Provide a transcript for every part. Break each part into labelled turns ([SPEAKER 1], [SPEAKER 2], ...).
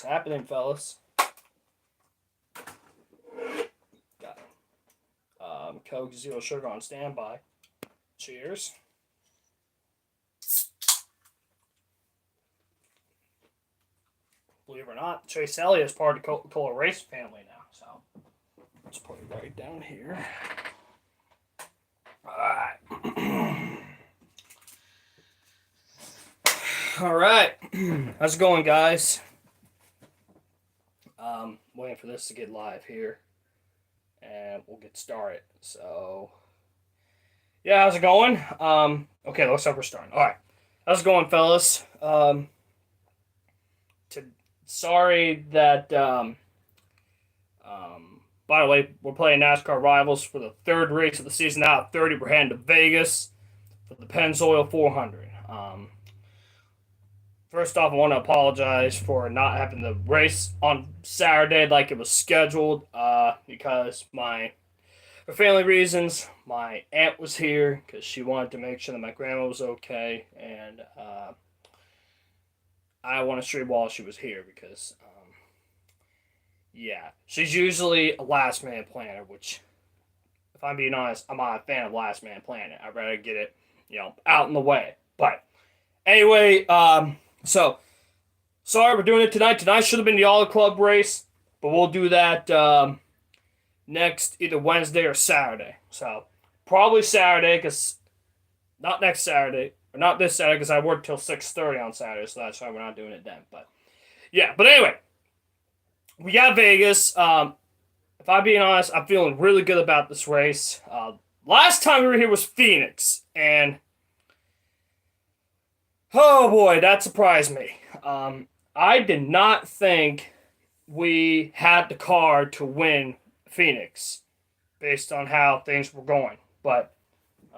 [SPEAKER 1] What's happening, fellas? Got Coke Zero Sugar on standby. Cheers. Believe it or not, Chase Elliott is part of the Coca-Cola race family now. So let's put it right down here. Alright. Alright. How's it going, guys? Waiting for this to get live here. And we'll get started. So, yeah, how's it going? Okay, looks like we're starting. Alright. How's it going, fellas? Sorry that, by the way, we're playing NASCAR Rivals for the third race of the season. Out of 30, we're heading to Vegas for the Pennzoil 400. First off, I want to apologize for not having the race on Saturday like it was scheduled, because for family reasons, my aunt was here because she wanted to make sure that my grandma was okay, and I want to stream while she was here because, yeah, she's usually a last-minute planner, which, if I'm being honest, I'm not a fan of last-minute planning. I'd rather get it, out in the way. But, anyway, so, sorry we're doing it tonight. Tonight should have been the Auto Club race, but we'll do that next either Wednesday or Saturday. So, probably Saturday, because not next Saturday, or not this Saturday, because I work till 6:30 on Saturday, so that's why we're not doing it then. But, yeah, but anyway, we got Vegas. If I'm being honest, I'm feeling really good about this race. Last time we were here was Phoenix, and oh boy, that surprised me. I did not think we had the car to win Phoenix based on how things were going. But,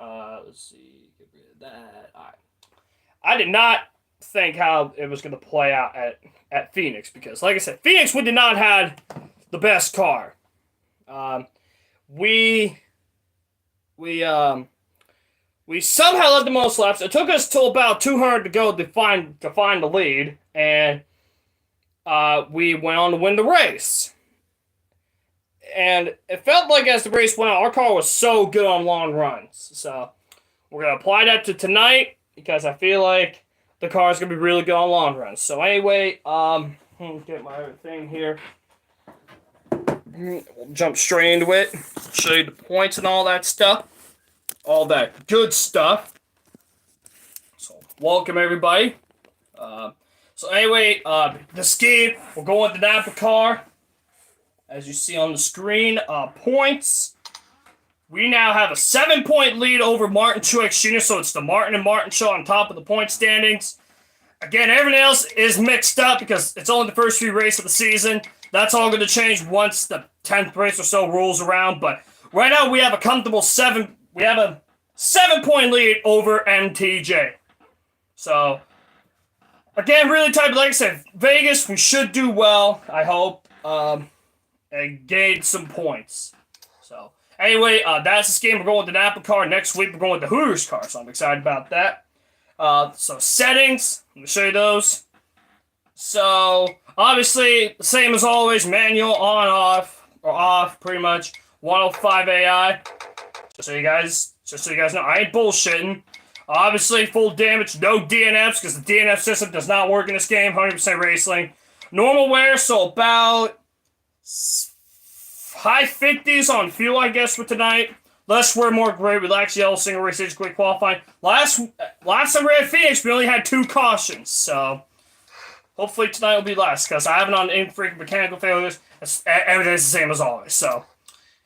[SPEAKER 1] let's see, get rid of that. All right. I did not think how it was going to play out at Phoenix because, like I said, Phoenix, we did not have the best car. We somehow led the most laps. It took us till about 200 to go to find the lead, and we went on to win the race. And it felt like as the race went on, our car was so good on long runs. So we're gonna apply that to tonight because I feel like the car is gonna be really good on long runs. So anyway, get my other thing here. We'll jump straight into it. Show you the points and all that stuff. All that good stuff. So, welcome everybody. So anyway, the scheme, we're going with the Napa car. As you see on the screen, points. We now have a 7-point lead over Martin Truex Jr., so it's the Martin and Martin show on top of the point standings. Again, everything else is mixed up because it's only the first few races of the season. That's all going to change once the 10th race or so rolls around, but right now we have a comfortable 7-point lead over MTJ. So, again, really tight, but like I said, Vegas, we should do well, I hope, and gain some points. So, anyway, that's the scheme. We're going with the Napa car. Next week, we're going with the Hooters car, so I'm excited about that. So, settings, let me show you those. So, obviously, the same as always, manual, on, off, or off, pretty much. 105 AI. Just so you guys know, I ain't bullshitting. Obviously, full damage, no DNFs, because the DNF system does not work in this game. 100% racing. Normal wear, so about high 50s on fuel, I guess, for tonight. Less wear, more gray, relaxed yellow, single race, stage quick qualifying. Last time we were at Phoenix, we only had 2 cautions, so hopefully tonight will be less, because I haven't on any freaking mechanical failures. Everything's the same as always, so.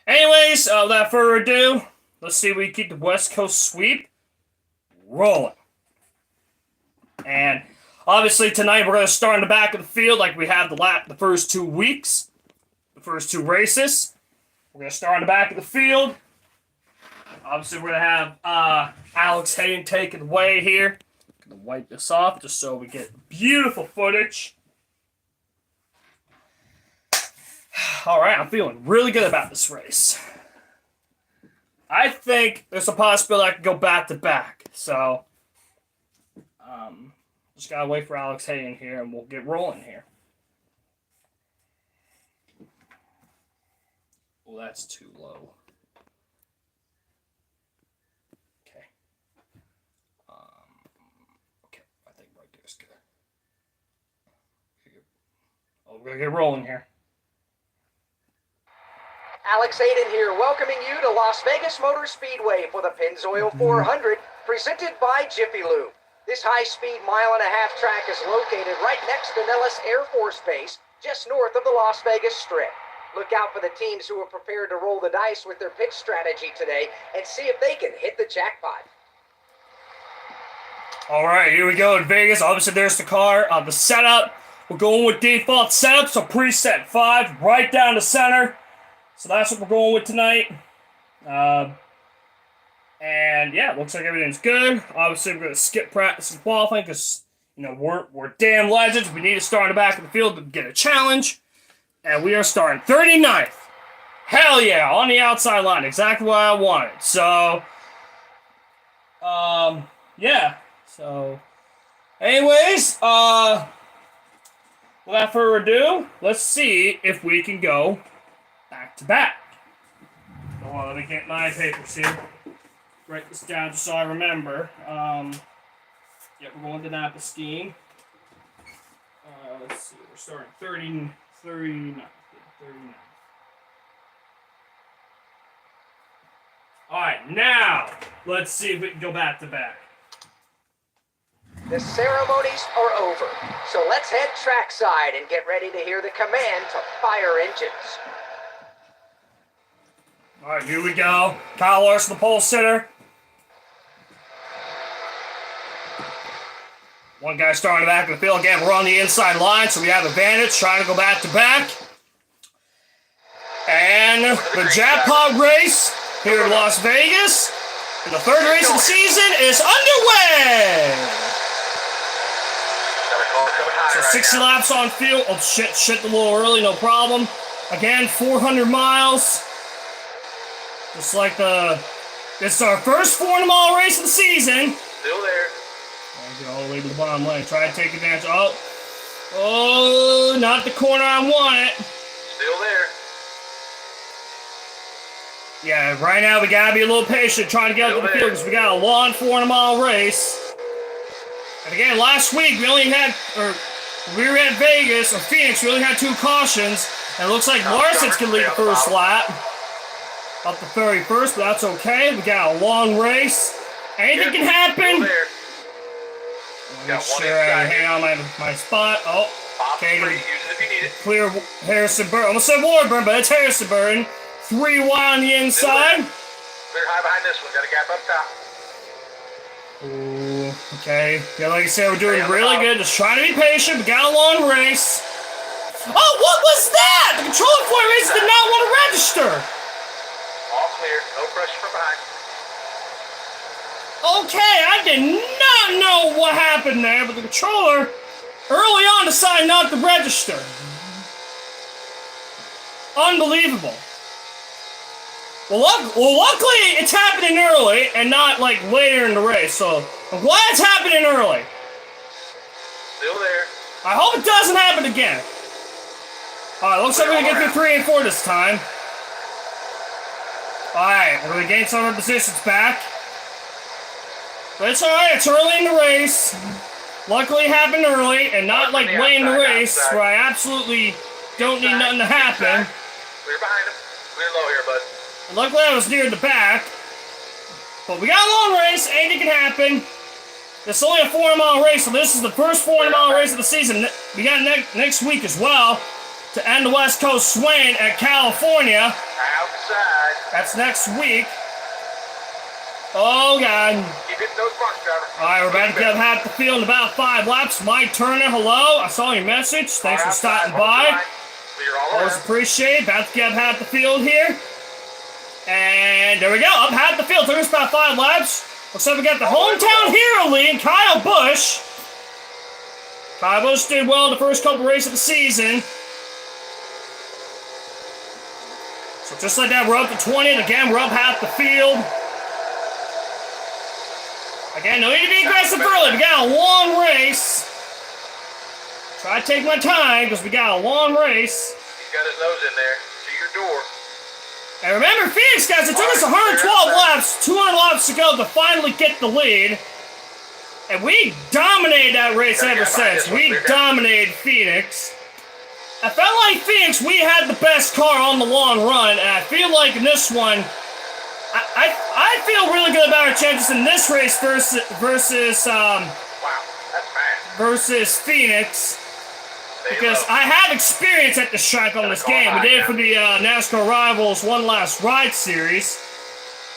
[SPEAKER 1] Anyways, without further ado, let's see if we keep the West Coast sweep rolling. And obviously tonight we're going to start in the back of the field like we have the first 2 weeks, the first 2 races. We're going to start in the back of the field. Obviously we're going to have Alex Hayden taking the way here. I'm going to wipe this off just so we get beautiful footage. Alright, I'm feeling really good about this race. I think there's a possibility I could go back to back. So, just gotta wait for Alex Hayden here and we'll get rolling here. Well, that's too low. Okay. Okay, I think right there's good. Oh, we're gonna get rolling here.
[SPEAKER 2] Alex Aiden here, welcoming you to Las Vegas Motor Speedway for the Pennzoil 400, presented by Jiffy Lube. This high-speed mile-and-a-half track is located right next to Nellis Air Force Base, just north of the Las Vegas Strip. Look out for the teams who are prepared to roll the dice with their pit strategy today and see if they can hit the jackpot.
[SPEAKER 1] All right, here we go in Vegas. Obviously, there's the car. The setup, we're going with default setup, so preset 5, right down the center. So that's what we're going with tonight. And yeah, looks like everything's good. Obviously, we're going to skip practice and qualifying because, you know, we're damn legends. We need to start in the back of the field to get a challenge. And we are starting 39th. Hell yeah, on the outside line. Exactly what I wanted. So, yeah. So, anyways, without further ado, let's see if we can go back to back. Hold on, let me get my papers here. Write this down just so I remember. Yeah, we're going to Napa skiing. Let's see, we're starting 39. Alright, now, let's see if we can go back to back.
[SPEAKER 2] The ceremonies are over, so let's head trackside and get ready to hear the command to fire engines.
[SPEAKER 1] Alright, here we go. Kyle Larson, the pole sitter. One guy starting in the back of the field. Again, we're on the inside line, so we have advantage. Trying to go back to back. And the jackpot race here in Las Vegas. And the third race of the season is underway. So 60 laps on field. Oh, shit, a little early, no problem. Again, 400 miles. Just like this is our first 400-mile race of the season.
[SPEAKER 2] Still there.
[SPEAKER 1] Get all the way to the bottom lane. Try to take advantage. Oh, not the corner I want it.
[SPEAKER 2] Still there.
[SPEAKER 1] Yeah, right now we gotta be a little patient trying to get up to the field because we got a long 400-mile race. And again, last week we were at Vegas or Phoenix. We only had 2 cautions, and it looks like Larson's can lead the first lap up to 31st, but that's okay. We got a long race. Anything can happen. Make sure I hang on my spot. Oh, okay. Clear Harrison Burton. I almost said Warburton, but it's Harrison Burton. 3 wide on the inside.
[SPEAKER 2] Clear high behind this one. Got a gap up top.
[SPEAKER 1] Ooh, okay. Yeah, like I said, we're doing really good. Just trying to be patient. We got a long race. Oh, what was that? The controller for the race did not want to register.
[SPEAKER 2] All clear. No pressure from behind.
[SPEAKER 1] Okay, I did not know what happened there, but the controller early on decided not to register. Unbelievable. Well, luckily it's happening early and not like later in the race, so I'm glad it's happening early.
[SPEAKER 2] Still there.
[SPEAKER 1] I hope it doesn't happen again. Alright, looks like we're gonna get through 3 and 4 this time. Alright, we're gonna gain some of our positions back. But it's alright, it's early in the race. Luckily it happened early and not like late in the race where I absolutely don't need nothing to happen.
[SPEAKER 2] Clear behind him. Clear low here, bud.
[SPEAKER 1] And luckily I was near the back. But we got a long race, anything can happen. It's only a 400-mile race, so this is the first 400-mile race of the season. We got next week as well to end the West Coast swing at California.
[SPEAKER 2] Outside.
[SPEAKER 1] That's next week. Oh, God.
[SPEAKER 2] Keep hitting those marks, driver.
[SPEAKER 1] All right, we're about to get half the field in about 5 laps. Mike Turner, hello. I saw your message. Thanks for stopping by. Always appreciate it. About to get half the field here. And there we go. Up half the field. Took us about 5 laps. Looks like we got the hometown hero lead, Kyle Busch. Kyle Busch did well in the first couple races of the season. So just like that, we're up to 20. And again, we're up half the field. Again, no need to be aggressive early. We got a long race. Try to take my time because we got a long race.
[SPEAKER 2] He's got his nose in there to your door.
[SPEAKER 1] And remember, Phoenix, guys, it took us 112 laps, 200 laps to go to finally get the lead. And we dominated that race ever since. We dominated Phoenix. I felt like Phoenix, we had the best car on the long run, and I feel like in this one, I feel really good about our chances in this race versus Phoenix. Because I have experience at the track on this game. We did it for the NASCAR Rivals One Last Ride series.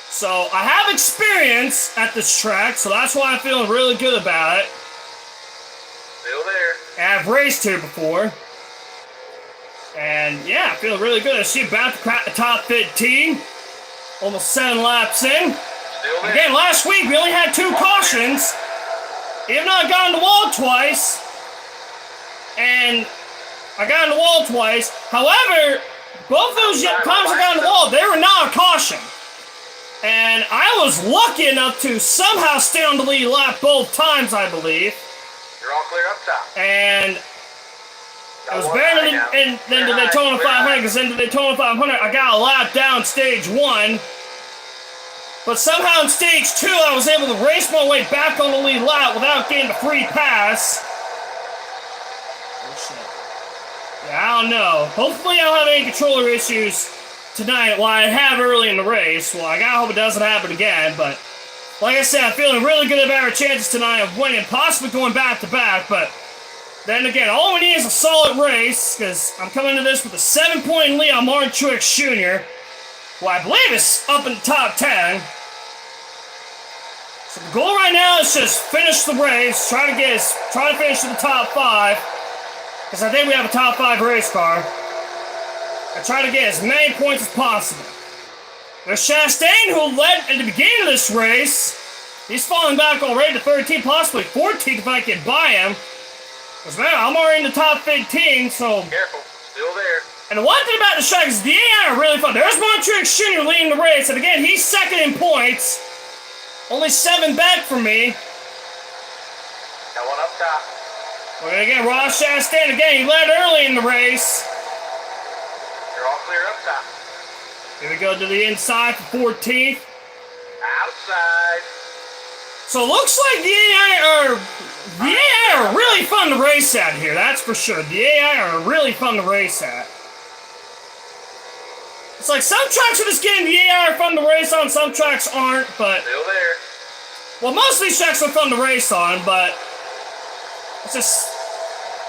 [SPEAKER 1] So I have experience at this track, so that's why I'm feeling really good about it.
[SPEAKER 2] Still there.
[SPEAKER 1] And I've raced here before. And yeah, I feel really good. I see about to crack the top 15. Almost 7 laps in.
[SPEAKER 2] Still there.
[SPEAKER 1] Again, last week we only had 2 cautions. Even though I got on the wall twice. And I got on the wall twice. However, both those times I got on the wall, they were not a caution. And I was lucky enough to somehow stay on the lead lap both times, I believe.
[SPEAKER 2] You're all clear up top.
[SPEAKER 1] And it was better than the Daytona 500, because in the Daytona 500, I got a lap down stage 1. But somehow in stage 2, I was able to race my way back on the lead lap without getting the free pass. Yeah, I don't know. Hopefully I don't have any controller issues tonight while I have early in the race. Well, I gotta hope it doesn't happen again, but like I said, I'm feeling really good about our chances tonight of winning, possibly going back-to-back, but then again, all we need is a solid race, because I'm coming to this with a 7-point lead on Martin Truex Jr., who I believe is up in the top 10. So the goal right now is just finish the race, try to finish in the top 5, because I think we have a top 5 race car. I try to get as many points as possible. There's Chastain, who led at the beginning of this race. He's falling back already to 13, possibly 14 if I can buy him. Because, man, I'm already in the top 15, so...
[SPEAKER 2] Careful, still there.
[SPEAKER 1] And the one thing about the track is the AI are really fun. There's Martin Truex Jr. leading the race, and again, he's second in points. Only 7 back from me.
[SPEAKER 2] Got one up top.
[SPEAKER 1] Well, again, Ross Chastain, again, he led early in the race.
[SPEAKER 2] You're all clear up top.
[SPEAKER 1] Here we go to the inside for 14th.
[SPEAKER 2] Outside.
[SPEAKER 1] So it looks like the AI are really fun to race at here, that's for sure. The AI are really fun to race at. It's like some tracks in this game, the AI are fun to race on, some tracks aren't, but...
[SPEAKER 2] Still there.
[SPEAKER 1] Well, most of these tracks are fun to race on, but... It's just...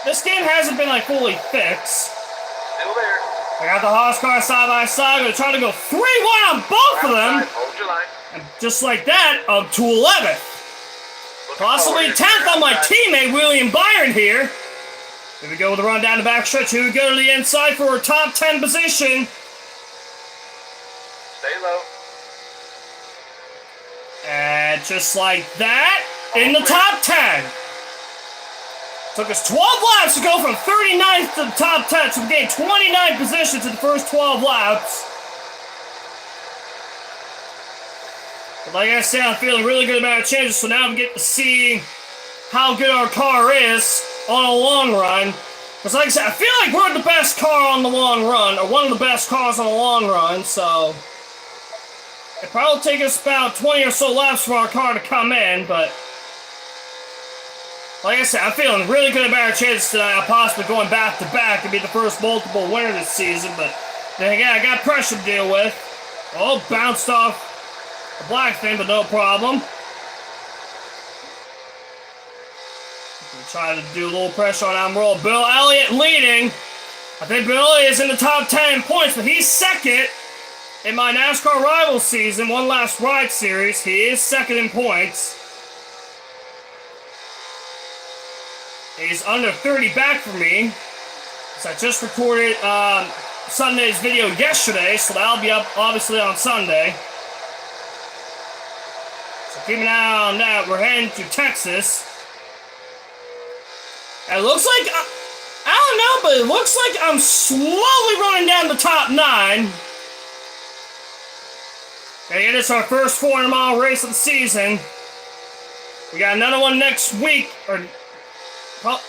[SPEAKER 1] This game hasn't been, like, fully fixed.
[SPEAKER 2] Still there.
[SPEAKER 1] I got the Haas car side by side. I'm going to try to go 3-1 on both of them.
[SPEAKER 2] Hold your line.
[SPEAKER 1] And just like that, up to 11th. Possibly 10th on my teammate, William Byron here. Here we go with a run down the backstretch. Here we go to the inside for a top 10 position.
[SPEAKER 2] Stay low.
[SPEAKER 1] And just like that, in the top 10. Took us 12 laps to go from 39th to the top 10, so we gained 29 positions in the first 12 laps. But like I said, I'm feeling really good about our changes, so now we get to see how good our car is on a long run. Because like I said, I feel like we're the best car on the long run, or one of the best cars on the long run, so... It'll probably take us about 20 or so laps for our car to come in, but... Like I said, I'm feeling really good about our chances tonight of possibly going back-to-back to be the first multiple winner this season, but then again, I got pressure to deal with. Oh, bounced off the black thing, but no problem. We'll try to do a little pressure on Amarillo. Bill Elliott leading. I think Bill Elliott is in the top 10 in points, but he's second in my NASCAR Rivals season, One Last Ride series. He is second in points. He's under 30 back from me. So I just recorded Sunday's video yesterday, so that'll be up obviously on Sunday. So keep an eye on that. We're heading to Texas. And it looks like, I don't know, but it looks like I'm slowly running down the top 9. And it's our first 400-mile race of the season. We got another one next week,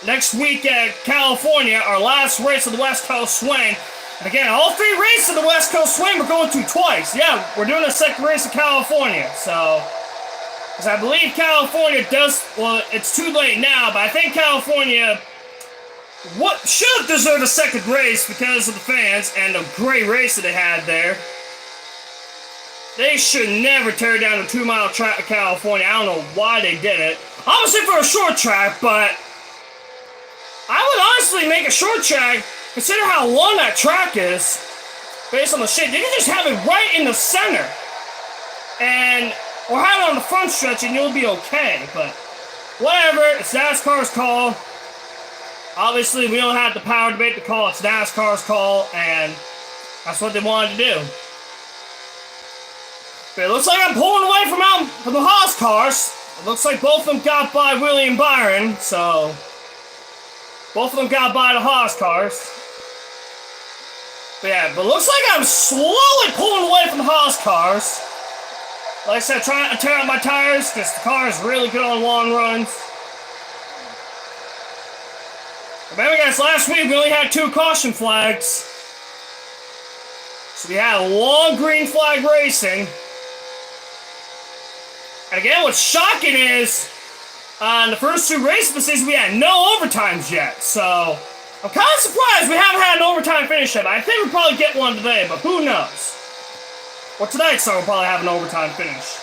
[SPEAKER 1] next week at California, our last race of the West Coast swing. Again, all 3 races of the West Coast Swing we're going to twice. Yeah, we're doing a second race in California, so... Because I believe California does... Well, it's too late now, but I think California... should deserve a second race because of the fans and the great race that they had there. They should never tear down a 2-mile track in California. I don't know why they did it. Obviously for a short track, but... I would honestly make a short track... Consider how long that track is, based on the shape. They can just have it right in the center, or have it on the front stretch, and you'll be okay. But whatever, it's NASCAR's call. Obviously, we don't have the power to make the call. It's NASCAR's call, and that's what they wanted to do. But it looks like I'm pulling away from the Haas cars. It looks like both of them got by Willie and Byron, so both of them got by the Haas cars. But yeah, but looks like I'm slowly pulling away from the Haas cars. Like I said, trying to tear out my tires because the car is really good on long runs. Remember guys, last week we only had 2 caution flags. So we had a long green flag racing. And again, what's shocking is, on the first 2 races of the season, we had no overtimes yet. So I'm kind of surprised we haven't had an overtime finish yet. I think we'll probably get one today, but who knows? Well, tonight, so we'll probably have an overtime finish.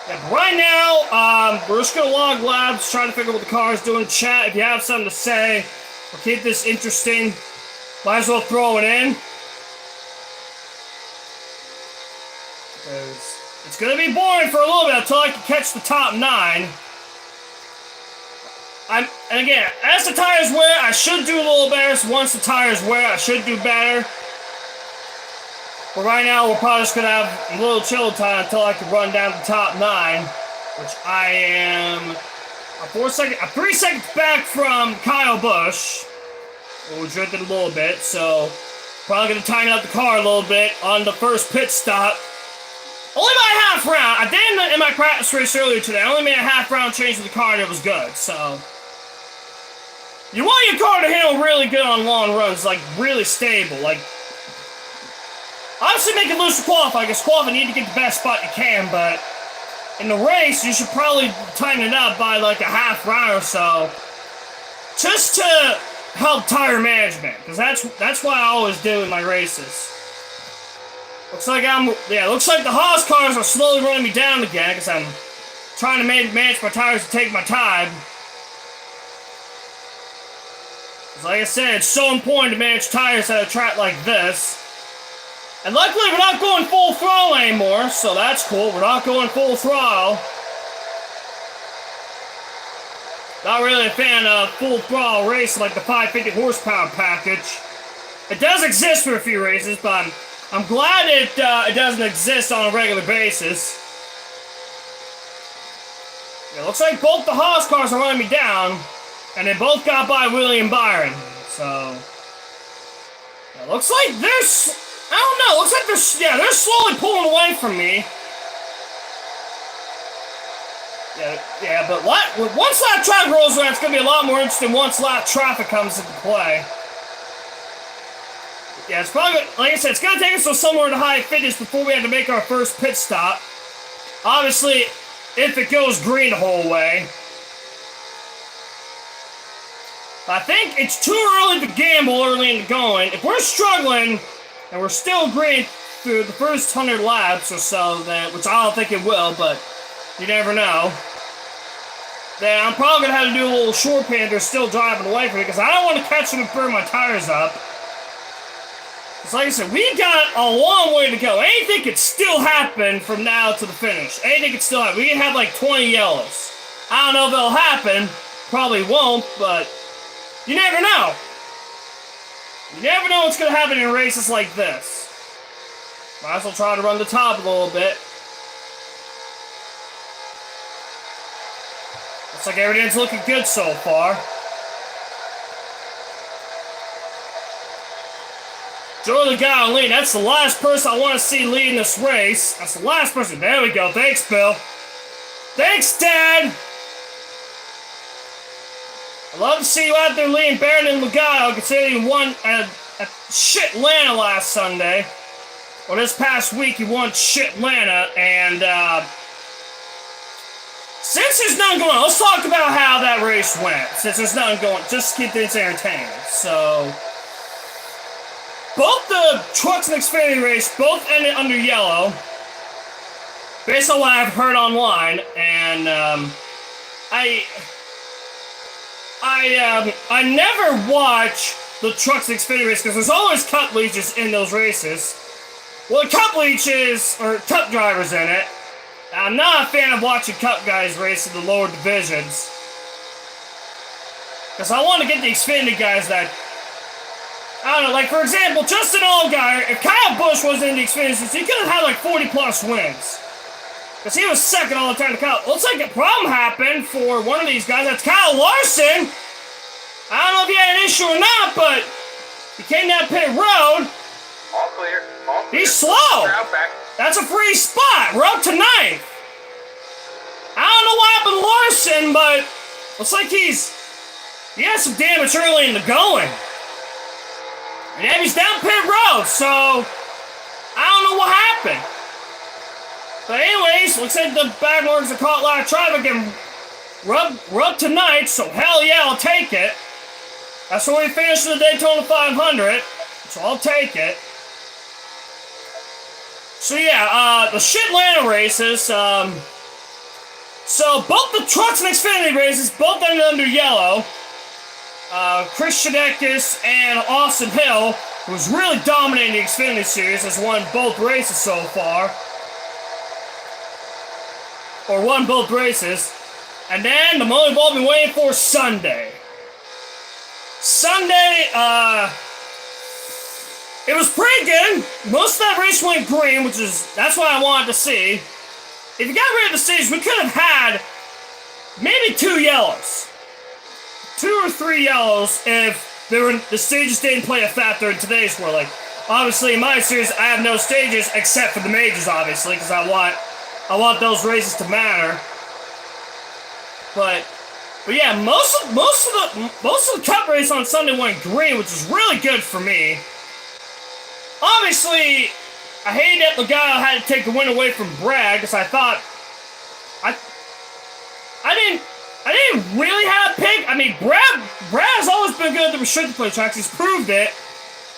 [SPEAKER 1] Yeah, but right now, we're just going to log labs, trying to figure out what the car is doing in chat. If you have something to say, or keep this interesting, might as well throw it in. Because it's going to be boring for a little bit until I can catch the top 9. And again, as the tires wear, I should do a little better. So once the tires wear, I should do better. But right now, we're probably just going to have a little chill time until I can run down the top 9. Which I am 3 seconds back from Kyle Busch. We drifted a little bit, so probably going to tighten up the car a little bit on the first pit stop. Only by a half round. I did in my practice race earlier today. I only made a half round change to the car and it was good, so. You want your car to handle really good on long runs, like really stable. Like, obviously make it loose to qualify, because qualify you need to get the best spot you can, but in the race, you should probably tighten it up by like a half round or so. Just to help tire management, because that's what I always do in my races. Looks like looks like the Haas cars are slowly running me down again, because I'm trying to manage my tires to take my time. Because like I said, it's so important to manage tires at a track like this. And luckily we're not going full throttle anymore, so that's cool. We're not going full throttle. Not really a fan of full throttle racing like the 550 horsepower package. It does exist for a few races, but I'm glad it doesn't exist on a regular basis. It looks like both the Haas cars are running me down, and they both got by Willie and Byron. So it looks like I don't know. Looks like they're slowly pulling away from me. Yeah, but once lap traffic rolls around, it's gonna be a lot more interesting once lap traffic comes into play. Yeah, it's probably, like I said, it's going to take us to somewhere in the high 50s before we have to make our first pit stop. Obviously, if it goes green the whole way. I think it's too early to gamble early into going. If we're struggling, and we're still green through the first 100 laps or so, which I don't think it will, but you never know, then I'm probably going to have to do a little short pin if they're still driving away from me, because I don't want to catch them and burn my tires up. Because like I said, we got a long way to go. Anything could still happen from now to the finish. Anything could still happen. We can have like 20 yellows. I don't know if it'll happen. Probably won't, but you never know. You never know what's going to happen in races like this. Might as well try to run the top a little bit. Looks like everything's looking good so far. Joey the guy on lead. That's the last person I want to see leading this race. That's the last person. There we go. Thanks, Bill. Thanks, Dad. I'd love to see you out there leading Baron and Logano, considering you won a shit Atlanta last Sunday. Well, this past week you won shit Atlanta, and since there's nothing going on, let's talk about how that race went. Since there's nothing going, just keep this entertaining. So, both the trucks and Xfinity race both ended under yellow, based on what I've heard online, and I never watch the trucks and Xfinity race because there's always cup leeches in those races. Well, cup leeches or cup drivers in it. I'm not a fan of watching cup guys race in the lower divisions because I want to get the Xfinity guys that, I don't know, like for example, Justin Allgaier, if Kyle Busch wasn't in the Xfinity season, he could have had like 40 plus wins. Because he was second all the time to Kyle. Looks like a problem happened for one of these guys. That's Kyle Larson. I don't know if he had an issue or not, but he came down pit road.
[SPEAKER 2] All clear. All clear.
[SPEAKER 1] He's slow. That's a free spot. We're up to 9th. I don't know what happened to Larson, but looks like he had some damage early in the going. And yeah, he's down pit road, so I don't know what happened. But anyways, looks like the bag marks are caught a lot of traffic and we're up tonight, so hell yeah, I'll take it. That's where we finished the Daytona 500, so I'll take it. So yeah, the shit Atlanta races, so both the trucks and Xfinity races both ended under yellow. Chris Shedekis and Austin Hill, who's really dominating the Xfinity Series, has won both races so far. Or won both races. And then the moment we've all been waiting for, Sunday. Sunday, it was pretty good. Most of that race went green, that's what I wanted to see. If you got rid of the stage, we could have had maybe 2 yellows. 2 or 3 yellows if the stages didn't play a factor in today's world. Like, obviously in my series, I have no stages except for the majors, obviously, because I want those races to matter. But yeah, most of the cup race on Sunday went green, which is really good for me. Obviously, I hated that Logano had to take the win away from Brad because I thought I didn't really have a pick. I mean, Brad has always been good at the restricted plate tracks. He's proved it.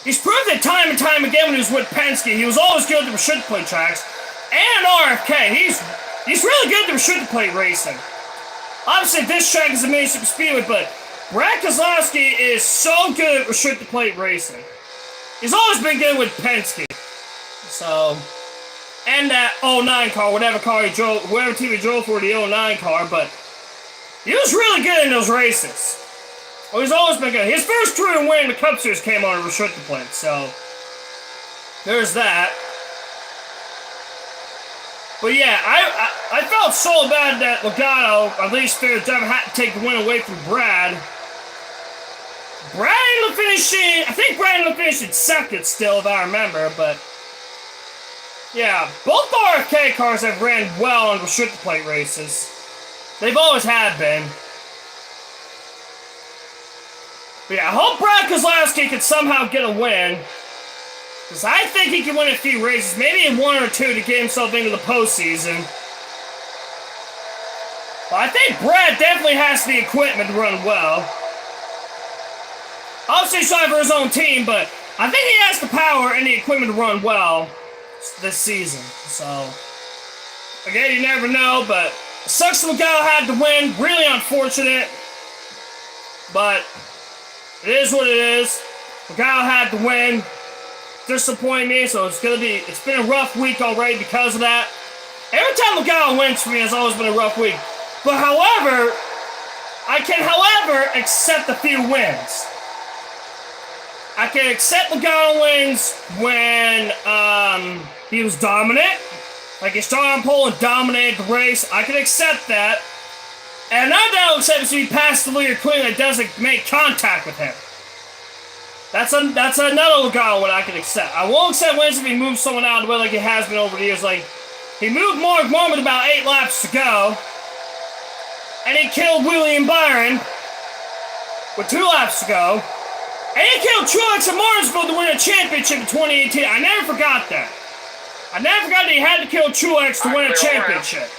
[SPEAKER 1] He's proved it time and time again when he was with Penske. He was always good at the restricted plate tracks. And RFK, he's really good at the restricted plate racing. Obviously, this track is a mini super speedway, but Brad Keselowski is so good at restricted plate racing. He's always been good with Penske. So, and that 09 car, whatever car he drove, whoever team he drove for the 09 car, but he was really good in those races. Well, he's always been good. His first career win in the Cup Series came on a restricted plate, so there's that. But yeah, I felt so bad that Logano, at least fair driver, had to take the win away from Brad. Brad ended up finishing, I think Brad ended up finishing second still, if I remember, but yeah, both RFK cars have ran well on restricted plate races. They've always had been. But yeah, I hope Brad Keselowski can somehow get a win. Because I think he can win a few races, maybe in 1 or 2 to get himself into the postseason. But I think Brad definitely has the equipment to run well. Obviously he's trying for his own team, but I think he has the power and the equipment to run well this season. So, again, you never know, but it sucks that Logano had to win. Really unfortunate. But it is what it is. Logano had to win. Disappointing me, so it's been a rough week already because of that. Every time Logano wins for me, it's always been a rough week. But however, I can accept a few wins. I can accept Logano wins when he was dominant. Like he started on pole and dominated the race. I can accept that. And another thing I'll accept is if he passed the leader clean that doesn't make contact with him. That's another Logano one I can accept. I won't accept wins if he moves someone out of the way like he has been over the years. Like, he moved Mark Marmon with about 8 laps to go. And he killed William Byron. with 2 laps to go. And he killed Truex at Martinsville to win a championship in 2018. I never forgot that. I never forgot that he had to kill Truex to win a championship.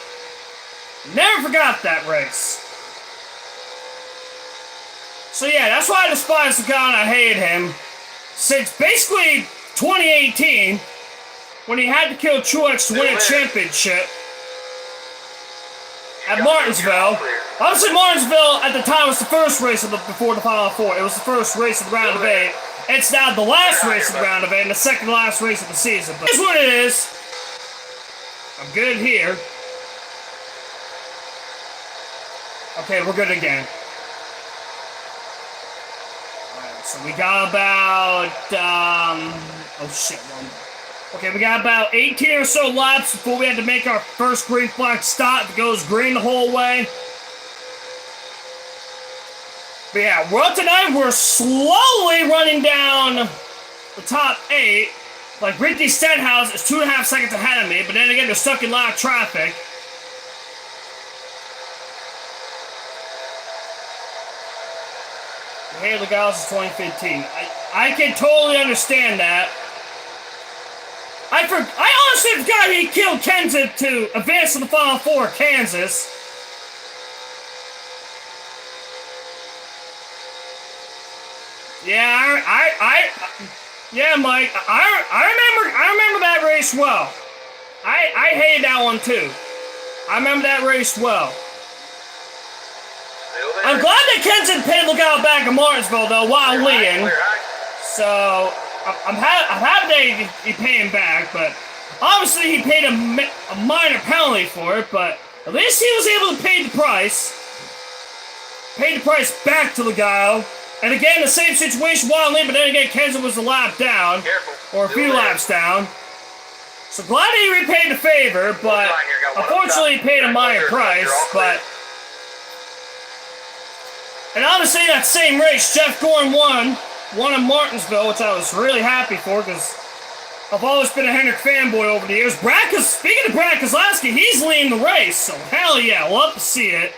[SPEAKER 1] Never forgot that race. So yeah, that's why I despise the guy and I hate him. Since basically 2018, when he had to kill Truex to win a championship at Martinsville. Obviously, Martinsville at the time was the first race before the Final Four. It was the first race of the round of 8. It's now the last race of the round of 8 and the second last race of the season. But here's what it is. I'm good here. Okay, we're good again. Alright, so we got about, oh shit, one. Okay, we got about 18 or so laps before we had to make our first green flag stop. It goes green the whole way. But yeah, well, tonight we're slowly running down the top 8. Like, Ricky Stenhouse is 2.5 seconds ahead of me, but then again, they're stuck in a lot of traffic. Haley Giles is 2015. I can totally understand that. I honestly forgot he killed Kenseth to advance to the Final Four at Kansas. Yeah, yeah, Mike. I remember that race well. I hated that one too. I remember that race well. I'm glad that Kenseth paid Lookout back in Martinsville though while leading. So I'm happy that he paid him back, but obviously he paid a minor penalty for it. But at least he was able to pay the price. Paid the price back to Lugano. And again, the same situation while leading, but then again, Kenseth was a lap down, or a few laps down. So glad he repaid the favor, but unfortunately he paid a minor price. But and obviously that same race, Jeff Gordon won in Martinsville, which I was really happy for because I've always been a Hendrick fanboy over the years. Speaking of Brad Keselowski, he's leading the race, so hell yeah, love to see it.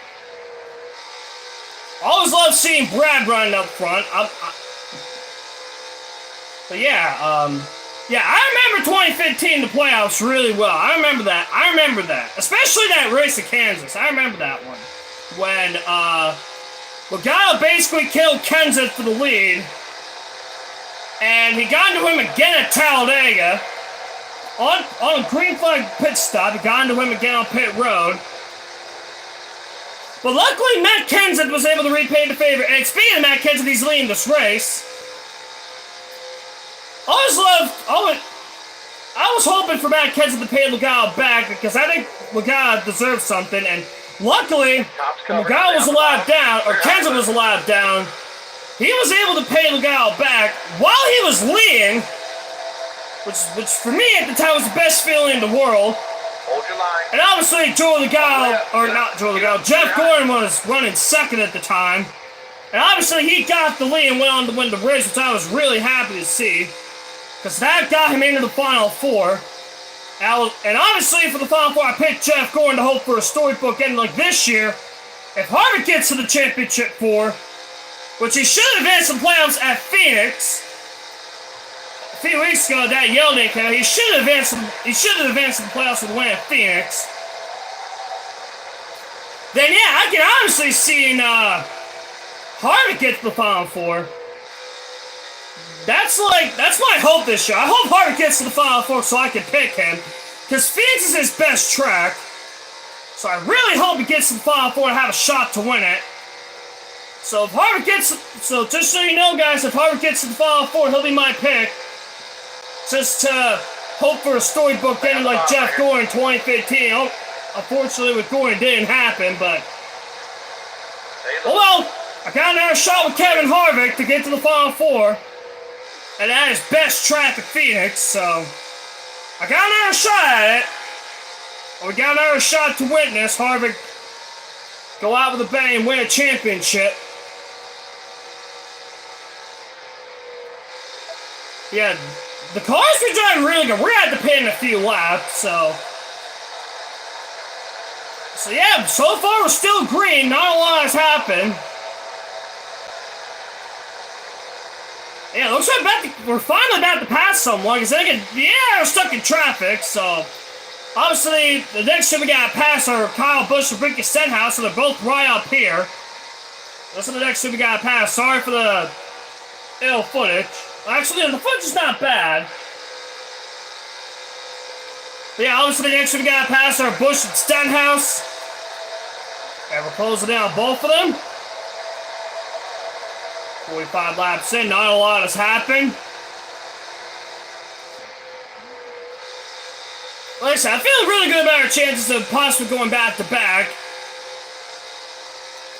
[SPEAKER 1] Always love seeing Brad running up front. But yeah, I remember 2015, the playoffs, really well. I remember that. Especially that race at Kansas. I remember that one. When, Logano basically killed Kenseth for the lead. And he got into him again at Talladega. On a green flag pit stop, he got into him again on pit road. But luckily, Matt Kenseth was able to repay the favor. And speaking of Matt Kenseth, he's leading this race. I was hoping for Matt Kenseth to pay Logano back because I think Logano deserves something. And luckily, Logano was allowed down, or Kenseth was allowed down. He was able to pay Logano back while he was leading, which for me at the time was the best feeling in the world.
[SPEAKER 2] Hold your line.
[SPEAKER 1] And obviously, Jeff Gordon was running second at the time. And obviously, he got the lead and went on to win the race, which I was really happy to see. Because that got him into the Final Four. And obviously, for the Final Four, I picked Jeff Gordon to hope for a storybook ending like this year. If Harvick gets to the Championship 4, which he should have advanced the playoffs at Phoenix. A few weeks ago, that Yeldon came out. He should have advanced the playoffs with a win at Phoenix. Then yeah, I can honestly see Harvick get to the Final Four. That's my hope this year. I hope Harvick gets to the Final Four so I can pick him. Because Phoenix is his best track. So I really hope he gets to the Final Four and have a shot to win it. So if Harvick just so you know guys, if Harvick gets to the Final Four, he'll be my pick. Just to hope for a storybook ending like Jeff Gordon 2015. Unfortunately, with Gordon, it didn't happen, but oh well. I got another shot with Kevin Harvick to get to the Final Four, and at his best track at Phoenix, so I got another shot at it. We got another shot to witness Harvick go out with a bang and win a championship. Yeah. The cars were driving really good. We're at the pit in a few laps, so yeah, so far we're still green. Not a lot has happened. Yeah, looks like we're finally about to pass someone, because we're stuck in traffic, so... Obviously, the next two we gotta pass are Kyle Busch and Ricky Stenhouse, so they're both right up here. Those are the next two we gotta pass. Sorry for the ill footage. Actually, the footage is not bad. But yeah, obviously the next two we gotta pass are Busch and Stenhouse. And we're closing in on both of them. 45 laps in, not a lot has happened. Like I said, I feel really good about our chances of possibly going back to back.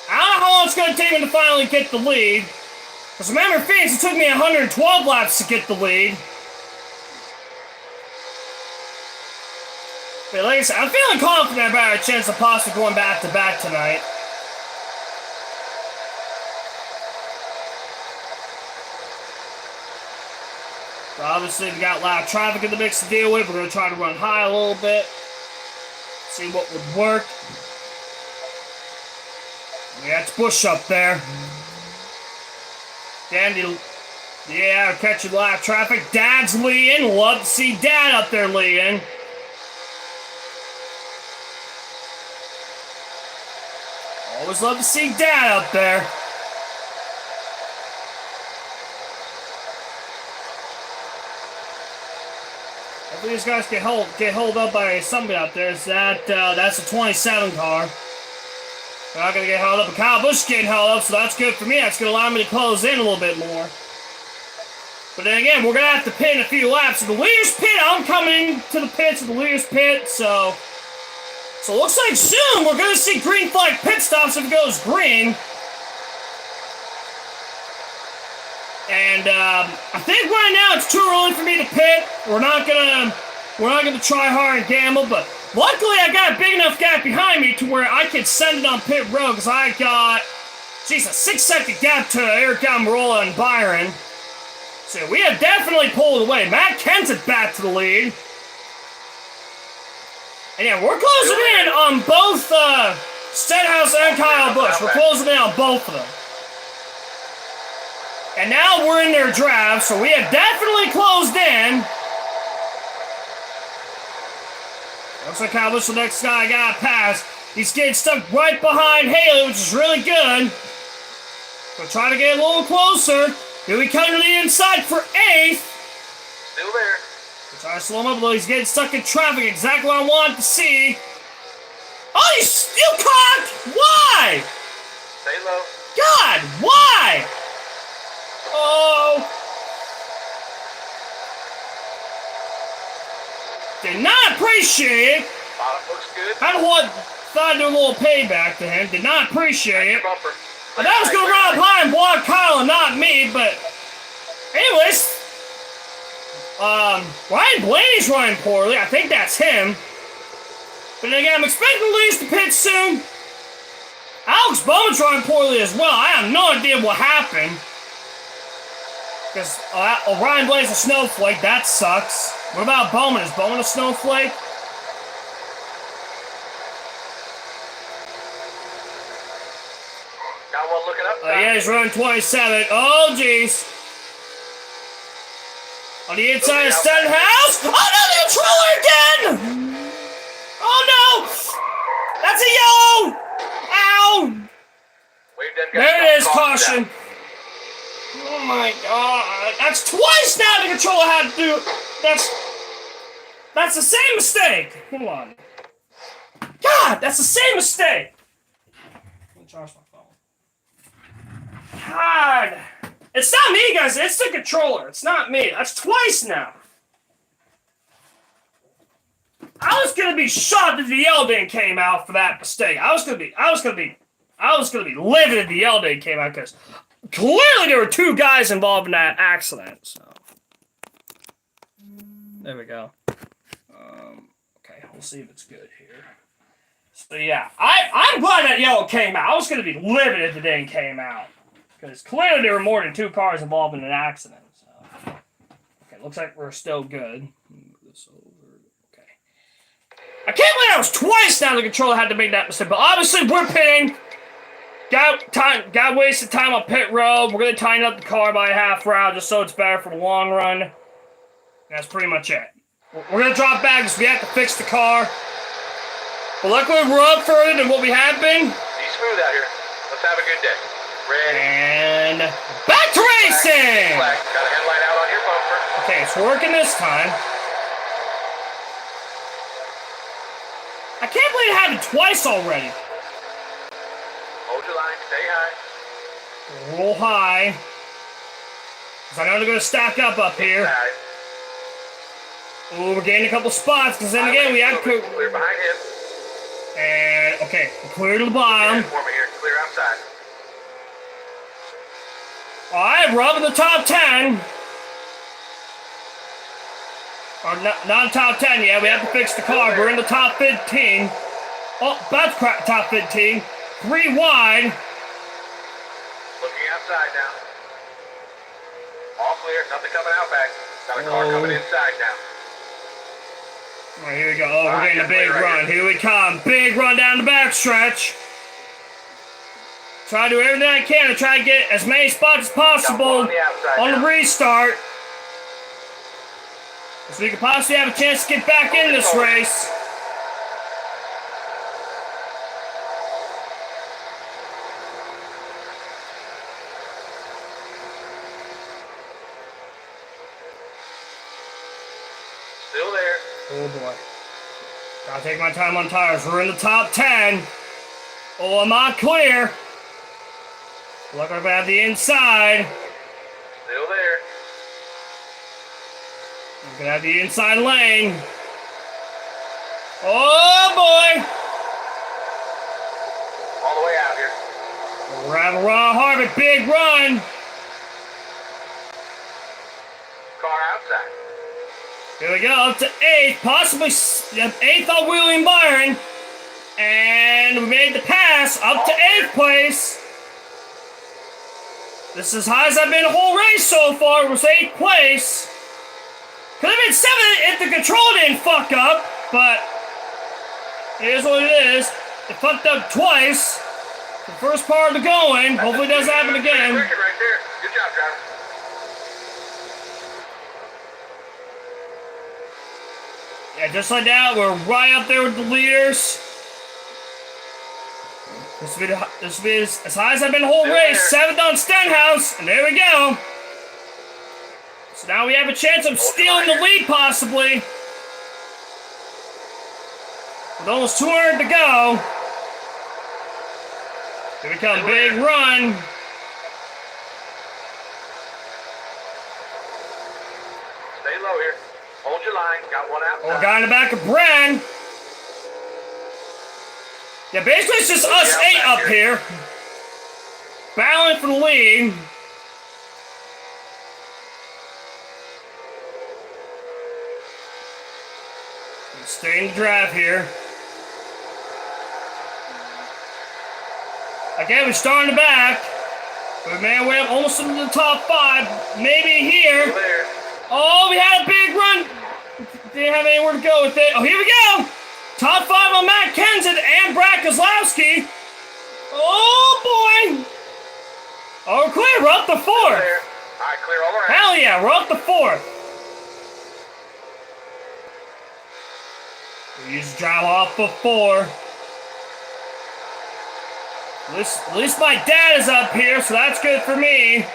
[SPEAKER 1] I don't know how long it's going to take me to finally get the lead. Because remember, Phoenix, it took me 112 laps to get the lead. But like I said, I'm feeling confident about our chance of possibly going back to back tonight. But obviously, we got a lot of traffic in the mix to deal with. We're going to try to run high a little bit. See what would work. We got Busch up there. Dandy, yeah, catching a lot of traffic. Dad's leading. Love to see Dad up there leading. Always love to see Dad up there. Hopefully these guys get hold up by somebody out there. That's a 27 car. They're not going to get held up. But Kyle Busch is getting held up, so that's good for me. That's going to allow me to close in a little bit more. But then again, we're going to have to pit in a few laps. So the leader's pit, I'm coming to the pits of the leader's pit, so it looks like soon we're going to see green flag pit stops if it goes green. And I think right now it's too early for me to pit. We're not gonna try hard and gamble, but luckily I got a big enough gap behind me to where I can send it on pit road because I got, a 6-second gap to Eric Almirola and Byron. So we have definitely pulled away. Matt Kenseth back to the lead. And yeah, we're closing in on both Stenhouse and Kyle Busch. We're closing in on both of them. And now we're in their drive, so we have definitely closed in. Looks like Kyle Busch, the next guy I got past. He's getting stuck right behind Haley, which is really good. We'll try to get a little closer. Here we come to the inside for 8th.
[SPEAKER 2] Still there.
[SPEAKER 1] We'll try to slow him up a little. He's getting stuck in traffic, exactly what I wanted to see. Oh, you still cocked! Why?
[SPEAKER 2] Stay low.
[SPEAKER 1] God, why? Oh! Did not appreciate it.
[SPEAKER 2] Bottom looks good.
[SPEAKER 1] Thought I'd do a little payback to him. Did not appreciate it.
[SPEAKER 2] Bumper.
[SPEAKER 1] I thought I was going to run up high and block Kyle and not me, but... Anyways... Ryan Blaney's running poorly. I think that's him. But again, I'm expecting Lees to pit soon. Alex Bowman's running poorly as well. I have no idea what happened. Because Ryan Blaney's a snowflake. That sucks. What about Bowman? Is Bowman a snowflake?
[SPEAKER 2] Got one looking up.
[SPEAKER 1] Yeah, he's running 27. Oh, jeez. On the inside of Stenhouse. Oh, no, the controller again! Oh, no! That's a yellow! Ow! There it is, caution.
[SPEAKER 2] Down.
[SPEAKER 1] Oh, my God. That's twice now the controller had to do. That's the same mistake. Hold on. God, that's the same mistake. Let me charge my phone. God. It's not me, guys. It's the controller. It's not me. That's twice now. I was gonna be shocked if the yellow didn't came out for that mistake. I was gonna be livid if the yellow didn't came out because clearly there were two guys involved in that accident. So there we go. Okay, we'll see if it's good here. So yeah, I'm glad that yellow came out. I was gonna be livid if it didn't came out. Because clearly there were more than two cars involved in an accident. So. Okay, looks like we're still good. Move this over. Okay. I can't believe that was twice now the controller had to make that mistake. But obviously we're pitting. Got wasted time on pit road. We're gonna tighten up the car by a half route just so it's better for the long run. That's pretty much it. We're gonna drop back because we have to fix the car. But luckily we're up further than what we have been.
[SPEAKER 3] Be smooth out here. Let's have a good day. Ready?
[SPEAKER 1] And back to racing!
[SPEAKER 3] Flag. Got a headlight out on your bumper.
[SPEAKER 1] Okay, it's working this time. I can't believe it happened twice already.
[SPEAKER 3] Hold your line. Stay high.
[SPEAKER 1] Roll high. Because I know they're going to stack up here.
[SPEAKER 3] Inside.
[SPEAKER 1] Ooh, we're getting a couple spots, because then again, we have to...
[SPEAKER 3] Clear behind him.
[SPEAKER 1] And, okay, we're clear to the bottom.
[SPEAKER 3] For me here. Clear outside.
[SPEAKER 1] Alright, we're up in the top 10. Or not top 10 yet, we have to fix the car. We're in the top 15. Oh, that's top 15. 3 wide.
[SPEAKER 3] Looking outside now. All clear. Nothing coming out back. Got a car coming inside now.
[SPEAKER 1] Alright, here we go. Oh, we're getting a big run. Here we come. Big run down the back stretch. Try to do everything I can to try to get as many spots as possible on the restart. So we could possibly have a chance to get back in this race.
[SPEAKER 3] Still there.
[SPEAKER 1] Oh boy. Gotta take my time on tires. We're in the top 10. Oh, I'm not clear. Look, I have the inside.
[SPEAKER 3] Still there.
[SPEAKER 1] I'm gonna have the inside lane. Oh boy!
[SPEAKER 3] All the way out here.
[SPEAKER 1] We're having Ron Harvick, big run.
[SPEAKER 3] Car outside.
[SPEAKER 1] Here we go, up to 8th, possibly 8th on William Byron. And we made the pass up to 8th place. This is as high as I've been the whole race so far. It was 8th place. Could have been 7th if the control didn't fuck up, but it is what it is. It fucked up twice. The first part of the going. Hopefully it doesn't happen again.
[SPEAKER 3] Right there. Good job, driver.
[SPEAKER 1] Yeah, just like that, we're right up there with the leaders. This will be as high as I've been the whole race. 7th on Stenhouse, and there we go. So now we have a chance of stealing the lead, possibly. With almost 200 to go. Here we come, big run.
[SPEAKER 3] Stay low here. Hold your line. Got one outside.
[SPEAKER 1] Oh, guy in the back of Bren. Yeah, basically it's just us 8 up here. Battling for the lead. Stay in the drive here. Again, we're starting the back. We made our way up almost into the top 5. Maybe here. Oh, we had a big run. Didn't have anywhere to go with it. Oh, here we go. Top 5 on Matt Kenseth and Brad Keselowski. Oh, boy. Oh, we're clear. We're up to 4th.
[SPEAKER 3] All right, clear all around.
[SPEAKER 1] Hell yeah, we're up to 4th. We just drive off before. At least my dad is up here, so that's good for me.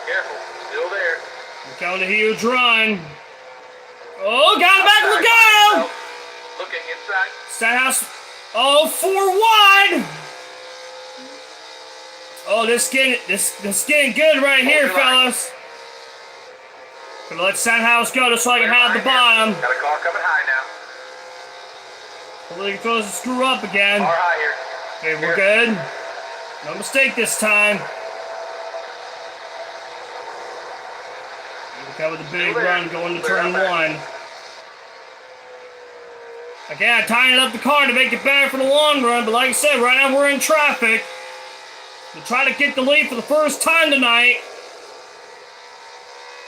[SPEAKER 3] Careful, still there.
[SPEAKER 1] We're going a huge run. Oh, got him back in the go!
[SPEAKER 3] Looking inside.
[SPEAKER 1] Stenhouse. Oh, 4 wide. Oh, this getting good right here, fellas. Gonna let Stenhouse go just so I can have the bottom.
[SPEAKER 3] Got a car coming high now.
[SPEAKER 1] Hopefully he throws the screw up again.
[SPEAKER 3] Car high here.
[SPEAKER 1] Okay, we're good. No mistake this time. We got with a big run going to turn 1. Again, I tightened up the car to make it better for the long run, but like I said, right now we're in traffic. We'll try to get the lead for the first time tonight.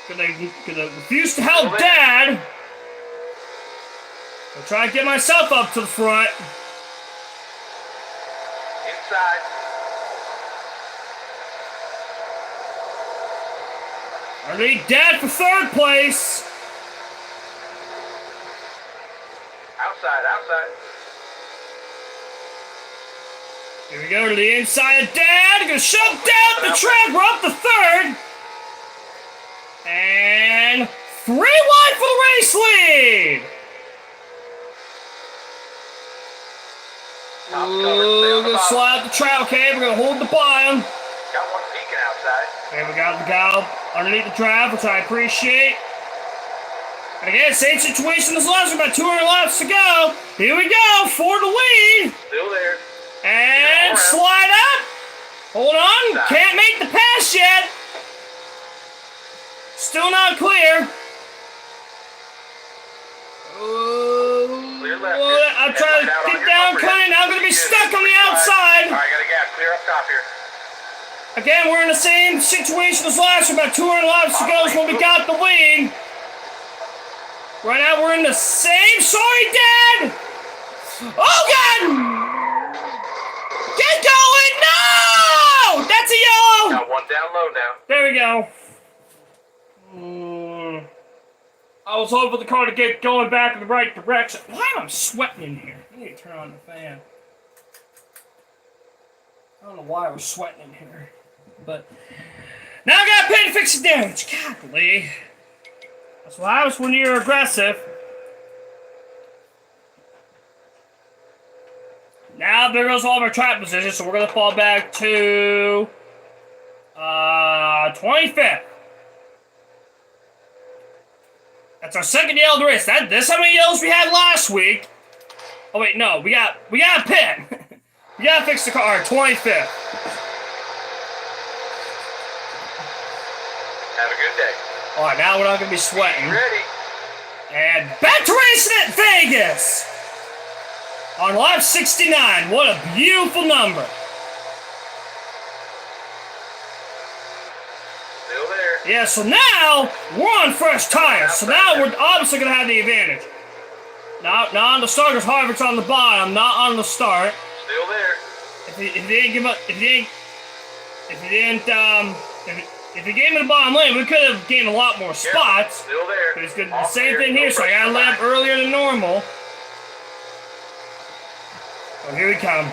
[SPEAKER 1] Gonna refuse to help Dad. I'll try to get myself up to the front.
[SPEAKER 3] outside.
[SPEAKER 1] I need Dad for third place.
[SPEAKER 3] Outside.
[SPEAKER 1] Here we go to the inside of Dad. Gonna shove down the track. We're up to third. And 3 wide for the race lead. Ooh, gonna slide the track. Okay, we're gonna hold the bottom.
[SPEAKER 3] Got one peeking outside.
[SPEAKER 1] Okay, we got the gal underneath the drive, which I appreciate. And again, same situation as last week, about 200 laps to go. Here we go, for the lead.
[SPEAKER 3] Still there.
[SPEAKER 1] And slide up. Hold on, can't make the pass yet. Still not clear.
[SPEAKER 3] Clear left.
[SPEAKER 1] I'm trying to get down, cutting. Now I'm going to be stuck on the outside.
[SPEAKER 3] All right, got a gap. Clear up top here.
[SPEAKER 1] Again, we're in the same situation as last week, about 200 laps to go is when we got the lead. Right now, we're in the same. Sorry, Dad. Oh, God. Get going! No! That's a yellow!
[SPEAKER 3] Got one down low now.
[SPEAKER 1] There we go. I was hoping for the car to get going back in the right direction. Why am I sweating in here? I need to turn on the fan. I don't know why I was sweating in here. But now I gotta pay to fix the damage. God, Lee. That's what happens when you're aggressive. Now there goes all of our track positions, so we're gonna fall back to 25th. That's our second yellow of the race. That's how many yellows we had last week. Oh wait, no, we got a pin. We gotta fix the car. 25th.
[SPEAKER 3] Have a good day.
[SPEAKER 1] All right, now we're not gonna be sweating.
[SPEAKER 3] Ready.
[SPEAKER 1] And back to racing at Vegas on lap 69. What a beautiful number.
[SPEAKER 3] Still there.
[SPEAKER 1] Yeah, so now we're on fresh tires. So now we're obviously gonna have the advantage. Not on the start, because Harvick's on the bottom. Not on the start.
[SPEAKER 3] Still there.
[SPEAKER 1] If he gave me the bottom lane, we could have gained a lot more spots.
[SPEAKER 3] Still there.
[SPEAKER 1] But it's good. The same thing here, so I gotta lay up earlier than normal. Oh, here we come.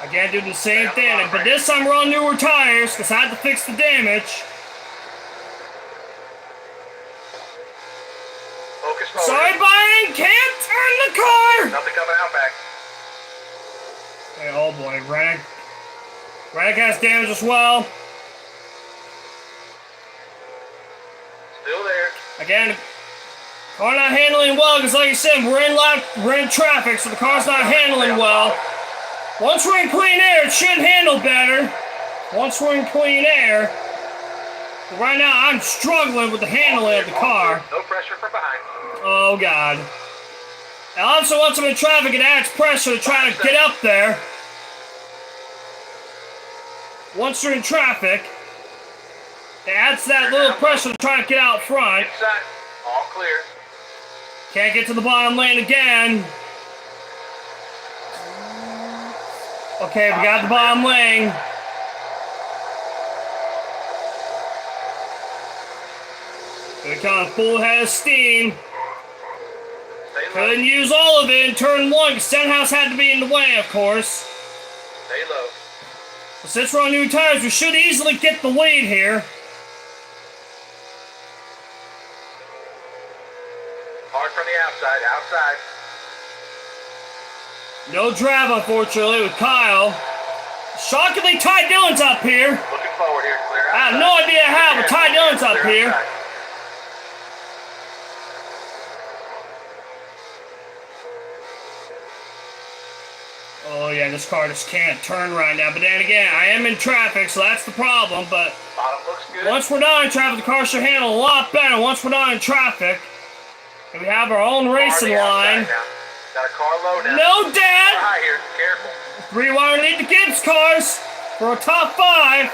[SPEAKER 1] Again, doing the same thing, but this time we're on newer tires because I had to fix the damage.
[SPEAKER 3] Focus forward.
[SPEAKER 1] Sorry, Byron, can't turn the car.
[SPEAKER 3] Nothing coming out back.
[SPEAKER 1] Hey, oh boy, Reddick has damage as well.
[SPEAKER 3] Still there.
[SPEAKER 1] Again, car not handling well because, like I said, we're in traffic, so the car's not handling well. Once we're in clean air, it should handle better. Once we're in clean air. But right now, I'm struggling with the handling of the car.
[SPEAKER 3] No pressure from behind.
[SPEAKER 1] Oh, God. And also, once I'm in traffic, it adds pressure to try to get up there. Once you're in traffic, it adds that little pressure to try to get out front.
[SPEAKER 3] Inside. All clear.
[SPEAKER 1] Can't get to the bottom lane again. Okay, we got the bottom lane. Here we come, full head of steam. Couldn't use all of it in turn one, because Stenhouse had to be in the way, of course.
[SPEAKER 3] Stay low.
[SPEAKER 1] But since we're on new tires, we should easily get the lead here.
[SPEAKER 3] Hard from the outside. Outside.
[SPEAKER 1] No drive, unfortunately, with Kyle. Shockingly, Ty Dillon's up here.
[SPEAKER 3] Looking forward here. Clear outside.
[SPEAKER 1] I have no idea how, but Ty Dillon's up here.
[SPEAKER 3] Outside.
[SPEAKER 1] Oh yeah, this car just can't turn right now. But then again, I am in traffic, so that's the problem. But
[SPEAKER 3] Bottom looks good.
[SPEAKER 1] once we're not in traffic, the car should handle a lot better. Once we're not in traffic, and we have our own racing line.
[SPEAKER 3] Got a car low now.
[SPEAKER 1] No, Dad!
[SPEAKER 3] High here. Careful.
[SPEAKER 1] 3 wire lead the Gibbs cars for a top 5.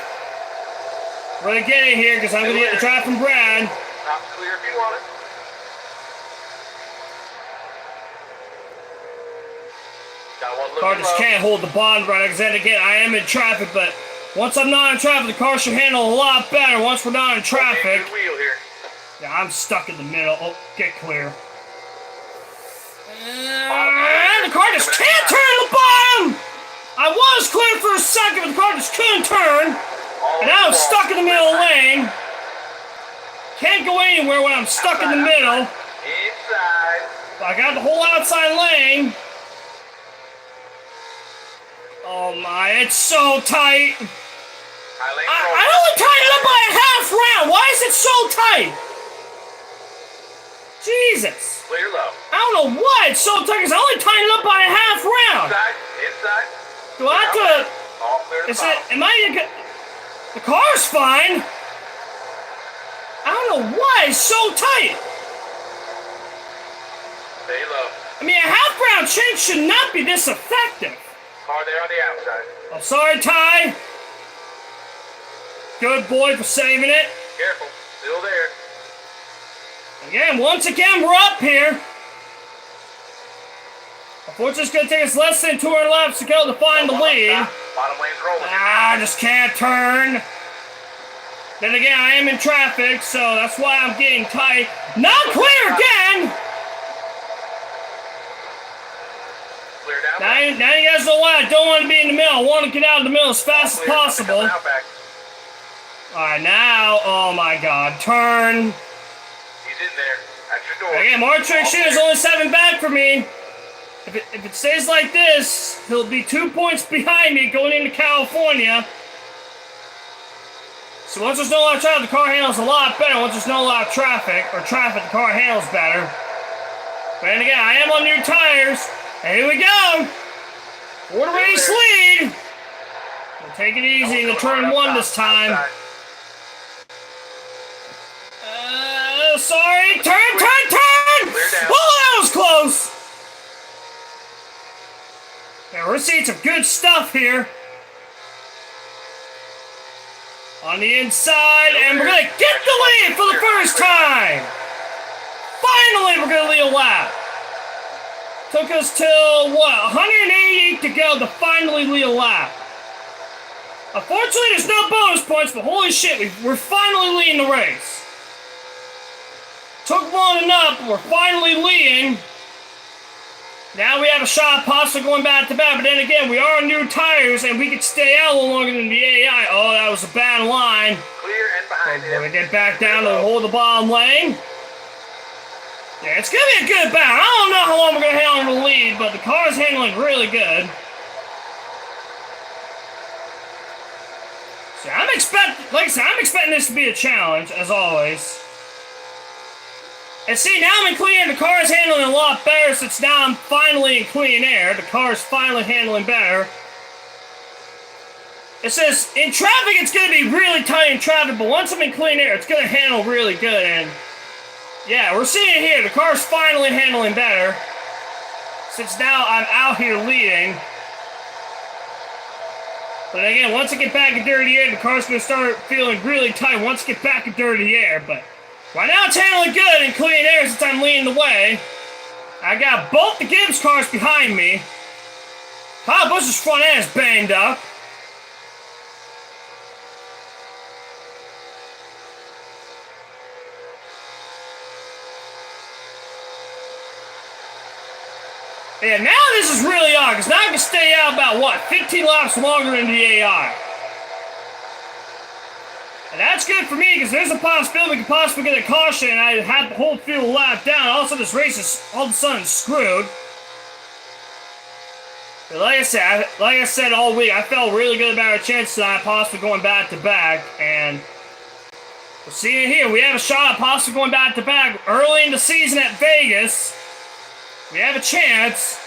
[SPEAKER 1] We're gonna get it here because I'm gonna get the drive from Brad.
[SPEAKER 3] Top's clear if you want it. Got one
[SPEAKER 1] Car
[SPEAKER 3] looking
[SPEAKER 1] just
[SPEAKER 3] low.
[SPEAKER 1] can't hold the bond right. Because then again, I am in traffic, but once I'm not in traffic, the car should handle a lot better. Once we're not in traffic,
[SPEAKER 3] Good wheel here.
[SPEAKER 1] yeah, I'm stuck in the middle. Oh, get clear. And the car just can't turn the bottom! I was clear for a second, but the car just couldn't turn. And now I'm stuck in the middle lane. Can't go anywhere when I'm stuck in the middle.
[SPEAKER 3] Inside.
[SPEAKER 1] I got the whole outside lane. Oh my, it's so tight.
[SPEAKER 3] High lane
[SPEAKER 1] I only tightened it up by a half round. Why is it so tight? Jesus.
[SPEAKER 3] Clear low.
[SPEAKER 1] I don't know why it's so tight, because I only tightened it up by a half round.
[SPEAKER 3] Inside.
[SPEAKER 1] Do I have to...
[SPEAKER 3] All clear to
[SPEAKER 1] Is
[SPEAKER 3] the
[SPEAKER 1] it... Am I... The car's fine. I don't know why it's so tight.
[SPEAKER 3] Stay low.
[SPEAKER 1] I mean, a half round change should not be this effective.
[SPEAKER 3] Car there on the outside.
[SPEAKER 1] I'm sorry, Ty. Good boy for saving it.
[SPEAKER 3] Careful. Still there.
[SPEAKER 1] Again, once again, we're up here. Unfortunately, it's going to take us less than 200 laps to go to find the lead.
[SPEAKER 3] Bottom lane's rolling.
[SPEAKER 1] I just can't turn. Then again, I am in traffic, so that's why I'm getting tight. Not clear again!
[SPEAKER 3] Clear down.
[SPEAKER 1] Now you guys know why I don't want to be in the middle. I want to get out of the middle as fast as possible. Alright, now, oh my god, turn.
[SPEAKER 3] He's in there. At your door.
[SPEAKER 1] Again, Martrick is only 7 back for me. If it stays like this, he'll be 2 points behind me going into California. So once there's no lot of traffic, the car handles a lot better. Once there's no lot of traffic, the car handles better. But then again, I am on new tires. And here we go. For the race lead. We'll take it easy in the turn 1 this time. Sorry. Turn! Oh, that was close. Yeah, we're seeing some good stuff here. On the inside, and we're gonna get the lead for the first time! Finally, we're gonna lead a lap. Took us till, what, 188 to go to finally lead a lap. Unfortunately, there's no bonus points, but holy shit, we're finally leading the race. Took long enough, but we're finally leading. Now we have a shot of possibly going back to back, but then again, we are on new tires, and we could stay out a little longer than the AI. Oh, that was a bad line.
[SPEAKER 3] Clear and behind him.
[SPEAKER 1] We're gonna get back down to hold the bottom lane. Yeah, it's gonna be a good battle. I don't know how long we're gonna handle the lead, but the car's handling really good. So I'm expecting this to be a challenge, as always. And see, now I'm in clean air. The car is handling a lot better since now I'm finally in clean air. The car is finally handling better. It says, in traffic, it's going to be really tight in traffic, but once I'm in clean air, it's going to handle really good. And yeah, we're seeing it here. The car is finally handling better since now I'm out here leading. But again, once I get back in dirty air, the car's going to start feeling really tight once I get back in dirty air. But right now it's handling good in clean air since I'm leading the way. I got both the Gibbs cars behind me. Kyle Busch's front end is banged up. Yeah, now this is really odd, because now I can stay out about, what, 15 laps longer than the AI. And that's good for me, because there's a possibility we could possibly get a caution, and I had the whole field lapped down. Also, this race is all of a sudden screwed. But like I said all week, I felt really good about our chances of possibly going back to back, and we're seeing it here. We have a shot at possibly going back to back early in the season at Vegas. We have a chance.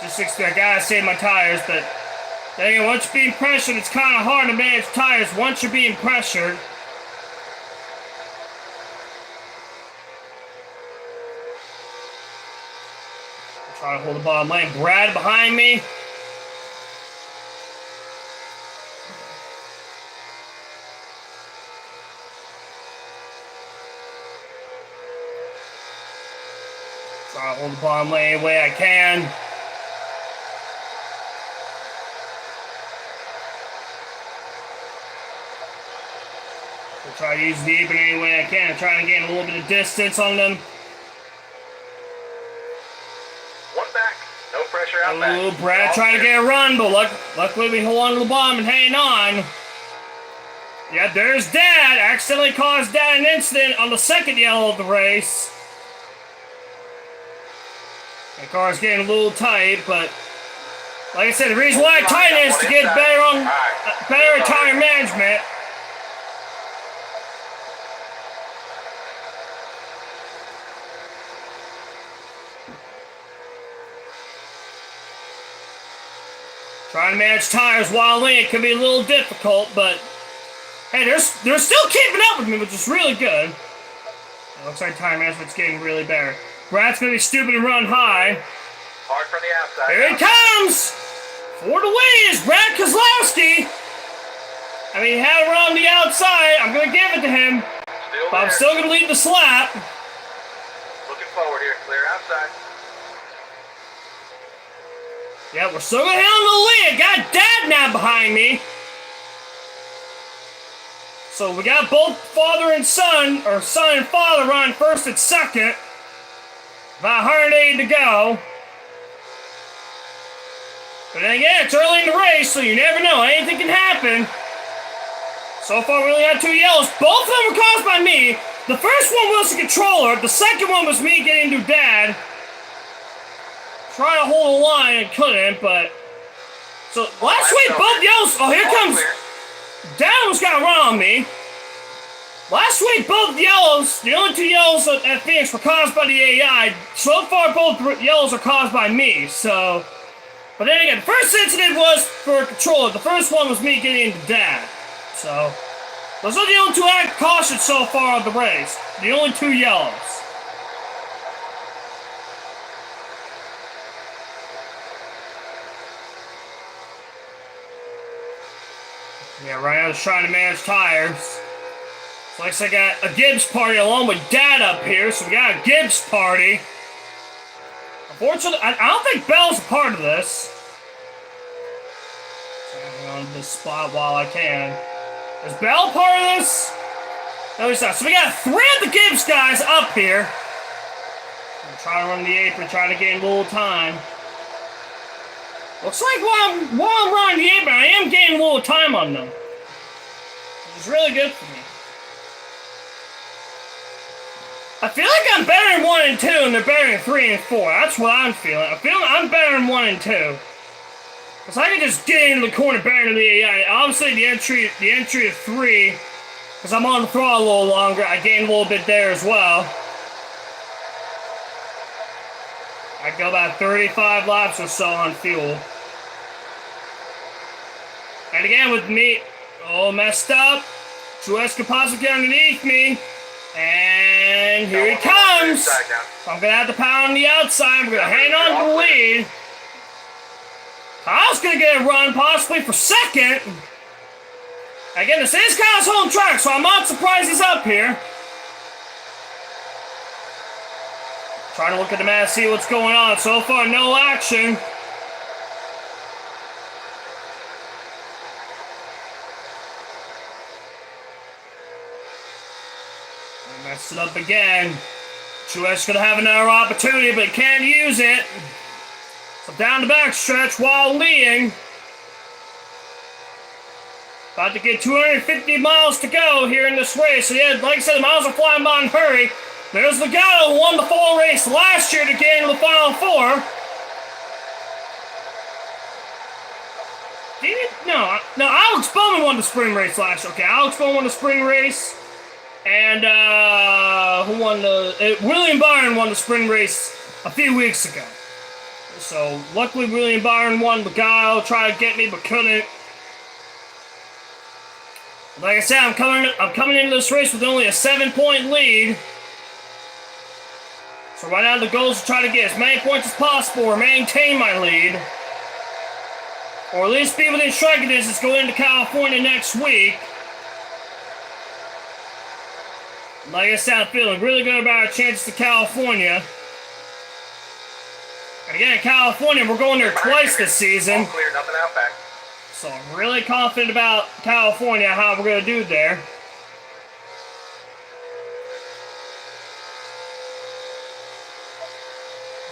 [SPEAKER 1] Just I gotta save my tires, but then again, once you're being pressured, it's kind of hard to manage tires once you're being pressured. Try to hold the bottom lane. Brad behind me. Try to hold the bottom lane any way I can. I'll try to use the apron any way I can. I'm trying to gain a little bit of distance on them.
[SPEAKER 3] One back. No pressure out back.
[SPEAKER 1] Ooh, Brad trying to get a run, but luckily we hold on to the bottom and hang on. Yeah, there's Dad. Accidentally caused Dad an incident on the second yellow of the race. The car's getting a little tight, but like I said, the reason why I tighten it is to get better tire management. Trying to manage tires while lean can be a little difficult, but hey, they're still keeping up with me, which is really good. It looks like tire management's getting really better. Brad's gonna be stupid and run high.
[SPEAKER 3] Hard from the outside.
[SPEAKER 1] Here he comes! For the win is Brad Kozlowski. I mean, he had it around the outside. I'm gonna give it to him, but I'm still gonna lead the slap.
[SPEAKER 3] Looking forward here. Clear outside.
[SPEAKER 1] Yeah, we're still gonna handle the lead. Got Dad now behind me. So we got both father and son, or son and father running first and second. About 180 to go. But then again, it's early in the race, so you never know. Anything can happen. So far, we only had 2 yellows. Both of them were caused by me. The first one was the controller. The second one was me getting to Dad. Trying to hold a line and couldn't, but... So, last week, both yellows... Oh, here comes... Dad almost got a run on me. Last week, both yellows, the only 2 yellows at Phoenix were caused by the AI. So far, both yellows are caused by me, so... But then again, the first incident was for a controller. The first one was me getting into Dad. So, those are the only 2 act cautions so far of the race. The only 2 yellows. Yeah, right now I was trying to manage tires. So like I said, I got a Gibbs party along with Dad up here, so we got a Gibbs party. Unfortunately, I don't think Bell's a part of this. So I'm hang on to this spot while I can. Is Bell a part of this? No, he's not. So we got 3 of the Gibbs guys up here. I'm trying to run the apron, trying to gain a little time. Looks like while I'm running the apron, I am gaining a little time on them. Which is really good for me. I feel like I'm better in 1 and 2, and they're better in 3 and 4. That's what I'm feeling. I feel I'm better in 1 and 2. Because I can just get into the corner better than the AI. Obviously, the entry of 3, because I'm on the throttle a little longer, I gain a little bit there as well. I go about 35 laps or so on fuel. And again, with me, messed up. Truex could possibly get underneath me. And here he comes. So I'm going to have to pound on the outside. We're going to hang on to the lead. Kyle's going to get a run, possibly for second. Again, this is Kyle's home track, so I'm not surprised he's up here. Trying to look at the map, see what's going on. So far, no action. I messed it up again. Truex gonna have another opportunity, but can't use it. So down the back stretch while leading. About to get 250 miles to go here in this race. So yeah, like I said, the miles are flying by in a hurry. There's the guy who won the fall race last year to get into the Final 4. No, Alex Bowman won the spring race last year. Okay, Alex Bowman won the spring race. And, who won William Byron won the spring race a few weeks ago. So, luckily William Byron won. The guy tried to get me, but couldn't. Like I said, I'm coming into this race with only a 7-point lead. So right now the goal is to try to get as many points as possible or maintain my lead. Or at least be within striking distance going into California next week. Like I said, I'm feeling really good about our chances to California. And again, California, we're going there twice this season.
[SPEAKER 3] All clear, nothing out back.
[SPEAKER 1] So I'm really confident about California, how we're going to do there.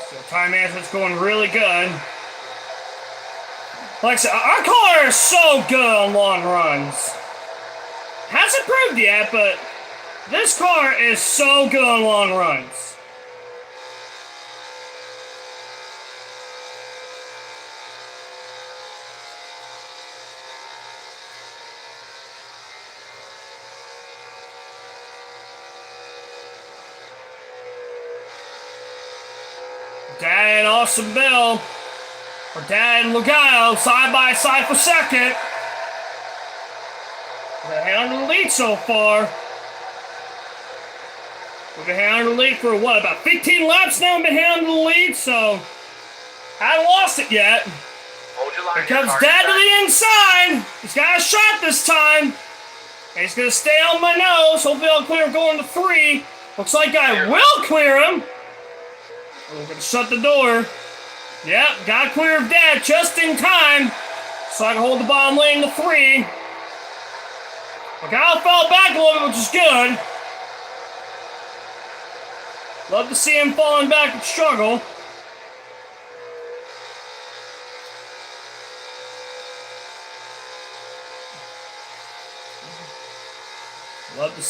[SPEAKER 1] So time management's going really good. Like I said, our car is so good on long runs. Hasn't proved yet, but this car is so good on long runs. Dad and Austin Bill, or Dad and Lugano, side by side for second. We're hanging on the lead so far. We've been hanging on the lead for what, about 15 laps now? We've been hanging on the lead, so haven't lost it yet.
[SPEAKER 3] Hold your line.
[SPEAKER 1] Here comes Dad to the inside. He's got a shot this time. And he's gonna stay on my nose. Hopefully I'll clear him going to 3. Looks like I will clear him. We're gonna shut the door. Yep, got clear of Dad just in time, so I can hold the bottom lane to 3. Lugano fell back a little bit, which is good. Love to see him falling back and struggle. Love to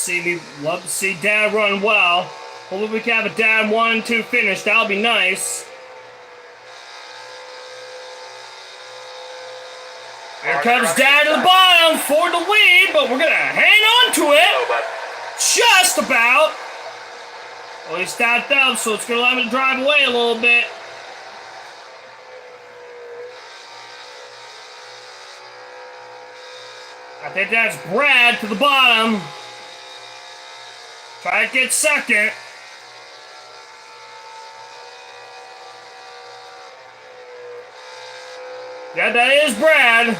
[SPEAKER 1] see Dad run well. Hopefully we can have a Dad 1 and 2 finish. That'll be nice. Here comes Dad to the bottom for the lead, but we're gonna hang on to it. Just about. Well, he stacked up, so it's gonna let me drive away a little bit. I think that's Brad to the bottom. Try to get second. Yeah, that is Brad.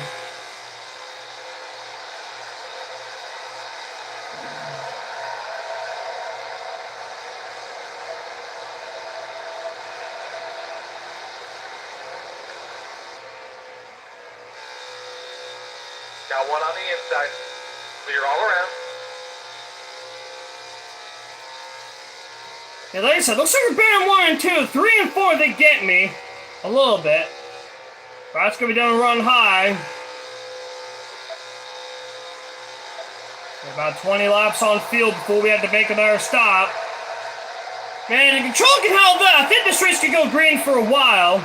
[SPEAKER 3] Got one on the inside. Clear all around.
[SPEAKER 1] Yeah, like I said, looks like we're better 1 and 2. 3 and 4, they get me a little bit. But that's gonna be done run high. About 20 laps on field before we have to make another stop. Man, the control can help that. I think this race could go green for a while.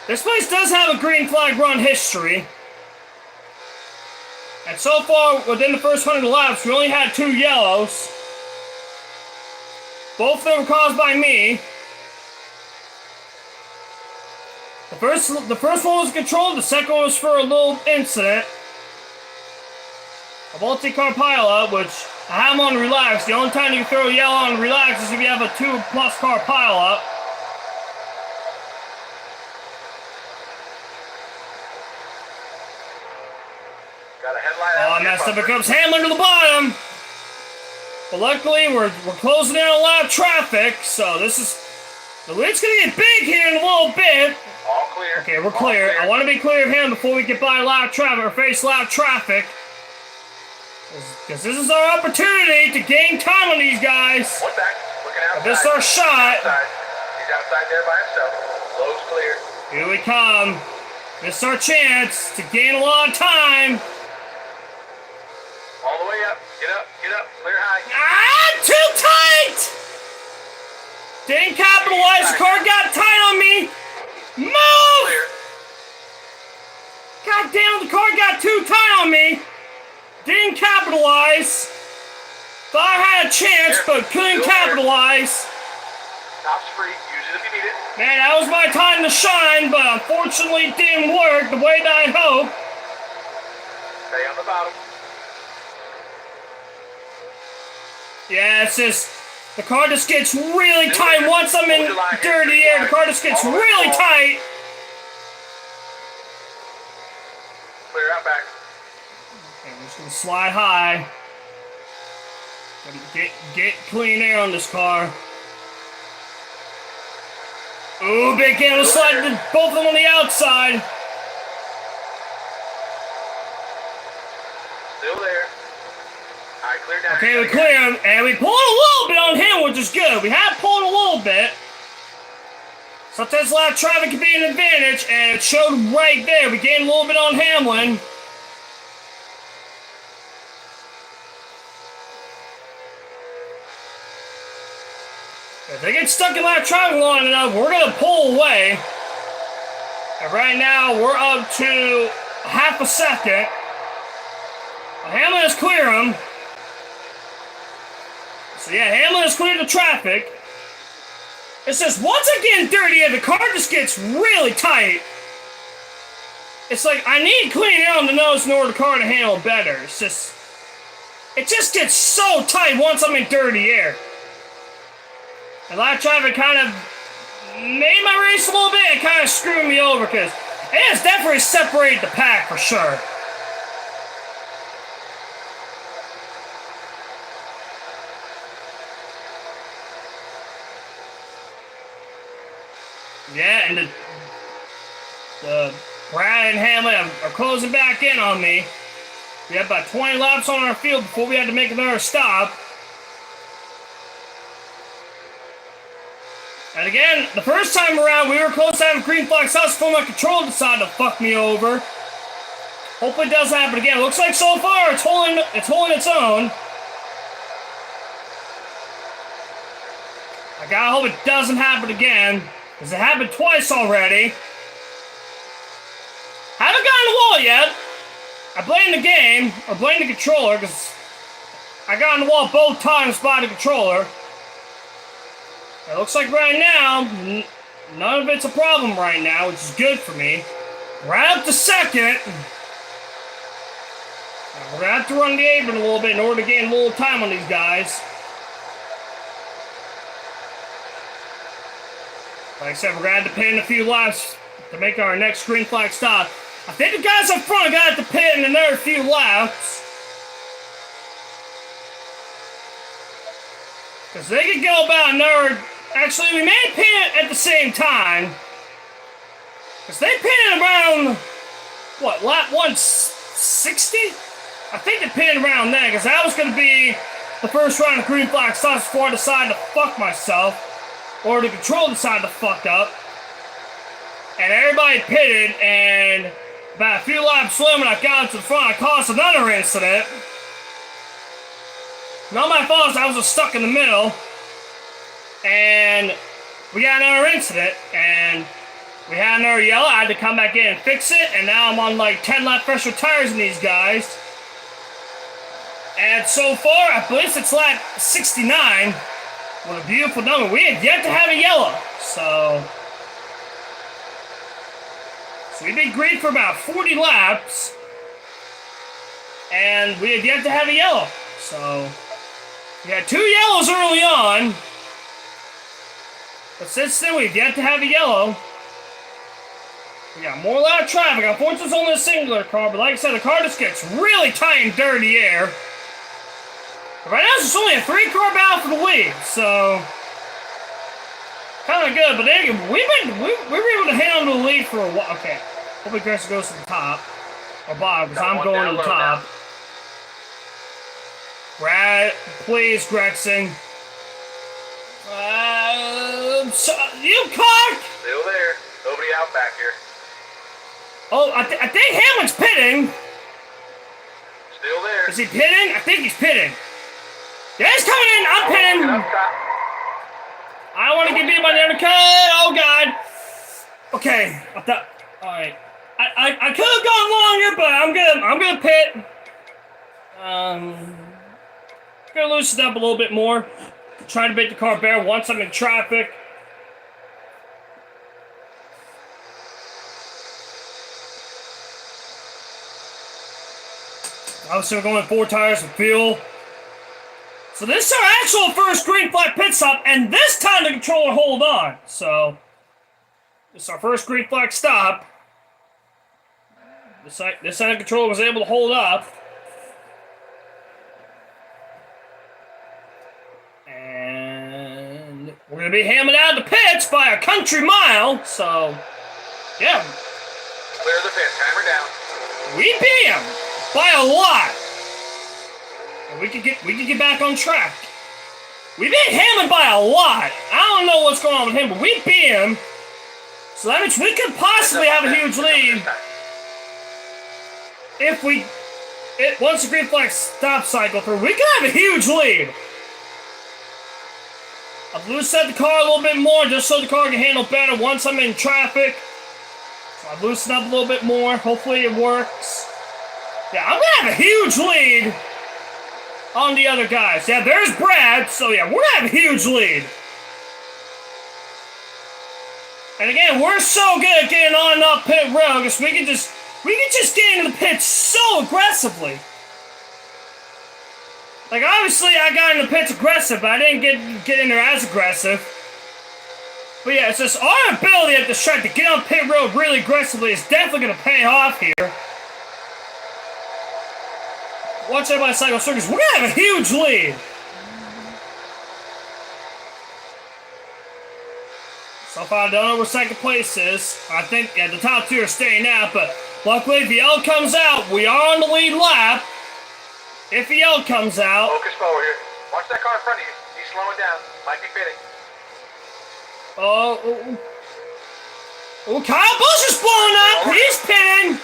[SPEAKER 1] This place does have a green flag run history. And so far, within the first 100 laps, we only had 2 yellows. Both of them were caused by me. The first one was controlled, the second one was for a little incident. A multi-car pileup, which I have on relax. The only time you can throw yellow on relax is if you have a 2+ car pileup.
[SPEAKER 3] Got a headlight
[SPEAKER 1] Oh,
[SPEAKER 3] out.
[SPEAKER 1] I messed up. It comes Hamlin to the bottom. But luckily, we're closing in on lap traffic, so this is... The lead's gonna get big here in a little bit.
[SPEAKER 3] All clear.
[SPEAKER 1] Okay, we're clear. I want to be clear of him before we get by lap traffic, or face lap traffic. Because this is our opportunity to gain time on these guys.
[SPEAKER 3] One back. Looking outside.
[SPEAKER 1] This is our shot.
[SPEAKER 3] He's outside there by himself. Low's clear.
[SPEAKER 1] Here we come. This is our chance to gain a lot of time.
[SPEAKER 3] All the way up. Get up. Clear high.
[SPEAKER 1] Ah, too tight! Didn't capitalize. The car got tight on me. Move!
[SPEAKER 3] Clear.
[SPEAKER 1] God damn, the car got too tight on me. Didn't capitalize. Thought I had a chance, but couldn't capitalize.
[SPEAKER 3] Top's free. Use it if you need it.
[SPEAKER 1] Man, that was my time to shine, but unfortunately it didn't work the way that I hoped.
[SPEAKER 3] Stay on the bottom.
[SPEAKER 1] Yeah, it's just, the car just gets really tight. Once I'm in dirty air, the car just gets really tight.
[SPEAKER 3] Clear out back.
[SPEAKER 1] Okay, we're just gonna slide high. Gotta get clean air on this car. Ooh, big handle slide, both of them on the outside.
[SPEAKER 3] Still there. All right, clear down.
[SPEAKER 1] Okay, we clear him, and we pulled a little bit on him, which is good. We have pulled a little bit. Sometimes a lot of traffic can be an advantage, and it showed right there. We gained a little bit on Hamlin. If they get stuck in a lot of traffic long enough, we're going to pull away. And right now, we're up to half a second. Hamlin has cleared him. So yeah, Hamlin has cleared the traffic. It's just, once I get in third gear, the car just gets really tight. It's like, I need clean air on the nose in order for the car to handle better. It's just, it just gets so tight once I'm in dirty air. A lot of traffic kind of made my race a little bit and kind of screwed me over because it has definitely separated the pack for sure. Yeah, and the Brad and Hamlin are closing back in on me. We have about 20 laps on our field before we had to make another stop. And again, the first time around, we were close to having green flag stops before my controller decided to fuck me over. Hopefully it doesn't happen again. It looks like so far it's holding its own. I gotta hope it doesn't happen again, because it happened twice already. Haven't gotten the wall yet. I blame the game, or blame the controller, because I got on the wall both times by the controller. It looks like right now, none of it's a problem right now, which is good for me. Right up to second. We're going to have to run the apron a little bit in order to gain a little time on these guys. Like I said, we're going to have to pit in a few laps to make our next green flag stop. I think the guys up front are going to have to pit in another few laps. Because they could go about another... Actually, we may pit at the same time. Because they pitted around... What, lap 160? I think they pitted around then, because that was going to be the first round of green flag stops before I decided to fuck myself. Or the control decided to fuck up. And everybody pitted, and about a few laps later when I got to the front, I caused another incident. Not my fault, I was just stuck in the middle. And we got another incident, and we had another yellow. I had to come back in and fix it, and now I'm on like 10 lap pressure tires in these guys. And so far, I believe it's lap 69. What a beautiful number. We have yet to have a yellow. So we've been green for about 40 laps. And we have yet to have a yellow. So we had 2 yellows early on. But since then, we've yet to have a yellow. We got more loud traffic. Unfortunately, it's only a singular car. But like I said, the car just gets really tight in dirty air. Right now, it's only a 3-car battle for the lead, so kind of good. But then again, we were able to hang on to the lead for a while. Okay, hopefully Gretchen goes to the top or bottom because I'm going to the top. Brad, please, Gretchen. You cock!
[SPEAKER 3] Still there. Nobody out back here.
[SPEAKER 1] Oh, I think Hamlin's pitting.
[SPEAKER 3] Still there.
[SPEAKER 1] Is he pitting? I think he's pitting. Yeah, he's coming in. I'm pitting. I don't want to get beat by the undercut. Oh God. Okay. I thought. All right. I could have gone longer, but I'm gonna pit. Gonna loosen up a little bit more. Try to make the car better once I'm in traffic. Obviously, we're going 4 tires of fuel. So this is our actual first green flag pit stop, and this time the controller hold on. So this is our first green flag stop. This time the controller was able to hold up. And we're going to be hammered out of the pits by a country mile. So, yeah.
[SPEAKER 3] Clear the pits. Hammer down.
[SPEAKER 1] We beat him by a lot. And we could get back on track. We beat Hammond by a lot. I don't know what's going on with him, but we beat him. So that means we could possibly have a huge lead if once the green flag stop cycle through, we could have a huge lead. I've loosened the car a little bit more just so the car can handle better once I'm in traffic. So I've loosened up a little bit more. Hopefully it works. Yeah, I'm gonna have a huge lead on the other guys. Yeah, there's Brad. So yeah, we're gonna have a huge lead. And again, we're so good at getting on and up pit road because we can just get into the pits so aggressively. Like, obviously, I got in the pits aggressive, but I didn't get in there as aggressive. But yeah, it's just our ability at this track to get on pit road really aggressively is definitely going to pay off here. Watch everybody cycle circuits. We're going to have a huge lead. So far, I don't know where second place is. I think the top two are staying out, but luckily, if the L comes out, we are on the lead lap. If the L comes out.
[SPEAKER 3] Focus forward here. Watch that car in front of you. He's slowing down. Might be pitting.
[SPEAKER 1] Kyle Busch is blowing up. He's pitting.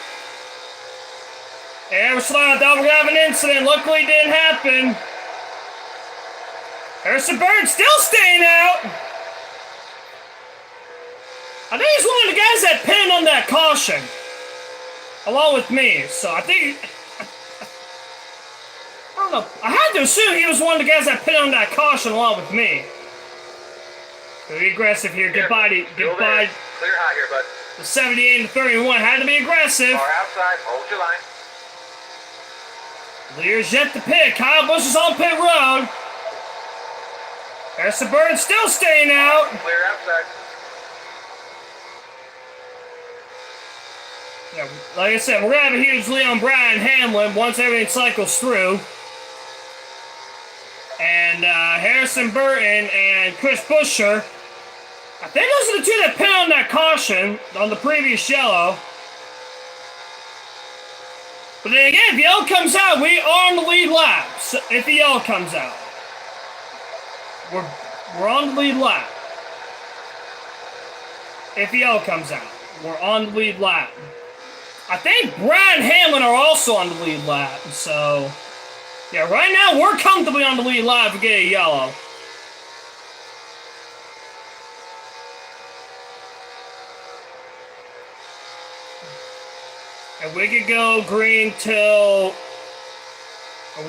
[SPEAKER 1] And we're slowing down. We're going to have an incident. Luckily, it didn't happen. Harrison Burton still staying out. I think he's one of the guys that pinned on that caution. Along with me. So I think... I don't know. I had to assume he was one of the guys that pinned on that caution along with me. Be aggressive here. Get by.
[SPEAKER 3] Clear high here, bud.
[SPEAKER 1] The 78 and the 31 had to be aggressive.
[SPEAKER 3] Car outside. Hold your line.
[SPEAKER 1] Lear's yet to pit. Kyle Busch is on pit road. Harrison Burton still staying out.
[SPEAKER 3] Clear outside.
[SPEAKER 1] Yeah, like I said, we're going to have a huge lead on Brian Hamlin once everything cycles through. And Harrison Burton and Chris Buescher, I think those are the two that pinned on that caution on the previous yellow. But then again, if the yellow comes out, we are on the lead lap. So if the yellow comes out, we're on the lead lap. If the yellow comes out, we're on the lead lap. I think Brad and Hamlin are also on the lead lap, so... Yeah, right now we're comfortably on the lead lap to get a yellow. And we can go green till...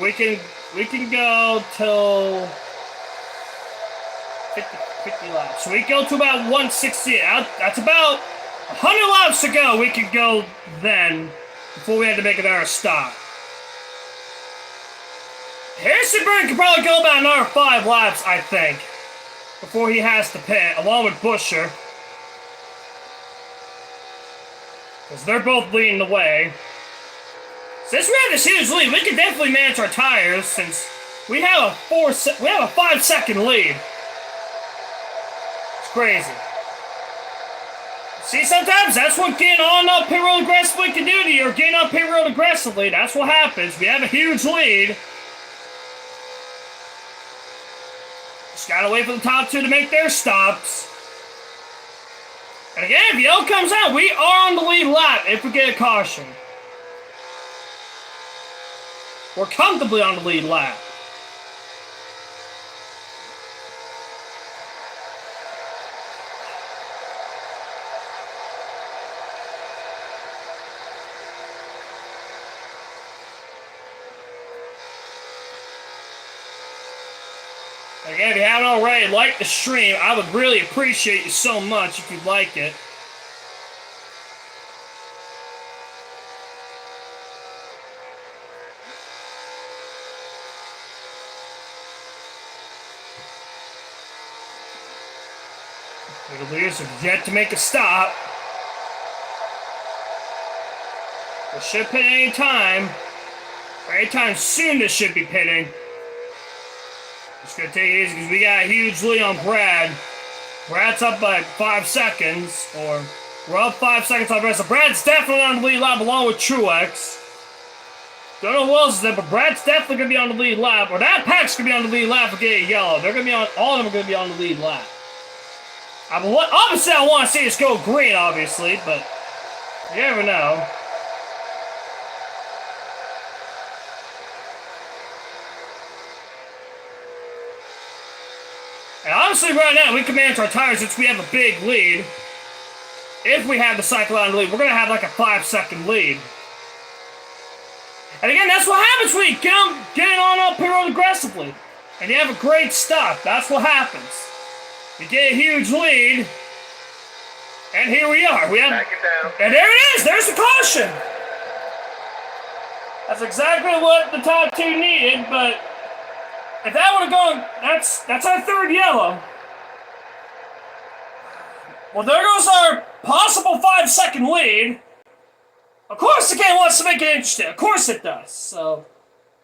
[SPEAKER 1] We can go till... 50 laps. So we go to about 160. That's about 100 laps to go. We could go then, before we had to make another stop. Harrison Burton could probably go about another 5 laps, I think, before he has to pit, along with Buescher. Because they're both leading the way. Since we have this huge lead, we can definitely manage our tires, since we have a 5-second lead. It's crazy. See, sometimes that's what getting on up pit road aggressively can do to you, or getting up pit road aggressively. That's what happens. We have a huge lead. Just gotta wait for the top two to make their stops. And again, if the yellow comes out, we are on the lead lap if we get a caution. We're comfortably on the lead lap. Again, if you haven't already, like the stream. I would really appreciate you so much if you'd like it. The leaders have yet to make a stop. They should pit any time. Or anytime soon they should be pitting. Just gonna take it easy because we got a huge lead on Brad. Brad's up by 5 seconds, or we're up 5 seconds on Brad. So Brad's definitely on the lead lap along with Truex. Don't know who else is there, but Brad's definitely going to be on the lead lap, or that pack's going to be on the lead lap for getting yellow. They're going to be on, all of them are going to be on the lead lap. Obviously, I want to see us go green, obviously, but you never know. And honestly, right now, we can manage our tires since we have a big lead. If we have the cycle on the lead, we're going to have like a 5-second lead. And again, that's what happens when you get on up here aggressively. And you have a great stop. That's what happens. You get a huge lead. And here we are. We have, and there it is. There's the caution. That's exactly what the top two needed, but if that would have gone, that's our third yellow. Well, there goes our possible 5-second lead. Of course the game wants to make it interesting. Of course it does. So,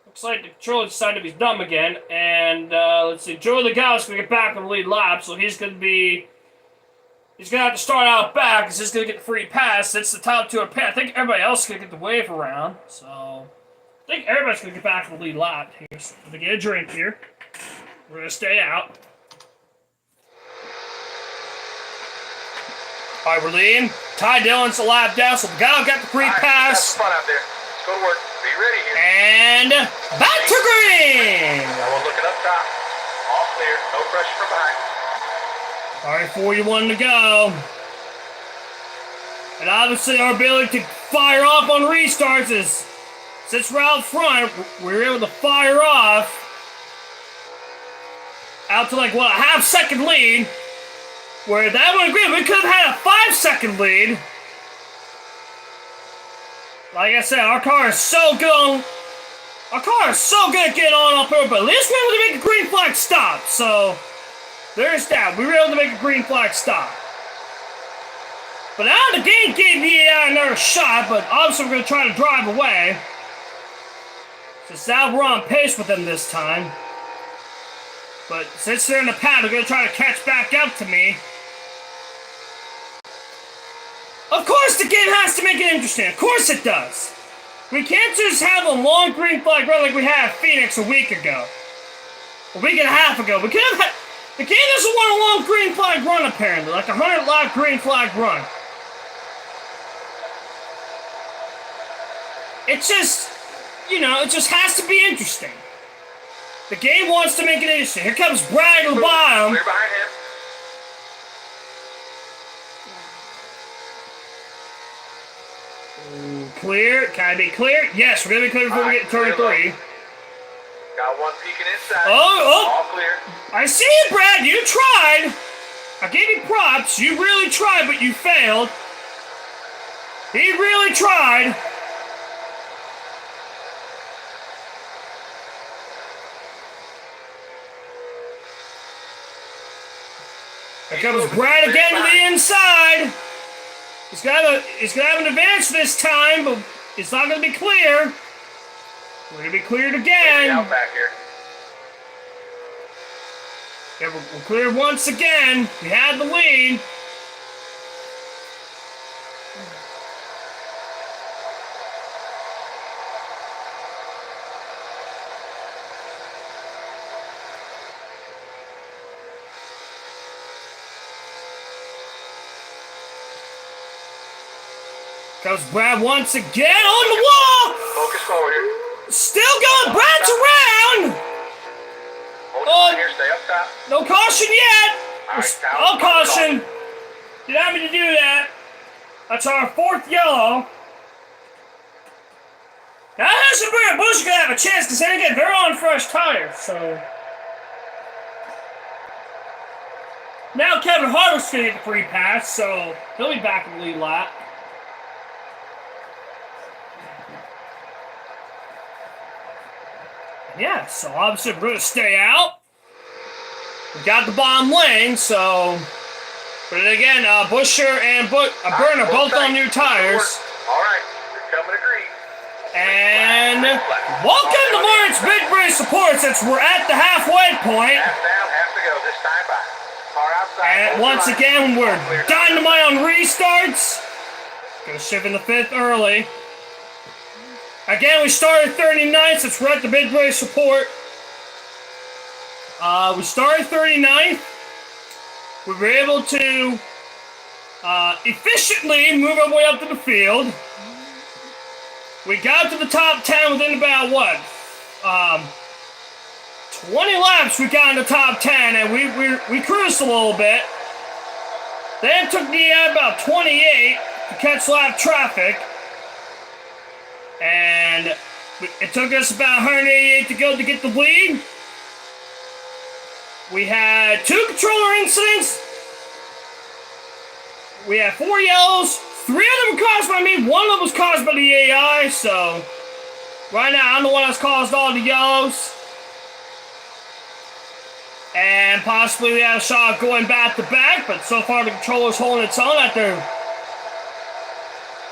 [SPEAKER 1] looks like the controller decided to be dumb again. And, let's see, Joe Legao's going to get back on the lead lap, so he's going to have to start out back, because he's going to get the free pass. Since the top two are pit. I think everybody else is going to get the wave around. So, I think everybody's going to get back on the lead lap here. So, we get a drink here. We're going to stay out. Alright, we're leading. Ty Dillon's a lap down, so Legal got the free pass.
[SPEAKER 3] Have fun out there. Let's go to work. Be ready here.
[SPEAKER 1] And back to green!
[SPEAKER 3] Now we're looking up top. All clear. No pressure from behind.
[SPEAKER 1] Alright, 41 to go. And obviously our ability to fire off on restarts is, since we're out front, we're able to fire off out to like, what, a half-second lead. Where that would agree, we could have had a 5-second lead. Like I said, our car is so good. Our car is so good at getting on up here, but at least we were able to make a green flag stop. So there's that. We were able to make a green flag stop. But now the game gave me another shot, but obviously we're going to try to drive away. Since now we're on pace with them this time. But since they're in the pad, they're going to try to catch back up to me. Of course the game has to make it interesting. Of course it does. We can't just have a long green flag run like we had at Phoenix a week ago. A week and a half ago. We could have had, the game doesn't want a long green flag run apparently. Like a 100-lap green flag run. It's just, you know, it just has to be interesting. The game wants to make it interesting. Here comes Brad to the bottom.
[SPEAKER 3] Clear behind him.
[SPEAKER 1] Clear. Can I be clear? Yes, we're going to be clear before we get to turn 3.
[SPEAKER 3] Got one peeking inside.
[SPEAKER 1] Oh!
[SPEAKER 3] All clear.
[SPEAKER 1] I see you, Brad. You tried. I gave you props. You really tried, but you failed. He really tried. Here comes Brad again to the inside. He's gonna have an advantage this time, but it's not gonna be clear. We're gonna be cleared again.
[SPEAKER 3] Out back here.
[SPEAKER 1] Yeah, we're cleared once again. We had the lead. Comes Brad once again on the wall!
[SPEAKER 3] Focus forward here.
[SPEAKER 1] Still going, Brad's around!
[SPEAKER 3] Hold on here, stay up top.
[SPEAKER 1] No caution yet!
[SPEAKER 3] Alright,
[SPEAKER 1] No caution! Didn't have me to do that. That's our 4th yellow. Now, Hessenberg and Bush are going to have a chance because then again, they're on fresh tires, so. Now Kevin Harvick's going to get the free pass, so he'll be back in the lead lap. Yeah, so obviously we're going to stay out. We got the bottom lane, so. But again, Busher and Byrne are both on new tires.
[SPEAKER 3] All right, you're coming to green.
[SPEAKER 1] And welcome to Lawrence Big Brace Support since we're at the halfway point.
[SPEAKER 3] Half down, half to go this time by. Car outside.
[SPEAKER 1] And once again, we're dynamite on restarts. Gonna shift in the 5th early. Again, we started 39th since we're at the mid race report. We started 39th. We were able to efficiently move our way up to the field. We got to the top 10 within about, 20 laps we got in the top 10, and we cruised a little bit. Then it took me about 28 to catch lap traffic. And it took us about 188 to go to get the lead. We had 2 controller incidents. We had 4 yellows. 3 of them were caused by me. 1 of them was caused by the AI. So right now, I'm the one that's caused all the yellows. And possibly we have a shot going back to back. But so far, the controller's holding its own after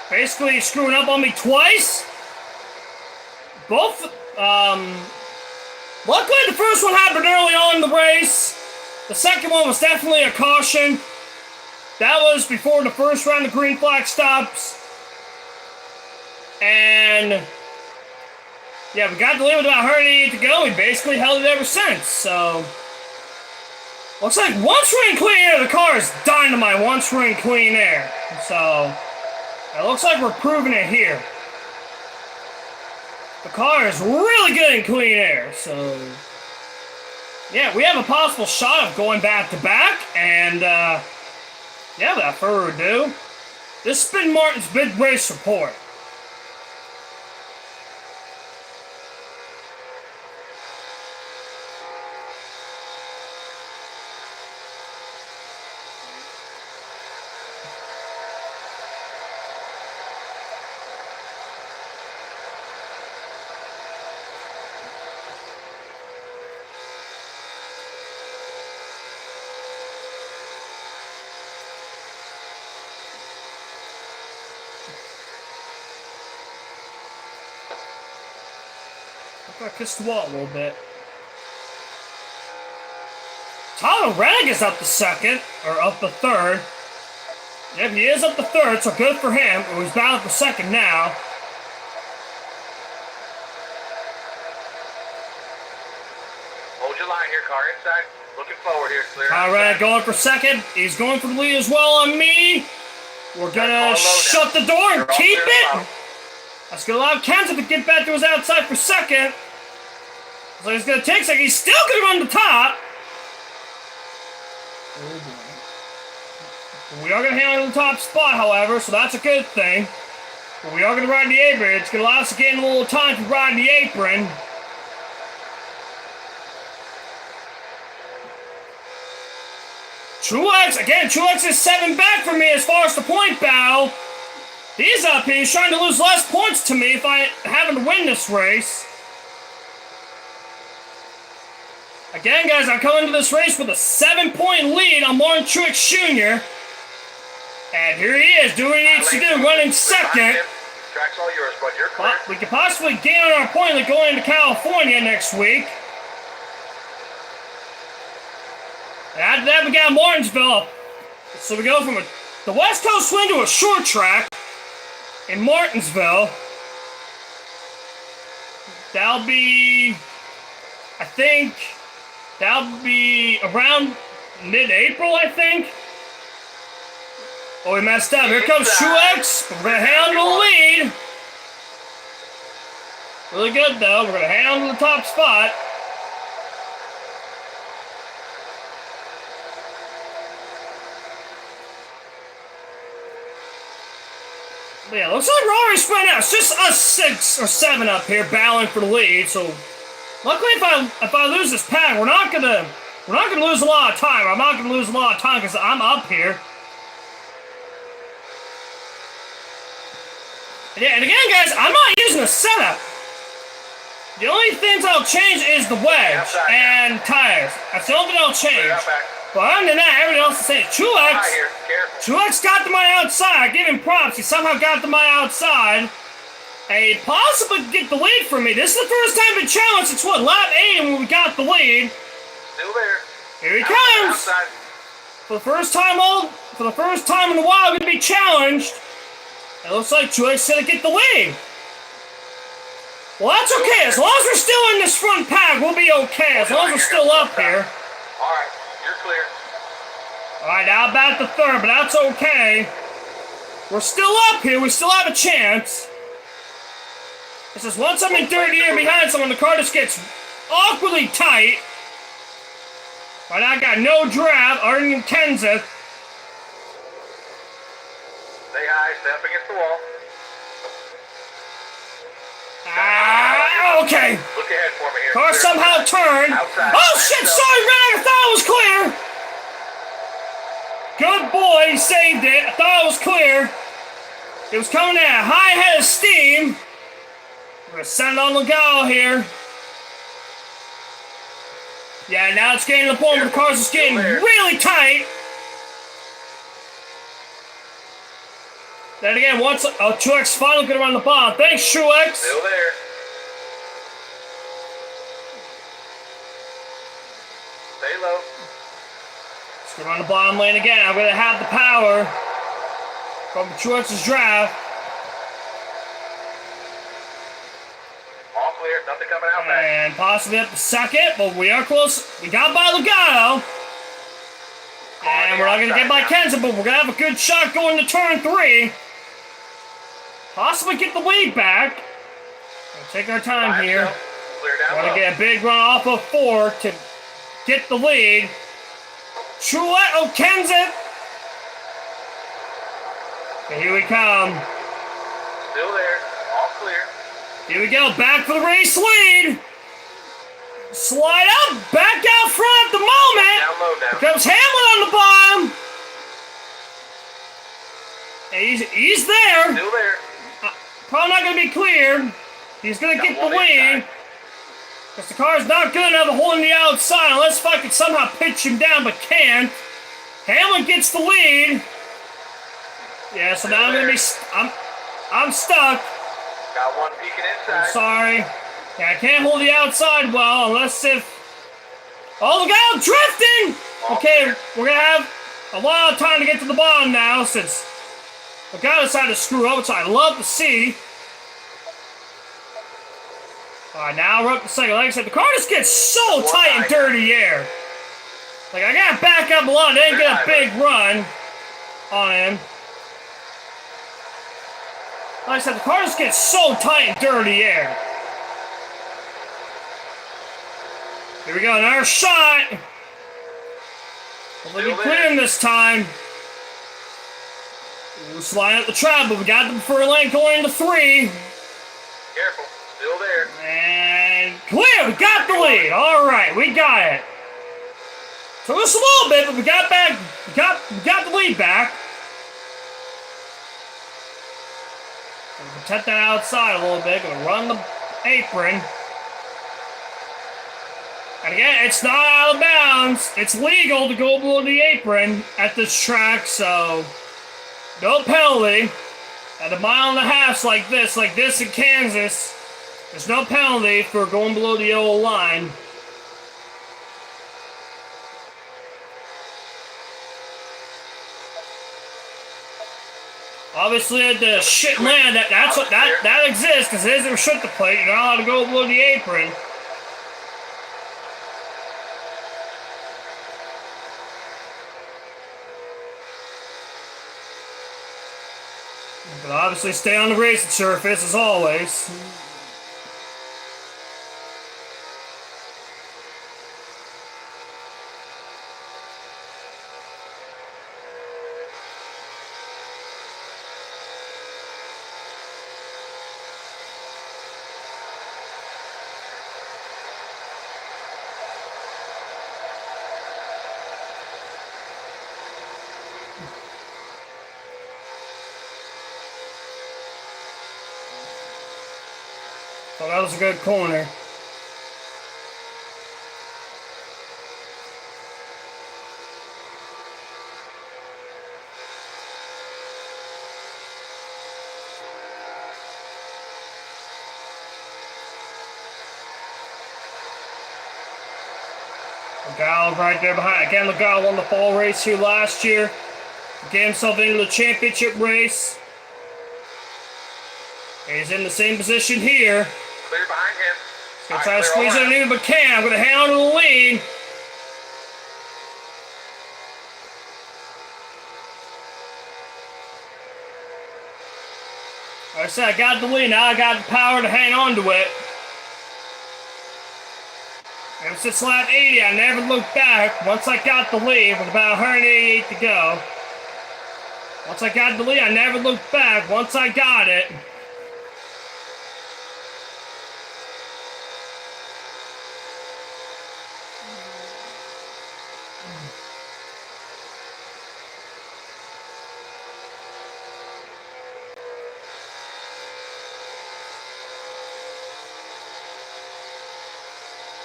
[SPEAKER 1] basically screwing up on me twice. Both, luckily the first one happened early on in the race. The second one was definitely a caution. That was before the first round of green flag stops. And yeah, we got the lead with about 188 to go. We basically held it ever since. So looks like once we're in clean air, the car is dynamite once we're in clean air. So it looks like we're proving it here. The car is really good in clean air, so yeah, we have a possible shot of going back to back, and yeah, without further ado, this has been Martin's Big Race Report. I kissed the wall a little bit. Tyler Reddick is up to 2nd, or up to 3rd. Yep, he is up to 3rd, so good for him. He's battling for 2nd now.
[SPEAKER 3] Hold your line here, car inside. Looking forward here, clear.
[SPEAKER 1] Tyler Reddick going for 2nd. He's going for the lead as well on me. We're gonna shut the door and keep it. That's gonna allow Kenta to get back to his outside for 2nd. So he's gonna take 2nd. He's still gonna run the top. We are gonna handle the top spot, however, so that's a good thing. But we are gonna ride the apron. It's gonna allow us to gain a little time to ride the apron. Truex, again, Truex is 7 back from me as far as the point battle. He's up here. He's trying to lose less points to me if I happen to win this race. Again, guys, I'm coming to this race with a 7-point lead on Martin Truex Jr. And here he is, doing what he needs to do, running 2nd.
[SPEAKER 3] Track's all yours, bud. You're clear.
[SPEAKER 1] We could possibly gain on our point like going into California next week. And after that, we got Martinsville. So we go from the West Coast swing to a short track in Martinsville. That'll be, I think, that'll be around mid-April, I think. Oh, we messed up. Here comes Truex. We're going to hang on to the lead. Really good, though. We're going to hang on to the top spot. But yeah, looks like we're already spread out. It's just us 6 or 7 up here battling for the lead. So, luckily, if I lose this pack, we're not gonna lose a lot of time. I'm not gonna lose a lot of time because I'm up here. Yeah, and again, guys, I'm not using a setup. The only things I'll change is the wedge and tires. That's the only thing I'll change. But other than that, everything else is the same. Truex got to my outside. I give him props. He somehow got to my outside. And he possibly could get the lead from me. This is the first time in challenge since what, lap 8 when we got the lead.
[SPEAKER 3] Still there.
[SPEAKER 1] Here he comes.
[SPEAKER 3] Outside.
[SPEAKER 1] For the first time in a while, gonna be challenged. It looks like Truex gonna get the lead. Well, that's okay. As long as we're still in this front pack, we'll be okay. As long as we're still up here.
[SPEAKER 3] All right, you're clear.
[SPEAKER 1] All right, now about the third, but that's okay. We're still up here. We still have a chance. It's just once I'm in third gear behind someone, the car just gets awkwardly tight. Right now, I got no draft. Arden Kenseth.
[SPEAKER 3] Stay high, stay up against the wall.
[SPEAKER 1] Okay.
[SPEAKER 3] Look ahead for me here.
[SPEAKER 1] Car somehow turned.
[SPEAKER 3] Outside.
[SPEAKER 1] Oh shit, sorry, Red. I thought it was clear. Good boy, he saved it. I thought it was clear. It was coming at a high head of steam. We're gonna send it on Legal here. Yeah, now it's getting to the point where the car's just getting really tight. Then again, once Truex finally gonna run the bottom. Thanks, Truex.
[SPEAKER 3] Still there. Stay low.
[SPEAKER 1] Just gonna run the bottom lane again. I'm gonna have the power from Truex's draft.
[SPEAKER 3] All clear, nothing coming out back.
[SPEAKER 1] And possibly up to second, but we are close. We got by Legato. And we're not gonna get by Kenseth, but we're gonna have a good shot going to turn 3. Possibly get the lead back. We'll take our time here.
[SPEAKER 3] Clear down
[SPEAKER 1] Want
[SPEAKER 3] low.
[SPEAKER 1] to get a big run off of 4 to get the lead. Truex, Kenseth. Okay, here we come.
[SPEAKER 3] Still there, all clear.
[SPEAKER 1] Here we go, back for the race lead. Slide up, back out front at the moment.
[SPEAKER 3] Down low now.
[SPEAKER 1] Here comes Hamlin on the bottom. And he's there.
[SPEAKER 3] Still there.
[SPEAKER 1] Probably not going to be clear. He's going to get the lead. Because the car's not good enough to hold him the outside unless if I could somehow pitch him down, but can't. Hamlin gets the lead. Yeah, so now I'm going to be... I'm stuck.
[SPEAKER 3] Got one peeking inside.
[SPEAKER 1] I'm sorry. Yeah, I can't hold the outside well unless if... Oh, look out! Drifting! Okay, we're going to have a lot of time to get to the bottom now since the guy decided to screw up, which I love to see. Alright, now we're up to second. Like I said, the car just gets so tight and dirty air. Like, I gotta back up a lot. They didn't get a big run on him. Like I said, the car just gets so tight and dirty air. Here we go, another shot. Hopefully we clear him this time. We'll slide up the trap, but we got the preferred lane going into 3.
[SPEAKER 3] Careful, still there.
[SPEAKER 1] And clear, we got the lead. All right, we got it. Took us a little bit, but we got back. We got the lead back. Gonna protect that outside a little bit. Gonna run the apron. And again, it's not out of bounds. It's legal to go below the apron at this track, so no penalty. At a mile and a half like this in Kansas, there's no penalty for going below the yellow line. Obviously, at the shit land, that exists because it is a restrictor plate. You're not allowed to go below the apron. But obviously, stay on the racing surface as always. So that was a good corner. Legal right there behind. Again, Legal won the fall race here last year. Get himself into the championship race. He's in the same position here.
[SPEAKER 3] Clear behind him.
[SPEAKER 1] He's going to try to squeeze it in, but can't. I'm going to hang on to the lead. Like I said, I got the lead. Now I got the power to hang on to it. Ever since lap 80, I never looked back. Once I got the lead, with about 188 to go. Once I got the lead, I never looked back. Once I got it.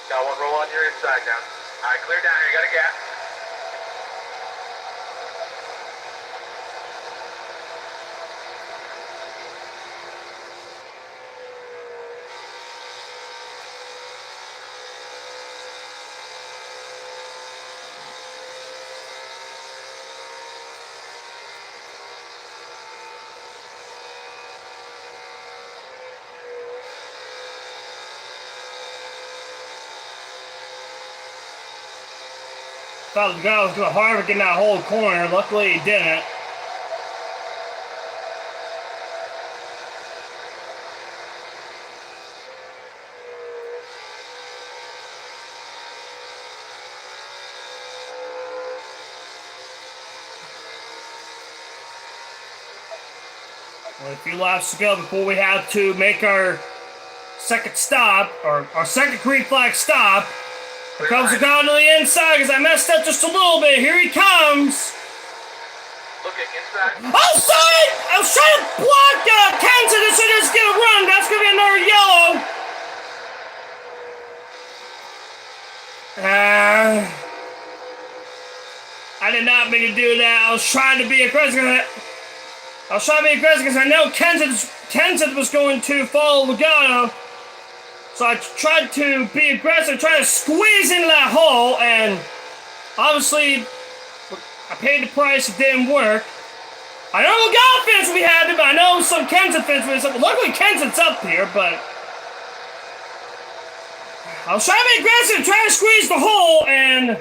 [SPEAKER 3] Got one roll on your inside now. All right, clear down here. You got a gap.
[SPEAKER 1] Thought the guy was going to Harvard in that whole corner. Luckily, he didn't. Well, a few laps to go before we have to make our second stop, or our second green flag stop. Here comes the guy to the inside because I messed up just a little bit. Here he comes.
[SPEAKER 3] Looking inside.
[SPEAKER 1] Oh, sorry! I was trying to block Kenton as soon as get a run. That's going to be another yellow. I did not mean to do that. I was trying to be aggressive. Because I know Kenton was going to follow Logano. So I tried to be aggressive, try to squeeze into that hole, and obviously I paid the price, it didn't work. I know Logano fans we had it, but I know some Kenton fans we had it. Luckily Kenton's up here, but I was trying to be aggressive, trying to squeeze the hole, and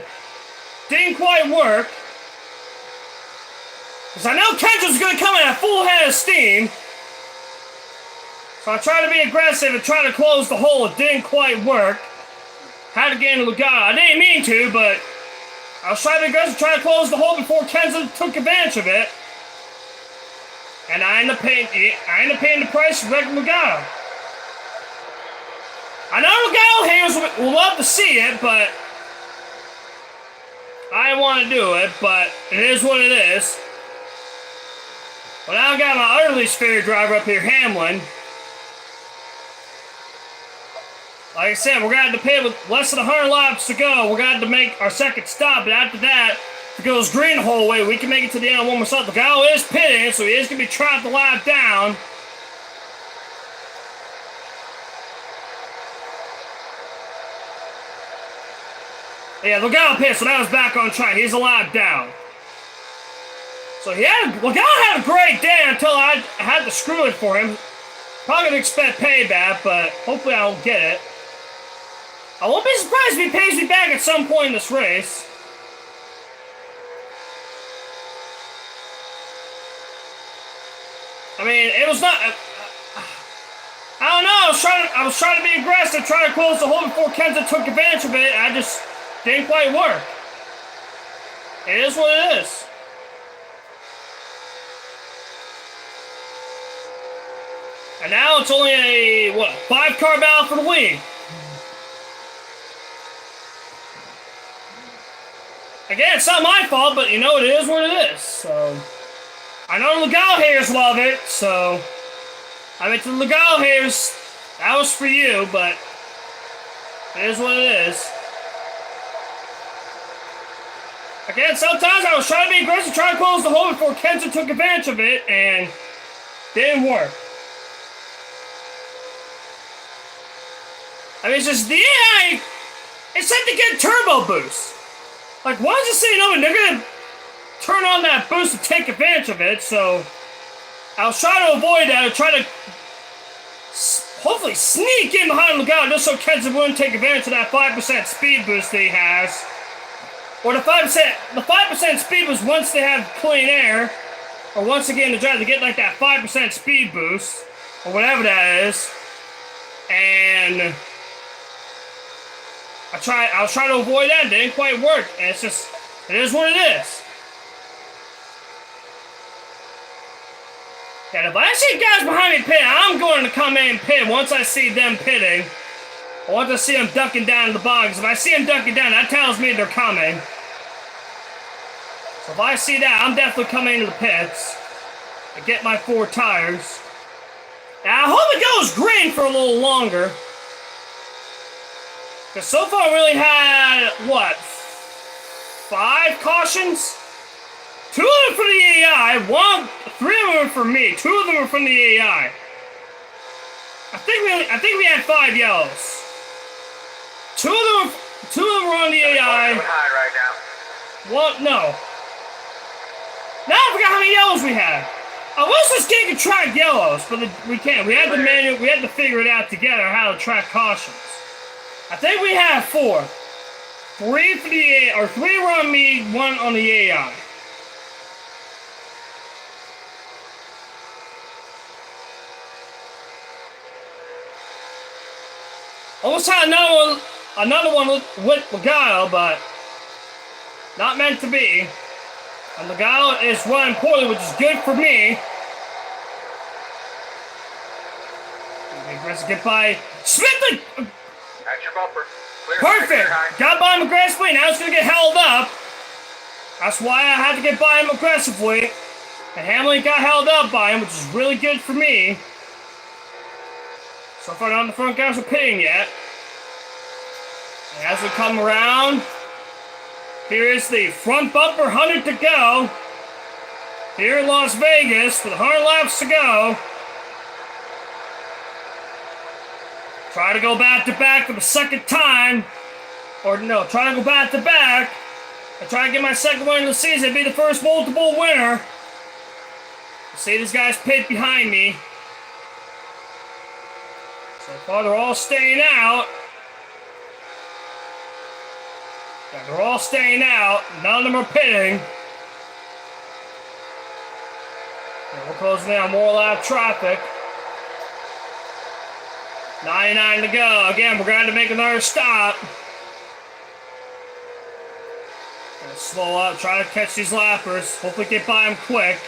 [SPEAKER 1] didn't quite work. Because I know Kenton's going to come in at full head of steam. So I tried to be aggressive and try to close the hole. It didn't quite work. Had to get into Logano. I didn't mean to, but I was trying to be aggressive, trying to close the hole before Kenton took advantage of it. And I ended up paying the price for Greg Logano. I know Logano haters will love to see it, but I didn't want to do it, but it is what it is. Well, now I got my other least favorite driver up here, Hamlin. Like I said, we're going to have to pay with less than 100 laps to go. We're going to have to make our second stop, but after that, if it goes green the whole way, we can make it to the end on one more stop. The guy is pitting, so he is going to be trapped a lap down. Yeah, Logano pissed, so that was back on track. He's a lap down. So Logano had a great day until I had to screw it for him. Probably going to expect payback, but hopefully I don't get it. I won't be surprised if he pays me back at some point in this race. I mean, it was not... I don't know, I was trying to be aggressive, trying to close the hole before Kenton took advantage of it, and I just didn't quite work. It is what it is. And now it's only a, 5-car battle for the lead. Again, it's not my fault, but you know, it is what it is. So, I know the Logano haters love it, so, I mean, to the Logano haters, that was for you, but it is what it is. Again, sometimes I was trying to be aggressive, trying to close the hole before Kenton took advantage of it, and didn't work. I mean, it's just, It's like to get turbo boost. Like, why is it saying no? And they're gonna turn on that boost to take advantage of it. So I was trying to avoid that. I try to hopefully sneak in behind Logano just so Kenzie wouldn't take advantage of that 5% speed boost that he has. Or the 5% speed boost once they have clean air. Or once again, they try to get like that 5% speed boost. Or whatever that is. And I was trying to avoid that. It didn't quite work. And it's just, it is what it is. And if I see guys behind me pit, I'm going to come in and pit once I see them pitting. Or once I see them ducking down in the box. If I see them ducking down, that tells me they're coming. So if I see that, I'm definitely coming into the pits. And get my 4 tires. Now, I hope it goes green for a little longer. Because so far we only had, what, 5 cautions? 2 of them for the AI, 3 of them were for me, 2 of them were from the AI. I think we had 5 yellows. 2 of them were on the AI.
[SPEAKER 3] High right now.
[SPEAKER 1] Well, no. Now I forgot how many yellows we had. I wish this game could track yellows, but we can't. We had to figure it out together how to track cautions. I think we have 4. 3 for the AI, or 3 were on me, 1 on the AI. Almost had another one with Logano, but not meant to be. And Logano is running poorly, which is good for me. Aggressive get by Smith.
[SPEAKER 3] That's your bumper. Clear.
[SPEAKER 1] Perfect. Got by him aggressively. Now it's gonna get held up. That's why I had to get by him aggressively. And Hamlin got held up by him, which is really good for me. So far, none of the front guys are pitting yet. And as we come around, here is the front bumper, 100 to go. Here in Las Vegas with 100 laps to go. Try to go back-to-back for the second time. Or no, try to go back-to-back. I try to get my second win of the season, be the first multiple winner. See these guys pit behind me. So far, they're all staying out. Yeah, they're all staying out. None of them are pitting. Yeah, we're closing in on more lap traffic. 99 to go. Again, we're going to make another stop. Gonna slow up, try to catch these lappers. Hopefully get by them quick.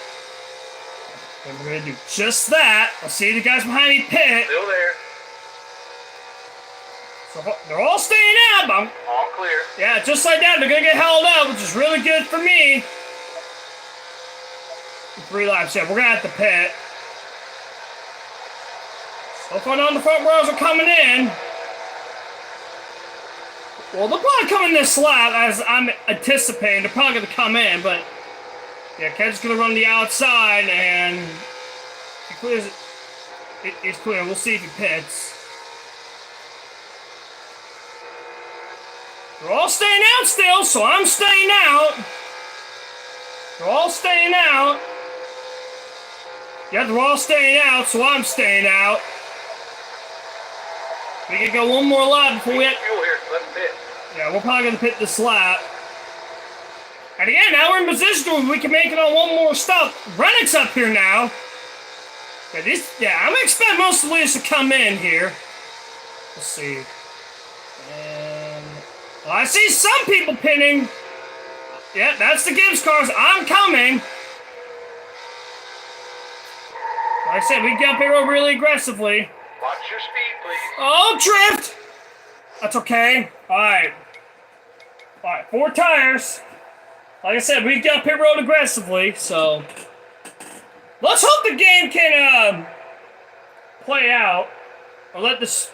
[SPEAKER 1] And we're going to do just that. I'll see the guys behind me pit.
[SPEAKER 3] Still there.
[SPEAKER 1] So they're all staying out, but I'm,
[SPEAKER 3] all clear.
[SPEAKER 1] Yeah, just like that, they're going to get held up, which is really good for me. 3 laps, yeah, we're going to have to pit. So far on the front rows are coming in. Well, they'll probably come in this lap, as I'm anticipating. They're probably going to come in, but yeah, Ked's going to run the outside, and he clears it. It's clear. We'll see if he pits. They're all staying out still, so I'm staying out. They're all staying out. Yeah, they're all staying out, so I'm staying out. We can go one more lap before we hit.
[SPEAKER 3] Fuel here, let's pit.
[SPEAKER 1] Yeah, we're probably going to pit this lap. And again, now we're in position where we can make it on one more stop. Rennick's up here now. Yeah, I'm going to expect most of the leaders to come in here. Let's see. And well, I see some people pinning. Yeah, that's the Gibbs cars. I'm coming. Like I said, we got pit road really aggressively.
[SPEAKER 3] Watch your speed, please.
[SPEAKER 1] Oh, drift! That's okay. Alright. Alright, 4 tires. Like I said, we got pit road aggressively, so let's hope the game can play out. Or let this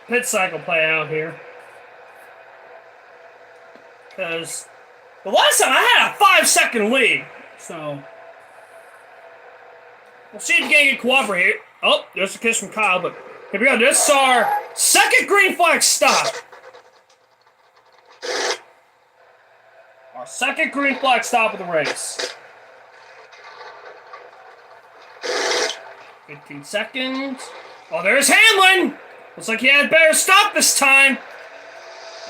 [SPEAKER 1] pit cycle play out here. Because the last time I had a 5-second lead. So we'll see if the game can cooperate here. Oh, there's a kiss from Kyle, but here we go. This is our second green flag stop. Our second green flag stop of the race. 15 seconds. Oh, there's Hamlin! Looks like he had better stop this time.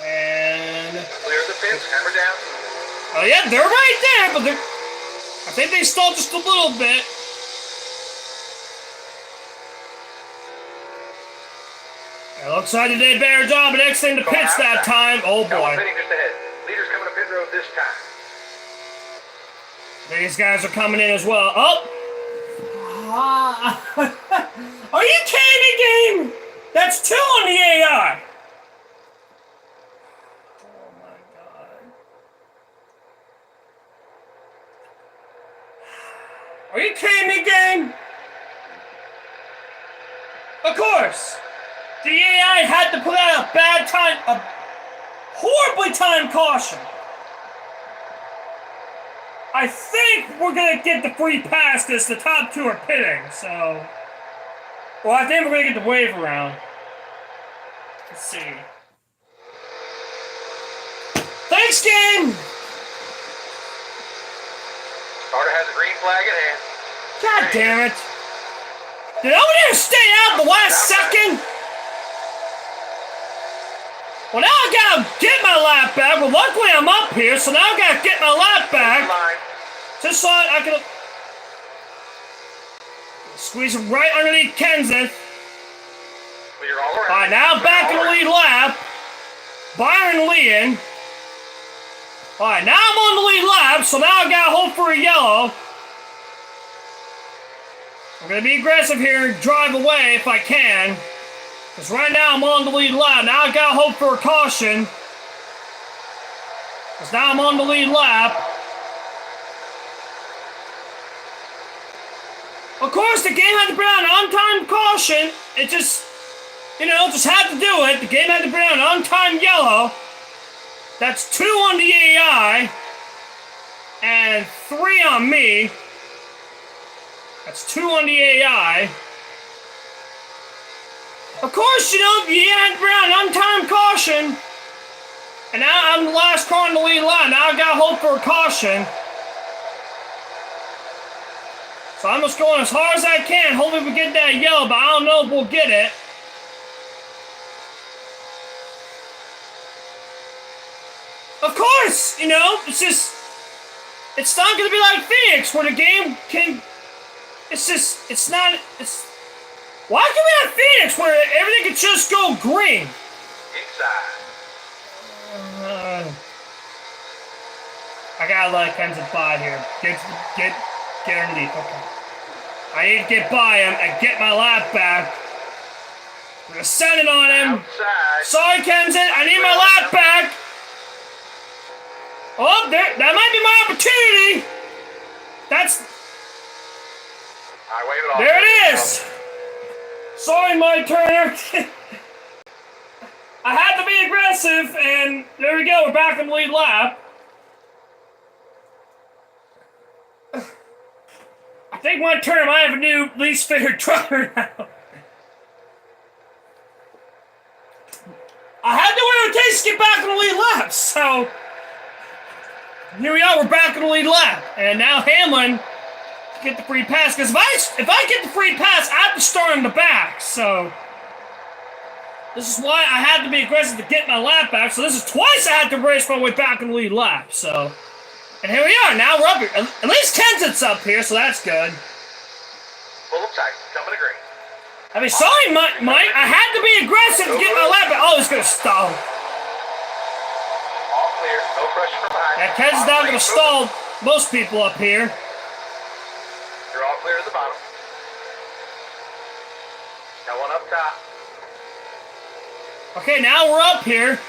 [SPEAKER 1] And...
[SPEAKER 3] Clear the pits, hammer down.
[SPEAKER 1] Oh, yeah, they're right there, but they're... I think they stalled just a little bit. It looks like they did a better job at exiting the pits that time. Oh, boy.
[SPEAKER 3] Pitting just ahead. Leaders coming to pit road this time.
[SPEAKER 1] These guys are coming in as well. Oh! Are you kidding me, game? That's 2 on the AI. Oh my god. Are you kidding me, game? Of course. The AI had to put out a bad time, a horribly timed caution. I think we're gonna get the free pass because the top 2 are pitting, so... Well, I think we're gonna get the wave around. Let's see. Thanks, game!
[SPEAKER 3] Starter has a green flag at hand.
[SPEAKER 1] God damn it. Did nobody ever stay out the last second? Well, now I gotta get my lap back. Well, luckily I'm up here, so now I gotta get my lap back. Just so I can squeeze it right underneath Kenseth.
[SPEAKER 3] Clear all around.
[SPEAKER 1] Alright, now back in the lead lap. Byron Leon. Alright, now I'm on the lead lap, so now I gotta hope for a yellow. I'm gonna be aggressive here and drive away if I can. Because right now I'm on the lead lap. Now I gotta hope for a caution. Because now I'm on the lead lap. Of course, the game had to bring out an untimed caution. It just, just had to do it. The game had to bring out an untimed yellow. That's 2 on the AI. And 3 on me. That's 2 on the AI. Of course, you had to bring out an untimed caution. And now I'm the last car on the lead line. Now I gotta hope for a caution. So I'm just going as hard as I can. Hopefully we get that yellow, but I don't know if we'll get it. Of course, it's not going to be like Phoenix where the game can, why can we have Phoenix where everything can just go green?
[SPEAKER 3] Inside.
[SPEAKER 1] I gotta let Kenseth by here. Get underneath. Okay. I need to get by him and get my lap back. I'm gonna send it on him.
[SPEAKER 3] Outside.
[SPEAKER 1] Sorry, Kenseth. I need my lap back. Oh, that might be my opportunity.
[SPEAKER 3] I wave it off.
[SPEAKER 1] There it is. Sorry, Mike Turner. I had to be aggressive, and there we go. We're back in the lead lap. I think Mike Turner might have a new least favorite driver now. I had to do what it takes to get back in the lead lap, so here we are. We're back in the lead lap, and now Hamlin get the free pass. Because if I get the free pass, I have to start in the back. So this is why I had to be aggressive to get my lap back. So this is twice I had to race my way back in the lead lap. So, and here we are. Now we're up here. At least Kenseth's up here, so that's good.
[SPEAKER 3] Pull them tight. Coming to green.
[SPEAKER 1] I mean, sorry, Mike. I had to be aggressive to get my lap back. Oh, he's gonna stall.
[SPEAKER 3] All clear. No pressure from behind.
[SPEAKER 1] Yeah, Kenseth's not gonna stall most people up here.
[SPEAKER 3] You're all clear at the bottom. Got one up top.
[SPEAKER 1] Okay, now we're up here.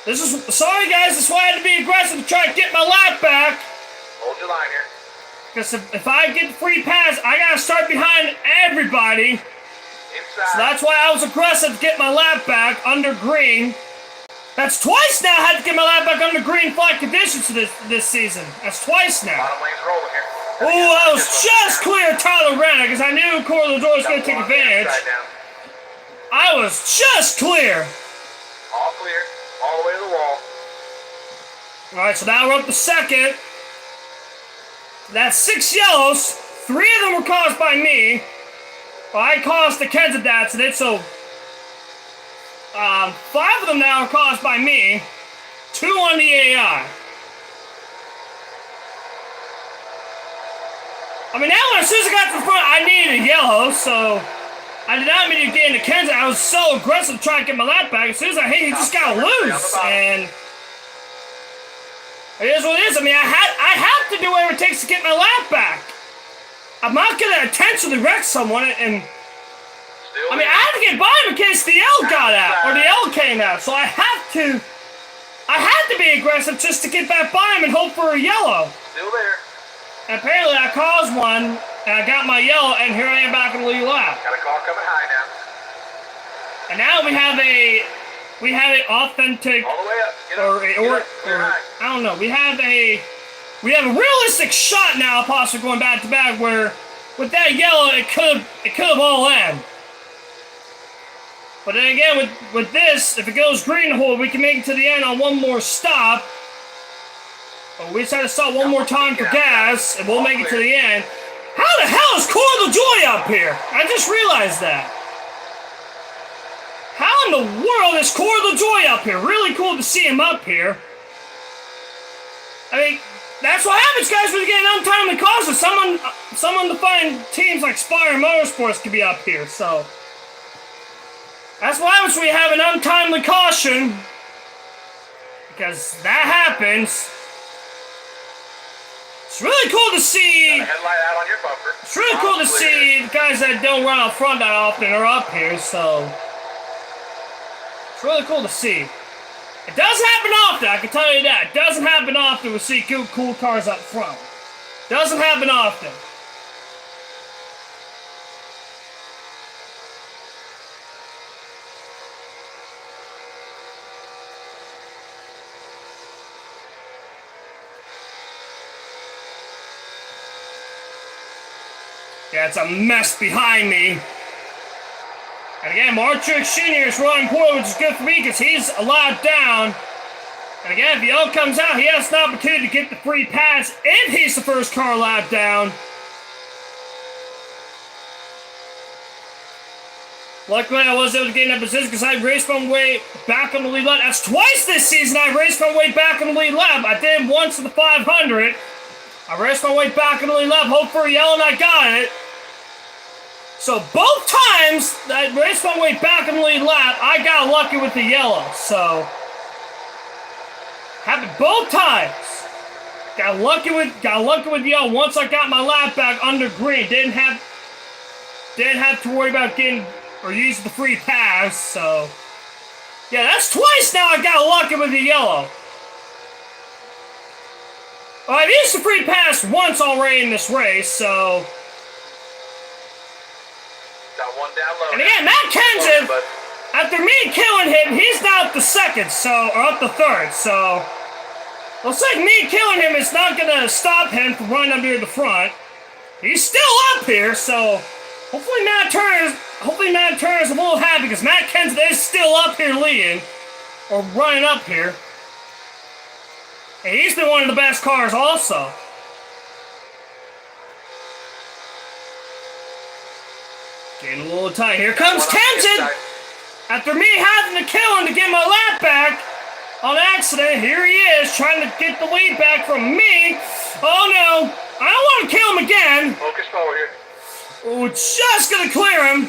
[SPEAKER 1] Sorry guys, this is why I had to be aggressive to try to get my lap back.
[SPEAKER 3] Hold your line here.
[SPEAKER 1] Because if I get the free pass, I gotta start behind everybody.
[SPEAKER 3] Inside.
[SPEAKER 1] So that's why I was aggressive to get my lap back under green. That's twice now I had to get my lap back under green flag conditions this season. That's twice now.
[SPEAKER 3] Bottom lane's rolling here.
[SPEAKER 1] Oh, I was just clear of Tyler Renner because I knew Corey LaJoy was going to take advantage. I was just clear.
[SPEAKER 3] All clear. All the way to
[SPEAKER 1] Alright, so now we're up to second. That's 6 yellows. 3 of them were caused by me. Well, I caused the kids of that, so 5 of them now are caused by me. 2 on the AI. I mean, now as soon as I got to the front, I needed a yellow, so I did not mean to get into Kenzie. I was so aggressive trying to get my lap back. As soon as I hit, he just got loose, and it is what it is. I mean, I have to do whatever it takes to get my lap back. I'm not gonna intentionally wreck someone, and I mean, I had to get by him in case the L got out or the L came out. So I had to be aggressive just to get back by him and hope for a yellow.
[SPEAKER 3] Still there.
[SPEAKER 1] And apparently I caused one, and I got my yellow, and here I am back in the lead lap.
[SPEAKER 3] Got a car coming high now.
[SPEAKER 1] And now we have a authentic,
[SPEAKER 3] All the way up. Get
[SPEAKER 1] or
[SPEAKER 3] high.
[SPEAKER 1] I don't know. We have a realistic shot now, possibly going back to back, where with that yellow it could have all end. But then again, with this, if it goes green the hole, we can make it to the end on one more stop. But we just have to stop one more time for gas, and we'll make it to the end. How the hell is Corey LaJoy up here? I just realized that. How in the world is Corey LaJoy up here? Really cool to see him up here. I mean, that's what happens, guys, when you get an untimely causes. Someone defined teams like Spire Motorsports could be up here, so that's what happens when you have an untimely caution, because that happens. It's really cool to see.
[SPEAKER 3] Got a headlight out on your bumper.
[SPEAKER 1] It's really cool to see the guys that don't run out front that often are up here, so it's really cool to see. It does happen often, I can tell you that. It doesn't happen often we see cool cars up front. Doesn't happen often. Yeah, it's a mess behind me. And again, Martrix Jr. is running poorly, which is good for me because he's a lap down. And again, if the L comes out, he has an opportunity to get the free pass, and he's the first car lap down. Luckily, I was able to get in that position because I raced my way back on the lead lap. That's twice this season I raced my way back on the lead lap. I did it once in the 500. I raced my way back on the lead lap, hoped for a yellow, and I got it. So both times that I raced my way back on the lead lap, I got lucky with the yellow. So happened both times. Got lucky with the yellow once I got my lap back under green. Didn't have to worry about getting or using the free pass. So yeah, that's twice now I got lucky with the yellow. Well, I've used the free pass once already in this race, so.
[SPEAKER 3] Got one down low.
[SPEAKER 1] And again, Matt Kenseth, after me killing him, he's now up to second, or up to third, so. Looks like me killing him is not gonna stop him from running up near the front. He's still up here, so hopefully Matt Turner's a little happy because Matt Kenseth is still up here leading, or running up here. And he's been one of the best cars also. Getting a little tight. Here comes Kenseth! After me having to kill him to get my lap back on accident, here he is trying to get the lead back from me. Oh no, I don't want to kill him again.
[SPEAKER 3] Focus forward here.
[SPEAKER 1] Oh, just gonna clear him.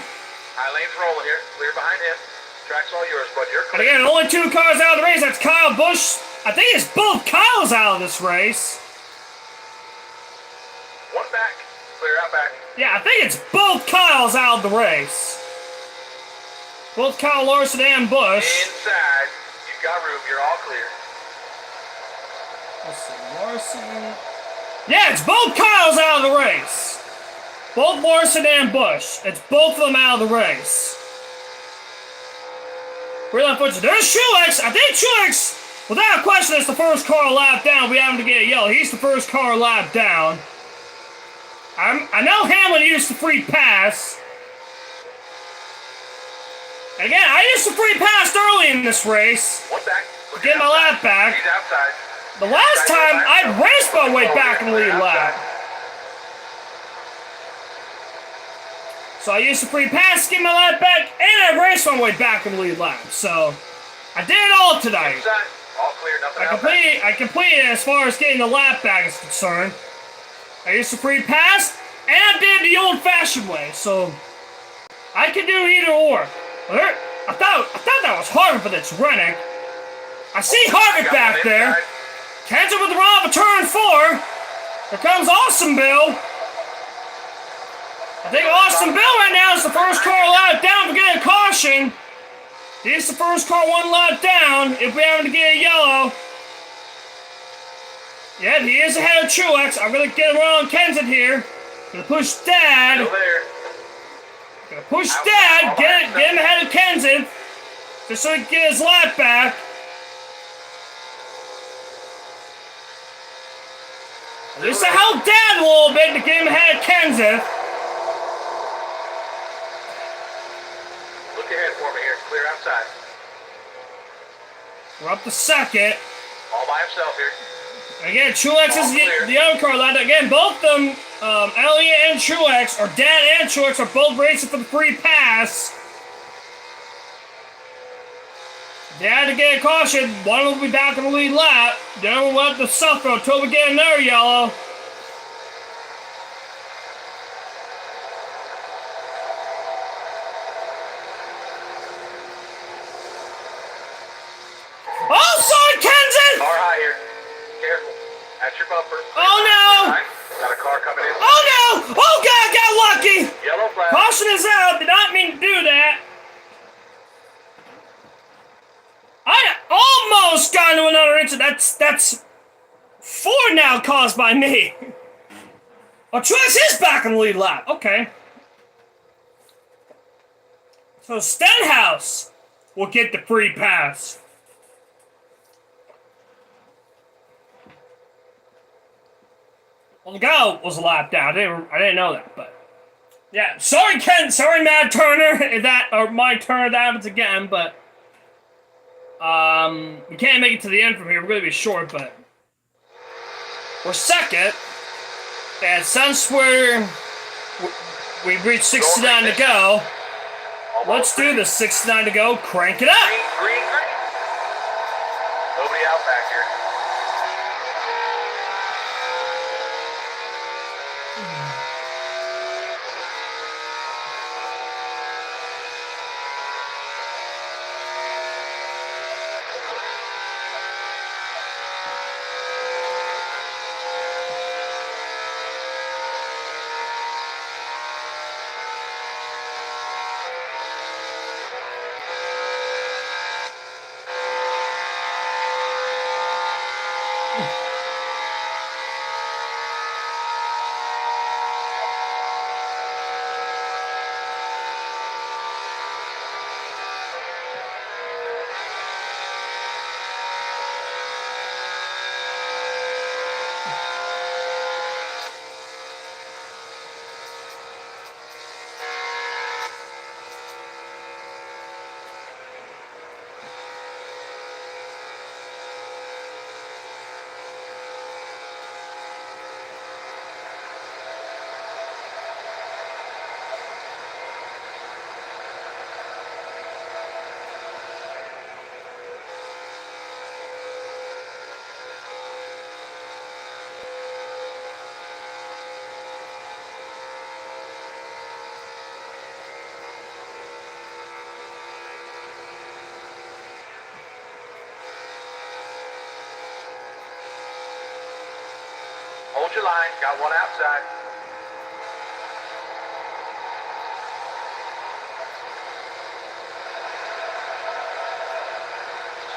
[SPEAKER 3] High lane's rolling here. Clear behind him. Track's all yours, bud. You're
[SPEAKER 1] And
[SPEAKER 3] clear.
[SPEAKER 1] again, only 2 cars out of the race. That's Kyle Busch. I think it's both Kyles out of this race.
[SPEAKER 3] One back. Clear out back.
[SPEAKER 1] Yeah, I think it's both Kyles out of the race. Both Kyle Larson and Busch.
[SPEAKER 3] Inside. You've got room. You're all clear.
[SPEAKER 1] Let's see, Larson. Yeah, it's both Kyles out of the race. Both Larson and Busch. It's both of them out of the race. Really unfortunate. There's Truex. I think Truex, without question, is the first car lap down. We have him to get a yellow. He's the first car lap down. I know Hamlin used the free pass. And again, I used the free pass early in this race.
[SPEAKER 3] One back.
[SPEAKER 1] Get my lap back.
[SPEAKER 3] He's outside.
[SPEAKER 1] The last time I raced my way back in the lead lap. So I used the free pass to get my lap back, and I raced my way back in the lead lap. So I did it all tonight.
[SPEAKER 3] Inside. All clear, nothing
[SPEAKER 1] I completed as far as getting the lap back is concerned. I used the free pass, and I did the old-fashioned way. So I can do either or. I thought that was Harvick, but it's Rennick. I see Harvick back there. Kenseth with the run of turn 4. Here comes Austin Bill. I think Austin Bill right now is the first car allowed down for getting a caution. He's the first car one lap down if we happen to get a yellow. Yeah, he is ahead of Truex. I'm going to get around Kenseth here. Going to push Dad. Going to push Dad. Get him ahead of Kenseth. Just so he can get his lap back. At least I helped Dad a little bit to get him ahead of Kenseth.
[SPEAKER 3] Look ahead for me here. Clear outside.
[SPEAKER 1] We're up to second.
[SPEAKER 3] All by himself here.
[SPEAKER 1] Again, Truex is the other car lap. Again, both of them, Elliott and Truex, or Dad and Truex, are both racing for the free pass. Dad to get a caution. One will be back in the lead lap. The other one will have to suffer until we get another yellow. Oh, sorry, Kenseth!
[SPEAKER 3] Car high here. Careful. That's your bumper.
[SPEAKER 1] Oh, no!
[SPEAKER 3] Got a car coming in.
[SPEAKER 1] Oh, no! Oh, God, I got lucky!
[SPEAKER 3] Yellow flag.
[SPEAKER 1] Caution is out. Did not mean to do that. I almost got into another incident. That's 4 now caused by me. Oh, Truex is back in the lead lap. Okay. So Stenhouse will get the free pass. Well, the guy was a lap down. I didn't know that, but yeah. Sorry, Ken. Sorry, Matt Turner. If that or my turn that happens again, but we can't make it to the end from here. We're going to be short, but we're second. And since we've reached 69 to go, let's do this. 69 to go. Crank it up.
[SPEAKER 3] Green. Nobody out back here. Hold your line. Got one outside.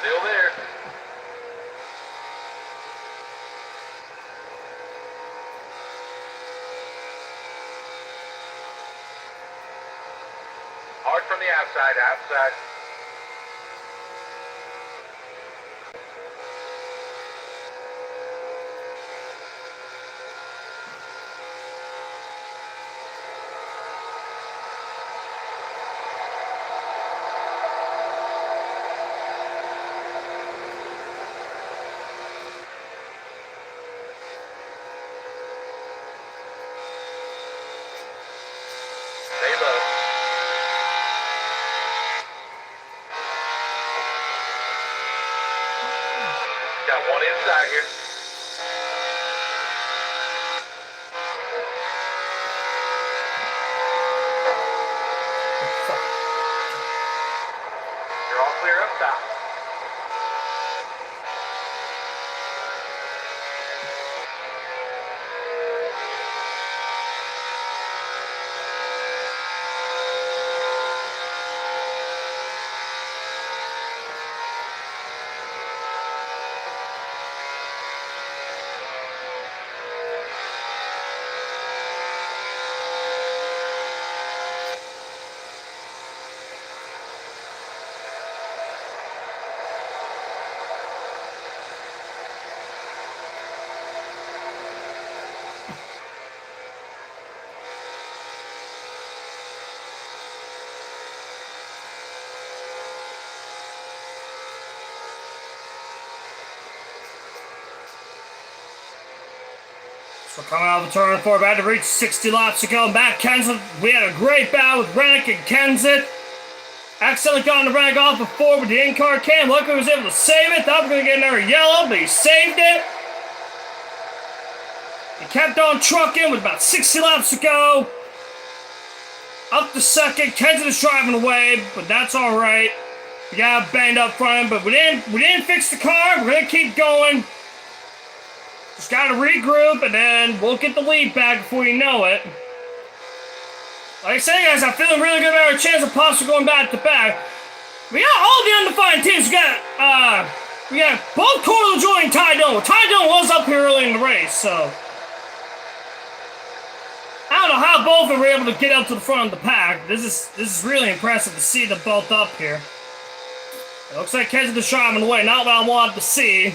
[SPEAKER 3] Still there. Hard from the outside. stop.
[SPEAKER 1] So coming out of the turn 4, about to reach 60 laps to go. Matt Kenseth, we had a great battle with Rennick and Kenseth. Accidentally got on the rag off before with the in-car cam. Luckily he was able to save it. Thought we were going to get another yellow, but he saved it. He kept on trucking with about 60 laps to go. Up to second. Kenseth is driving away, but that's all right. We got banged up front, but we didn't fix the car. We're going to keep going. Just gotta regroup, and then we'll get the lead back before you know it. Like I say, guys, I'm feeling really good about our chance of possibly going back to back. We got all the undefined teams. We got both Corlill joining Ty Dillon. Ty Dillon was up here early in the race, so I don't know how both of them were able to get up to the front of the pack. This is really impressive to see them both up here. It looks like Kenseth is driving away. Not what I wanted to see.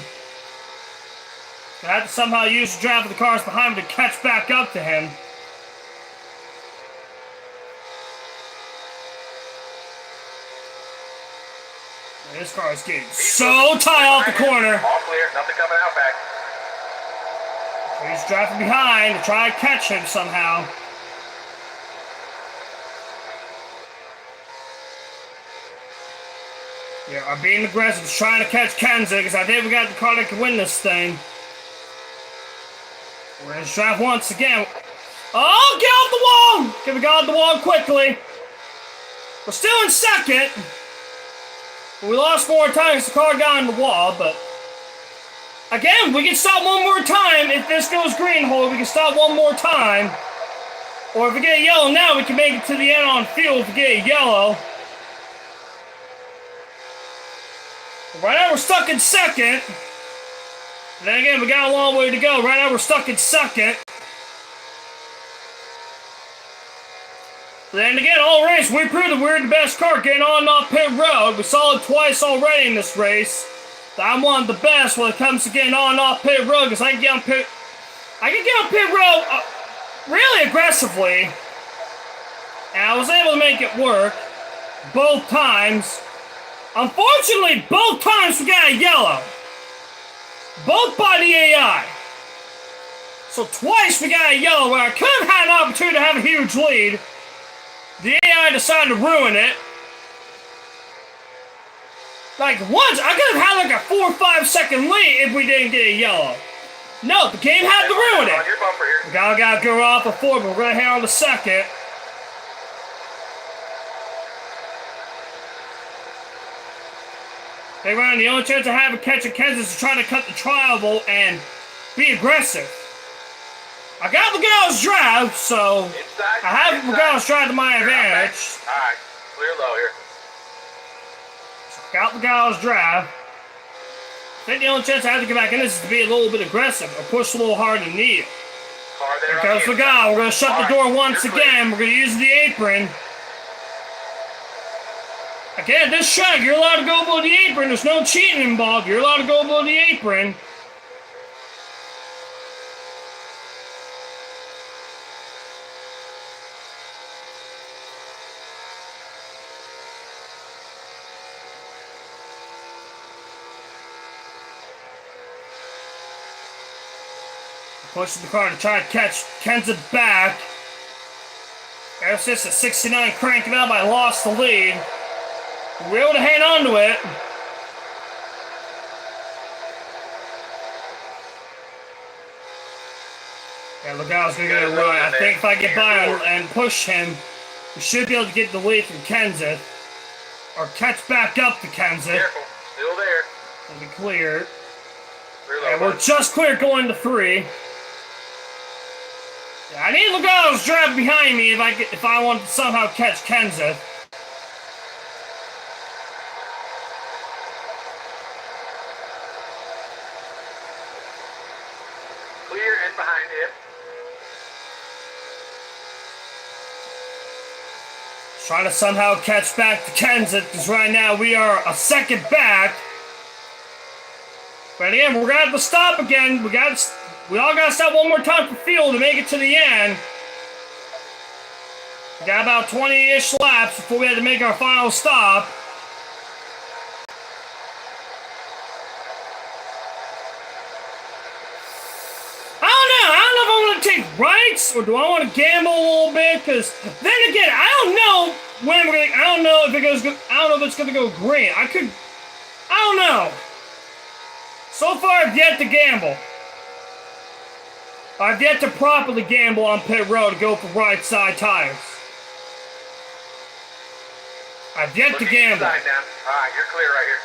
[SPEAKER 1] I have to somehow use the draft of the cars behind him to catch back up to him. This car is getting so tight off the corner.
[SPEAKER 3] All clear, nothing coming out back.
[SPEAKER 1] He's driving behind to try to catch him somehow. Yeah, I'm being aggressive, just trying to catch Kenseth because I think we got the car that can win this thing. We're going to drive once again. Oh, get off the wall! Okay, we got off the wall quickly. We're still in second. We lost more time because the car got on the wall, but again, we can stop one more time. If this goes green, we can stop one more time. Or if we get a yellow now, we can make it to the end on field if we get a yellow. Right now, we're stuck in second. Then again, we got a long way to go. Right now, we're stuck in second. Then again, all race, we proved that we're the best car getting on and off pit road. We saw it twice already in this race. I'm one of the best when it comes to getting on and off pit road because I can get on pit road really aggressively. And I was able to make it work both times. Unfortunately, both times we got a yellow. Both by the AI. So twice we got a yellow where I could have had an opportunity to have a huge lead. The AI decided to ruin it. Like once, I could have had like a 4 or 5 second lead if we didn't get a yellow. No, the game had to ruin it. We gotta go off a 4, but we're gonna hang on the second. Hey, Ryan, the only chance I have of catching Kenseth is to try to cut the tri-oval and be aggressive. I got Lugano's drive, so I have Lugano's drive to my advantage.
[SPEAKER 3] Alright, clear low here.
[SPEAKER 1] So got Lugano's drive. I think the only chance I have to get back in this is to be a little bit aggressive or push a little harder than needed. Here comes Lugano. We're going to shut the door once again. We're going to use the apron. Again, this track, you're allowed to go below the apron. There's no cheating involved. You're allowed to go below the apron. Pushing the car to try to catch Kenseth back. There's just a 69 cranking up. I lost the lead. We were able to hang on to it. Yeah, Lugano's going to get a run. I think if I get by and push him, we should be able to get the lead from Kenseth. or catch back up to Kenseth.
[SPEAKER 3] Careful. Still there.
[SPEAKER 1] And be clear.
[SPEAKER 3] Clear low,
[SPEAKER 1] And we're
[SPEAKER 3] bud.
[SPEAKER 1] just clear going to 3. Yeah, I need to look out those driving behind me if I want to somehow catch Kenseth.
[SPEAKER 3] Clear and behind him.
[SPEAKER 1] Trying to somehow catch back to Kenseth, because right now we are a second back. But again, we're gonna have to stop again. We all gotta stop one more time for fuel to make it to the end. We got about 20-ish laps before we had to make our final stop. I don't know if I want to take rights or do I want to gamble a little bit? Because then again, I don't know when we're gonna. I don't know if it goes. I don't know if it's gonna go green. I don't know. So far, I've yet to gamble. I've yet to properly gamble on pit road to go for right side tires. I've yet to gamble.
[SPEAKER 3] Side now. All right, you're clear right here.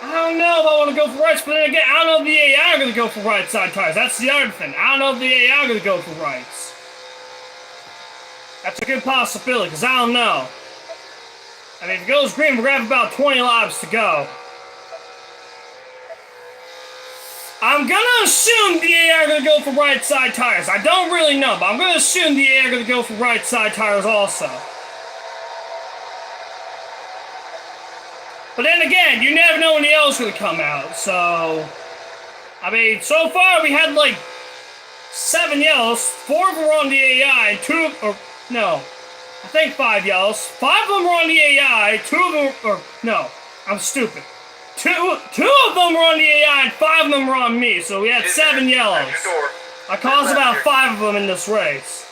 [SPEAKER 1] I don't know if I want to go for rights, but then again, I don't know if the AI are going to go for right side tires. That's the other thing. I don't know if the AI are going to go for rights. That's a good possibility, because I don't know. I mean, if it goes green, we're going to have about 20 laps to go. I'm going to assume the AI are going to go for right side tires. I don't really know, but I'm going to assume the AI are going to go for right side tires also. But then again, you never know when the yellow's going to come out, so... I mean, so far we had like 7 yellows, 4 of them were on the AI, and 2 or no, I think 5 yellows. 5 of them were on the AI, 2 of them, or no, I'm stupid. 2 of them were on the AI, and 5 of them were on me, so we had 7 yellows. I caused about 5 of them in this race.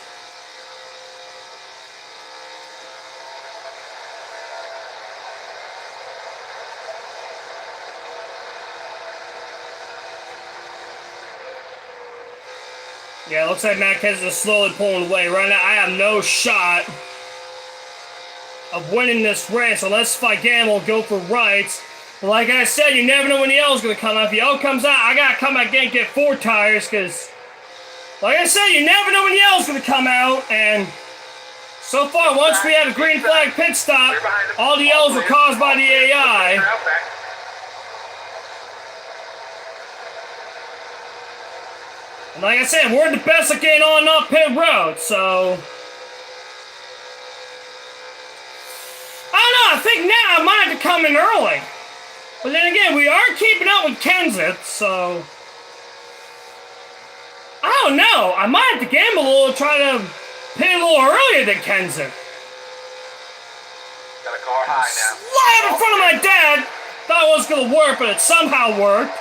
[SPEAKER 1] Yeah, it looks like Matt Kenseth is slowly pulling away. Right now, I have no shot of winning this race unless if I gamble and go for rights. But like I said, you never know when the yellow's going to come out. If the yellow comes out, I got to come back again and get 4 tires because, like I said, you never know when the yellow's going to come out. And so far, once we had a green flag pit stop, all the yellows were caused by the AI. And like I said, we're the best at getting on and off pit road, so... I don't know, I think now I might have to come in early. But then again, we are keeping up with Kenseth, so... I don't know, I might have to gamble a little, try to pit a little earlier than Kenseth.
[SPEAKER 3] Got a car high now.
[SPEAKER 1] Slide in front of my dad! Thought it was gonna work, but it somehow worked.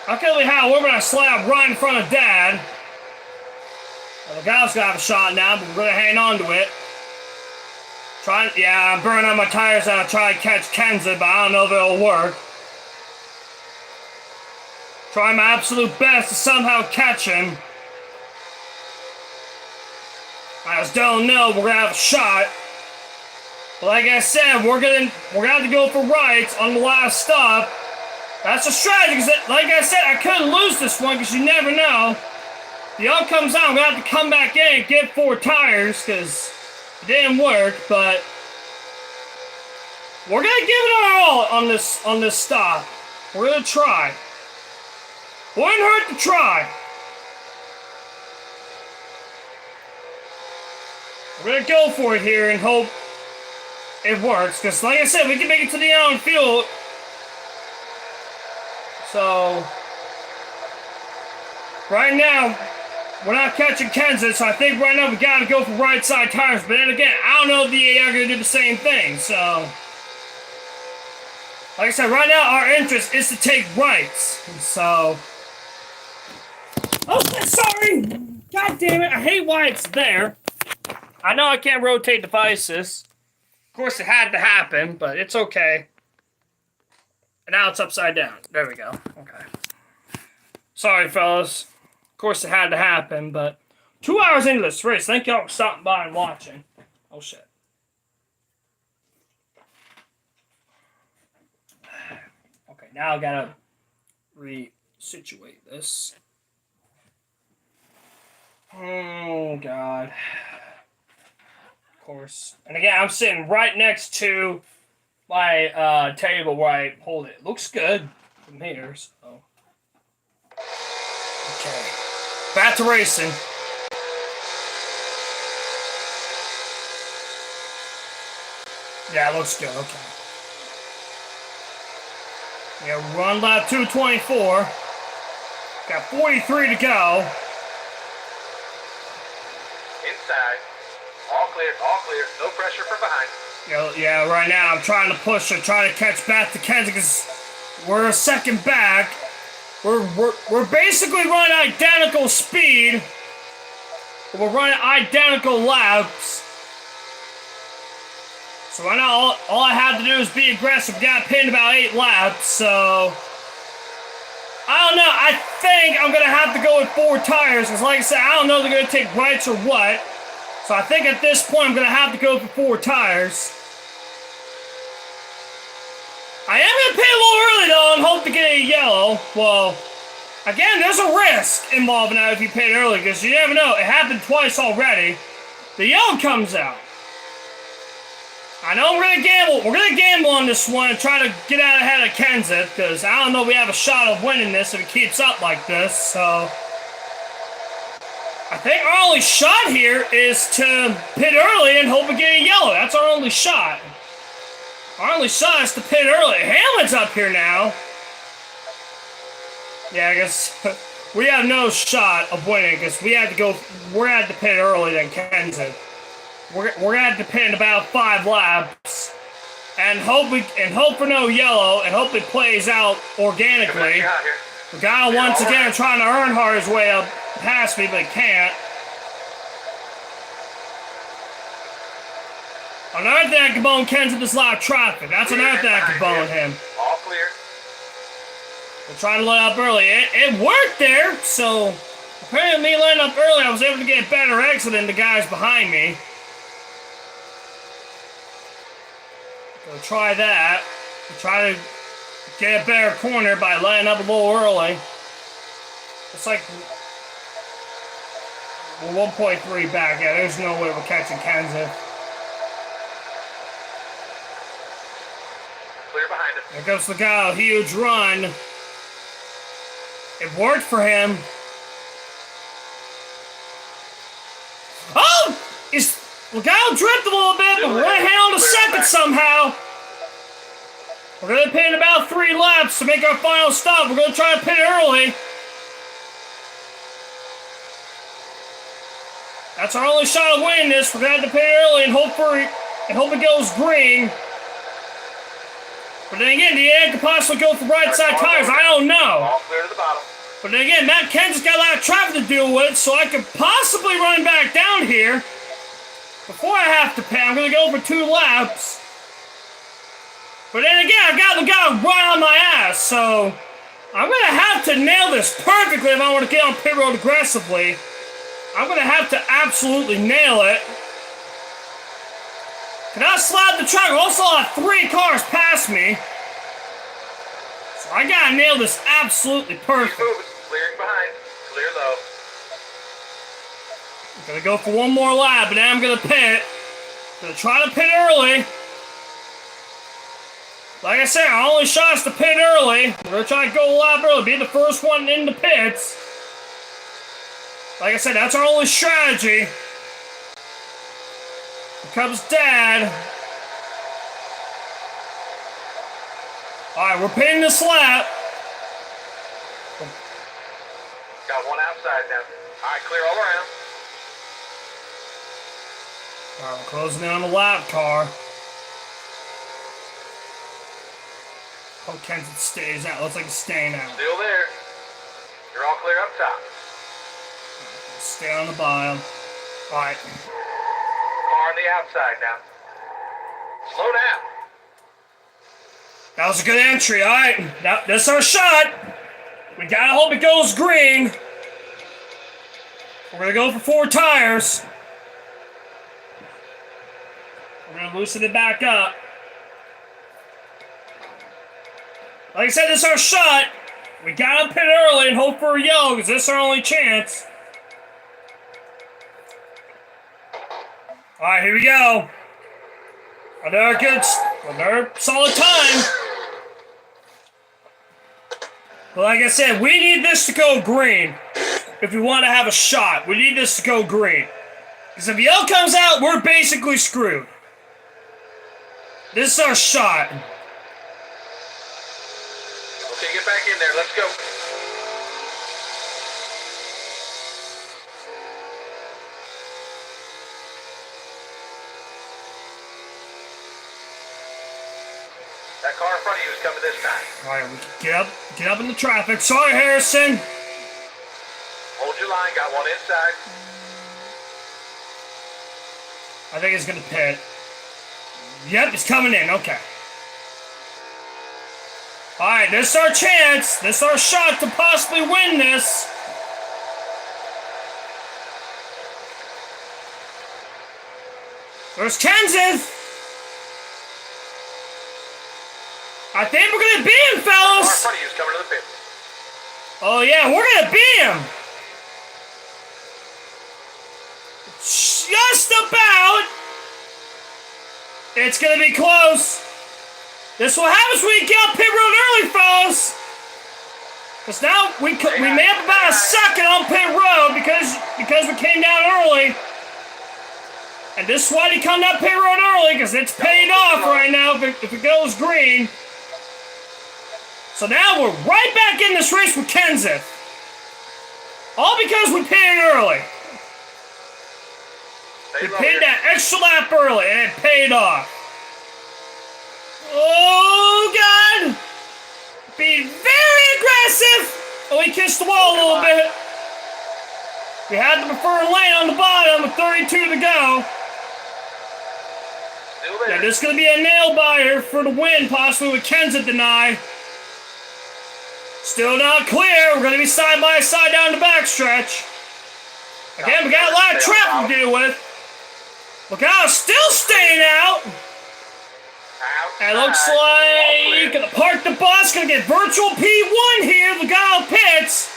[SPEAKER 1] I can't believe how it worked when I slid right in front of Dad. Well, the guy's gonna have a shot now, but we're gonna hang on to it. I'm burning out my tires and I'll try to catch Kenseth, but I don't know if it'll work. Try my absolute best to somehow catch him. I just don't know, we're gonna have a shot. But like I said, we're gonna have to go for rights on the last stop. That's a strategy, because like I said, I couldn't lose this one, because you never know. The yellow comes out, I'm going to have to come back in and get 4 tires, because it didn't work, but... We're going to give it our all on this stop. We're going to try. Wouldn't hurt to try. We're going to go for it here and hope it works, because like I said, we can make it to the end of the field. So, right now, we're not catching Kenseth, so I think right now we gotta go for right side tires. But then again, I don't know if the AI are gonna do the same thing, so. Like I said, right now our interest is to take rights, so. Oh, sorry! God damn it, I hate why it's there. I know I can't rotate devices. Of course, it had to happen, but it's okay. And now it's upside down. There we go. Okay. Sorry, fellas. Of course, it had to happen, but 2 hours into this race. Thank y'all for stopping by and watching. Oh, shit. Okay, now I gotta resituate this. Oh, God. Of course. And again, I'm sitting right next to my table where I hold it. Looks good from here, so. Okay. Back to racing. Yeah, it looks good. Okay. Yeah, we're on lap 224. Got 43 to go.
[SPEAKER 3] Inside. All clear, no pressure from behind.
[SPEAKER 1] Yeah, right now I'm trying to push and try to catch back to Kenzie because we're a second back. We're basically running identical speed. But we're running identical laps. So right now all I have to do is be aggressive. Got pinned about 8 laps, so I don't know. I think I'm gonna have to go with 4 tires because, like I said, I don't know if they're gonna take rights or what. So I think at this point I'm gonna have to go for 4 tires. I am gonna pit a little early though and hope to get a yellow. Well, again, there's a risk involved in that if you pit early because you never know. It happened twice already. The yellow comes out. I know we're gonna gamble. We're gonna gamble on this one and try to get out ahead of Kenseth because I don't know if we have a shot of winning this if it keeps up like this. So I think our only shot here is to pit early and hope we get a yellow. That's our only shot. Our only shot is to pit early. Hamlin's up here now. Yeah, I guess we have no shot of winning because we had to go. We're at the pit early than Kenseth. We're gonna have to pit in about 5 laps and hope for no yellow and hope it plays out organically. The guy once again trying to Earnhardt his way up past me, but can't. Another thing I can bone Kenseth is a lot of traffic. That's another thing I can bone him.
[SPEAKER 3] All clear.
[SPEAKER 1] We're trying to let up early. It worked there, so apparently me letting up early, I was able to get a better exit than the guys behind me. We'll try that. We'll try to get a better corner by letting up a little early. It's like we're 1.3 back. Yeah, there's no way we're catching Kenseth.
[SPEAKER 3] Clear behind us.
[SPEAKER 1] There goes the guy, a huge run. It worked for him. Oh! Look out, drift a little bit, but we're gonna hang on a second somehow. We're gonna pit in about 3 laps to make our final stop. We're gonna try to pit early. That's our only shot of winning this. We're gonna have to pit early and hope it goes green. But then again, the end could possibly go for right side tires. I don't know.
[SPEAKER 3] All clear to the bottom.
[SPEAKER 1] But then again, Matt Kenseth's got a lot of traffic to deal with, so I could possibly run back down here. Before I have to pit, I'm going to go for 2 laps. But then again, I got the guy right on my ass, so I'm going to have to nail this perfectly if I want to get on pit road aggressively. I'm going to have to absolutely nail it. Cannot slide the track. I also have 3 cars past me. So I got to nail this absolutely perfect.
[SPEAKER 3] Keep moving. Clearing behind. Clear low.
[SPEAKER 1] I'm gonna go for 1 more lap, and then I'm gonna pit. Gonna try to pit early. Like I said, our only shot is to pit early. We're gonna try to go a lap early, be the first one in the pits. Like I said, that's our only strategy. Here comes Dad. Alright, we're pitting this lap.
[SPEAKER 3] Got 1 outside now. Alright, clear all around.
[SPEAKER 1] Alright, we're closing in on the lap car. Hope Kenseth stays out. Looks like it's staying out.
[SPEAKER 3] Still there. You're all clear up top.
[SPEAKER 1] Stay on the bottom. Alright.
[SPEAKER 3] Car on the outside now. Slow down.
[SPEAKER 1] That was a good entry. Alright. That's our shot. We gotta hope it goes green. We're gonna go for 4 tires. We're gonna loosen it back up. Like I said, this is our shot. We gotta pit early and hope for a yellow, because this is our only chance. Alright, here we go. Another solid time. But like I said, we need this to go green. If we want to have a shot, we need this to go green. Because if yellow comes out, we're basically screwed. This is our shot.
[SPEAKER 3] Okay, get back in there. Let's go. That car in front of you is coming this time.
[SPEAKER 1] Alright, we can get up in the traffic. Sorry, Harrison.
[SPEAKER 3] Hold your line. Got one inside.
[SPEAKER 1] I think it's gonna pit. Yep, it's coming in. Okay. Alright, this is our chance. This is our shot to possibly win this. There's Kenseth. I think we're gonna beat him,
[SPEAKER 3] The car in
[SPEAKER 1] fellas.
[SPEAKER 3] front of you is coming to the pit.
[SPEAKER 1] Oh yeah, we're gonna beat him. Just about. It's gonna be close. This is what happens when you get up pit road early, fellas. Because now we made up about a second on pit road because we came down early. And this is why they come down pit road early, because it's paid off right now if it goes green. So now we're right back in this race with Kenseth. All because we pitted early. We pitted that extra lap early, and it paid off. Oh, God! Be very aggressive! Oh, he kissed the wall a little bit. We had the preferred lane on the bottom with 32 to go.
[SPEAKER 3] Still there.
[SPEAKER 1] Yeah, this is going to be a nail biter for the win, possibly with Kenseth deny. Still not clear. We're going to be side by side down the backstretch. Again, we got a lot of traffic to deal with. Look out, still staying out.
[SPEAKER 3] Outside.
[SPEAKER 1] It looks
[SPEAKER 3] All
[SPEAKER 1] like
[SPEAKER 3] clear.
[SPEAKER 1] gonna park the bus, gonna get virtual P1 here, the guy pits.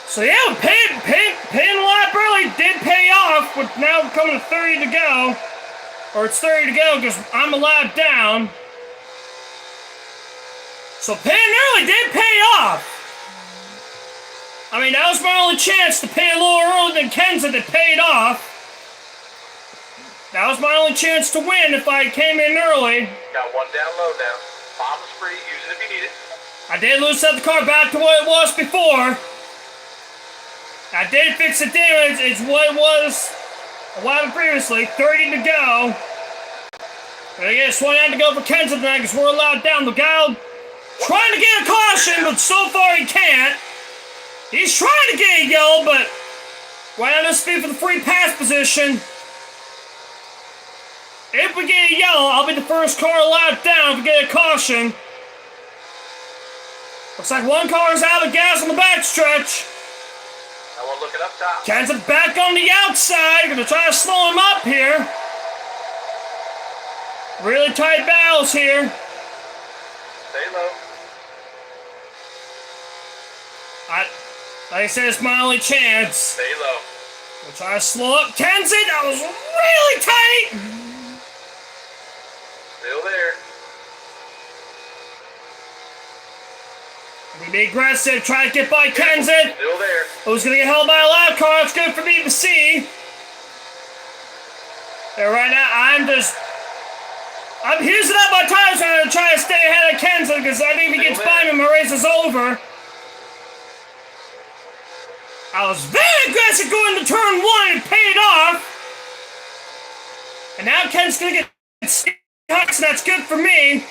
[SPEAKER 1] So yeah, paying a lap early did pay off, but now we're coming to 30 to go. Or it's 30 to go because I'm a lap down. So paying early did pay off. I mean, that was my only chance to pay a little earlier than Kenseth that paid off. That was my only chance to win if I came in early.
[SPEAKER 3] Got one down low now. Bottom's free. Use it if you need it.
[SPEAKER 1] I did loosen up the car back to what it was before. I did fix the damage. It's what it was 11 previously. 30 to go. And I guess 29 to go for Kenseth tonight because we're allowed down. The guy trying to get a caution, but so far he can't. He's trying to get a yellow, but right on the speed for the free pass position. If we get a yellow, I'll be the first car allowed down if we get a caution. Looks like one car is out of gas on the backstretch.
[SPEAKER 3] That one looking up top.
[SPEAKER 1] Kenseth back on the outside. Gonna try to slow him up here. Really tight battles here.
[SPEAKER 3] Stay low.
[SPEAKER 1] Like I said, it's my only chance.
[SPEAKER 3] Stay low.
[SPEAKER 1] We'll try to slow up Kenseth. That was really tight.
[SPEAKER 3] Still there.
[SPEAKER 1] We be aggressive. Try to get by Kenseth.
[SPEAKER 3] Still there.
[SPEAKER 1] Who's gonna get held by a lap car? It's good for me to see. And right now, I'm using up my tires trying to try to stay ahead of Kenseth because I think if he gets by me, my race is over. I was very aggressive going to turn 1 and paid off. And now Ken's gonna get cuts, and that's good for me.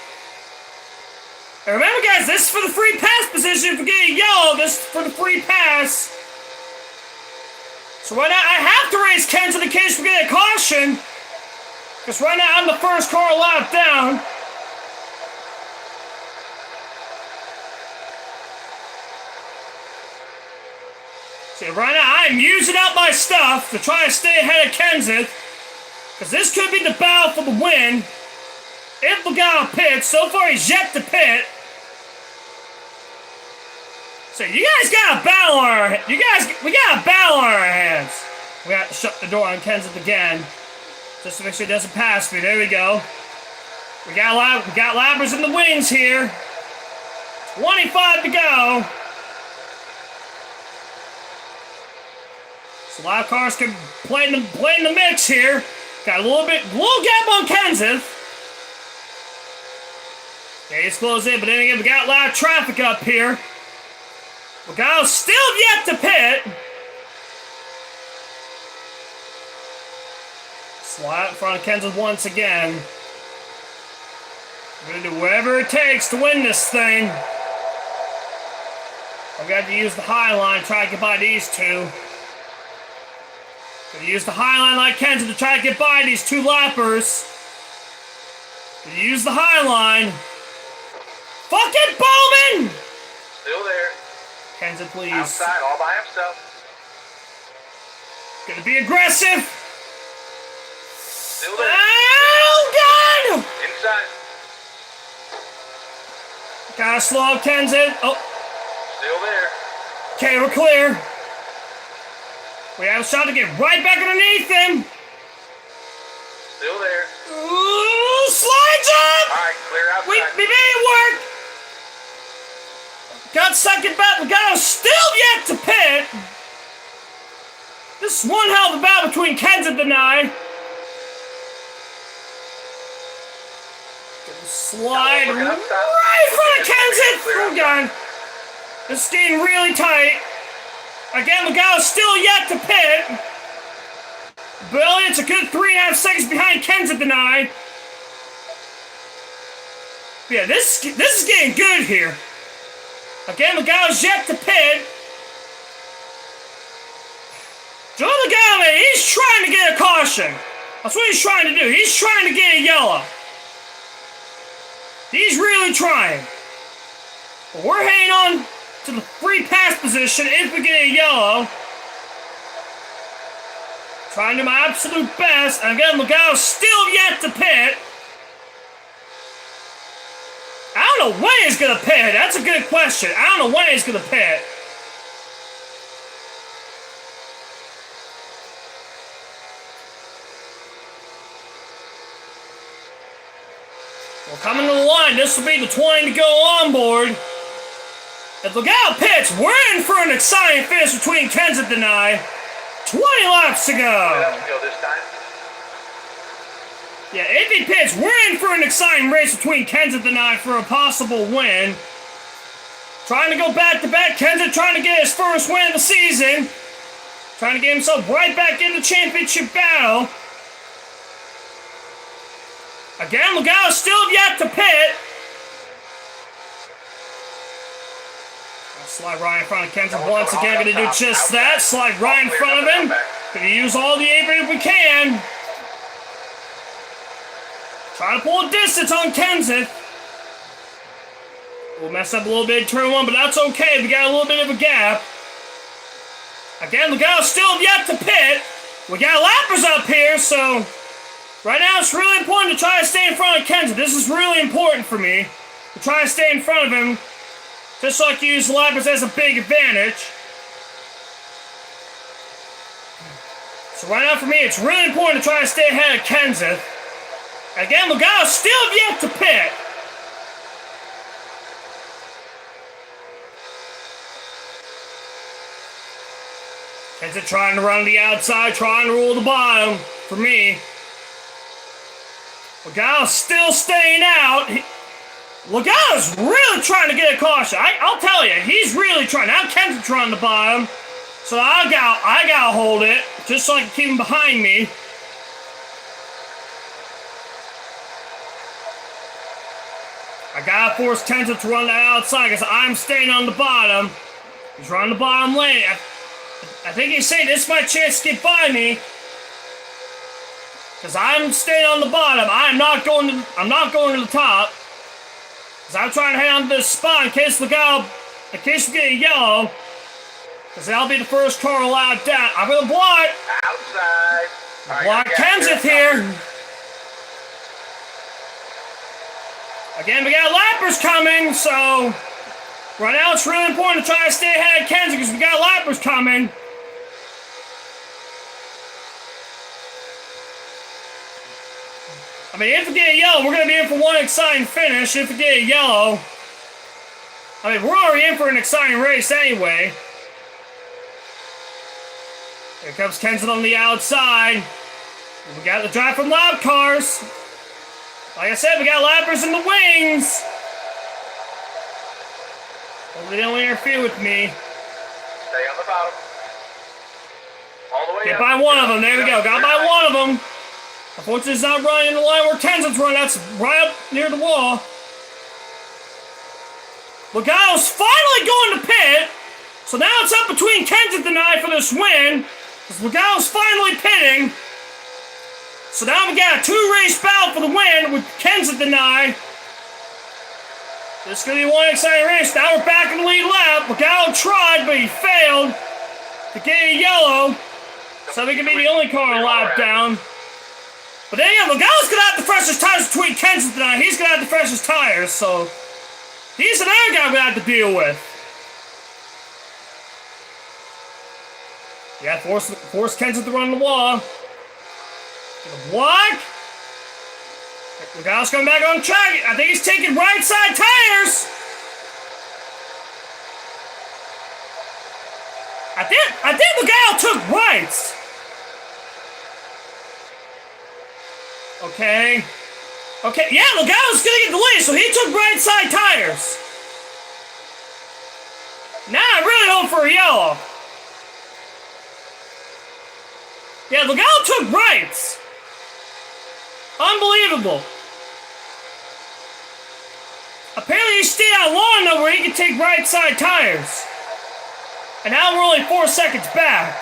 [SPEAKER 1] And remember, guys, this is for the free pass position. If we get a yellow, this is for the free pass. So right now, I have to race Kenseth in case we get a caution. Because right now, I'm the first car allowed down. See, right now I'm using up my stuff to try to stay ahead of Kenseth. Because this could be the battle for the win. If Logano pits, so far he's yet to pit. So you guys got a battle on our we got a battle on our hands. We got to shut the door on Kenseth again. Just to make sure he doesn't pass me. There we go. We got lappers in the wings here. 25 to go. So a lot of cars can play in the mix here. Got a little gap on Kenseth. Yeah, he's close in, but then again, we got a lot of traffic up here. Logano's still yet to pit. Slide in front of Kenseth once again. We're gonna do whatever it takes to win this thing. I've got to use the high line, try to get by these two. Gonna use the high line like Kenseth to try to get by these two lappers. Gonna use the high line. Fucking Bowman!
[SPEAKER 3] Still there.
[SPEAKER 1] Kenseth, please.
[SPEAKER 3] Outside, all by himself.
[SPEAKER 1] Gonna be aggressive.
[SPEAKER 3] Still there.
[SPEAKER 1] Oh, God!
[SPEAKER 3] Inside.
[SPEAKER 1] Gotta slow up Kenseth. Oh.
[SPEAKER 3] Still there.
[SPEAKER 1] Okay, we're clear. We have a shot to get right back underneath him.
[SPEAKER 3] Still there.
[SPEAKER 1] Ooh, slides up!
[SPEAKER 3] Alright, clear outside.
[SPEAKER 1] We made it work! Got second back. Logano's still yet to pit. This is one hell of a battle between Kenseth and I. Slide right in front of Kenseth. Oh, God. This is getting really tight. Again, Logano's still yet to pit. But it's a good 3.5 seconds behind Kenseth and I. Yeah, this is getting good here. Again, Logano's yet to pit. Joe Logano, he's trying to get a caution. That's what he's trying to do. He's trying to get a yellow. He's really trying. But we're hanging on to the free pass position if we get a yellow. Trying to do my absolute best. And again, Logano's still yet to pit. I don't know when he's going to pit. That's a good question. I don't know when he's going to pit. Well, coming to the line, this will be the 20 to go on board. If Logano pits, we're in for an exciting finish between Kenseth and I. 20 laps to go.
[SPEAKER 3] This time.
[SPEAKER 1] Yeah, if he pits, we're in for an exciting race between Kenseth and I for a possible win. Trying to go back-to-back. Kenseth trying to get his first win of the season. Trying to get himself right back in the championship battle. Again, Logano's still yet to pit. Slide right in front of Kenseth once again. Going to do just that. Slide right in front of him. Going to use all the apron if we can. Try to pull a distance on Kenseth. We'll mess up a little bit in turn one, but that's okay. We got a little bit of a gap. Again, Logano's still yet to pit. We got lappers up here, so right now it's really important to try to stay in front of Kenseth. This is really important for me. To try to stay in front of him, just so I can use the lappers as a big advantage. So right now for me, it's really important to try to stay ahead of Kenseth. Again, Logano's still yet to pit. Kenseth trying to run the outside, trying to rule the bottom for me. Logano's still staying out. Logano's really trying to get a caution. I'll tell you, he's really trying. Now Kenseth's running the bottom, so I gotta hold it just so I can keep him behind me. I gotta force Kenseth to run the outside because I'm staying on the bottom. He's running the bottom lane. I think he's saying this is my chance to get by me. Because I'm staying on the bottom. I'm not going to the top. Because I'm trying to hang on to this spot in case we get a yellow. Because that'll be the first car allowed down. I'm going to block.
[SPEAKER 3] Outside. All right,
[SPEAKER 1] Block Kenseth here. Again, we got lappers coming, so right now it's really important to try to stay ahead of Kenseth because we got lappers coming. I mean, if we get a yellow, we're going to be in for one exciting finish. If we get a yellow, I mean, we're already in for an exciting race anyway. Here comes Kenseth on the outside. We got the drive from lap cars. Like I said, we got lappers in the wings. Hopefully they don't interfere with me.
[SPEAKER 3] Stay on the bottom. All the way
[SPEAKER 1] Get
[SPEAKER 3] up.
[SPEAKER 1] by one of them. There we go. Got by one of them. Unfortunately, it's not running in the line where Kenseth's running. That's right up near the wall. Logano's finally going to pit. So now it's up between Kenseth and I for this win. Because Logano's finally pitting. So now we got a 2-race battle for the win with Kenseth and I. This is going to be one exciting race. Now we're back in the lead lap. Logano tried, but he failed to get a yellow. So we can be the only car allowed down. But then again, Logano's going to have the freshest tires between Kenseth and I. He's going to have the freshest tires, so he's another guy we're going to have to deal with. Yeah, force Kenseth to run the wall. The block. Logano's coming back on track. I think he's taking right side tires. I think Logano took rights. Okay, yeah, Logano's gonna get the lead, so he took right side tires. Now I'm really going for a yellow. Yeah, Logano took rights. Unbelievable. Apparently he stayed out long enough where he could take right side tires. And now we're only 4 seconds back.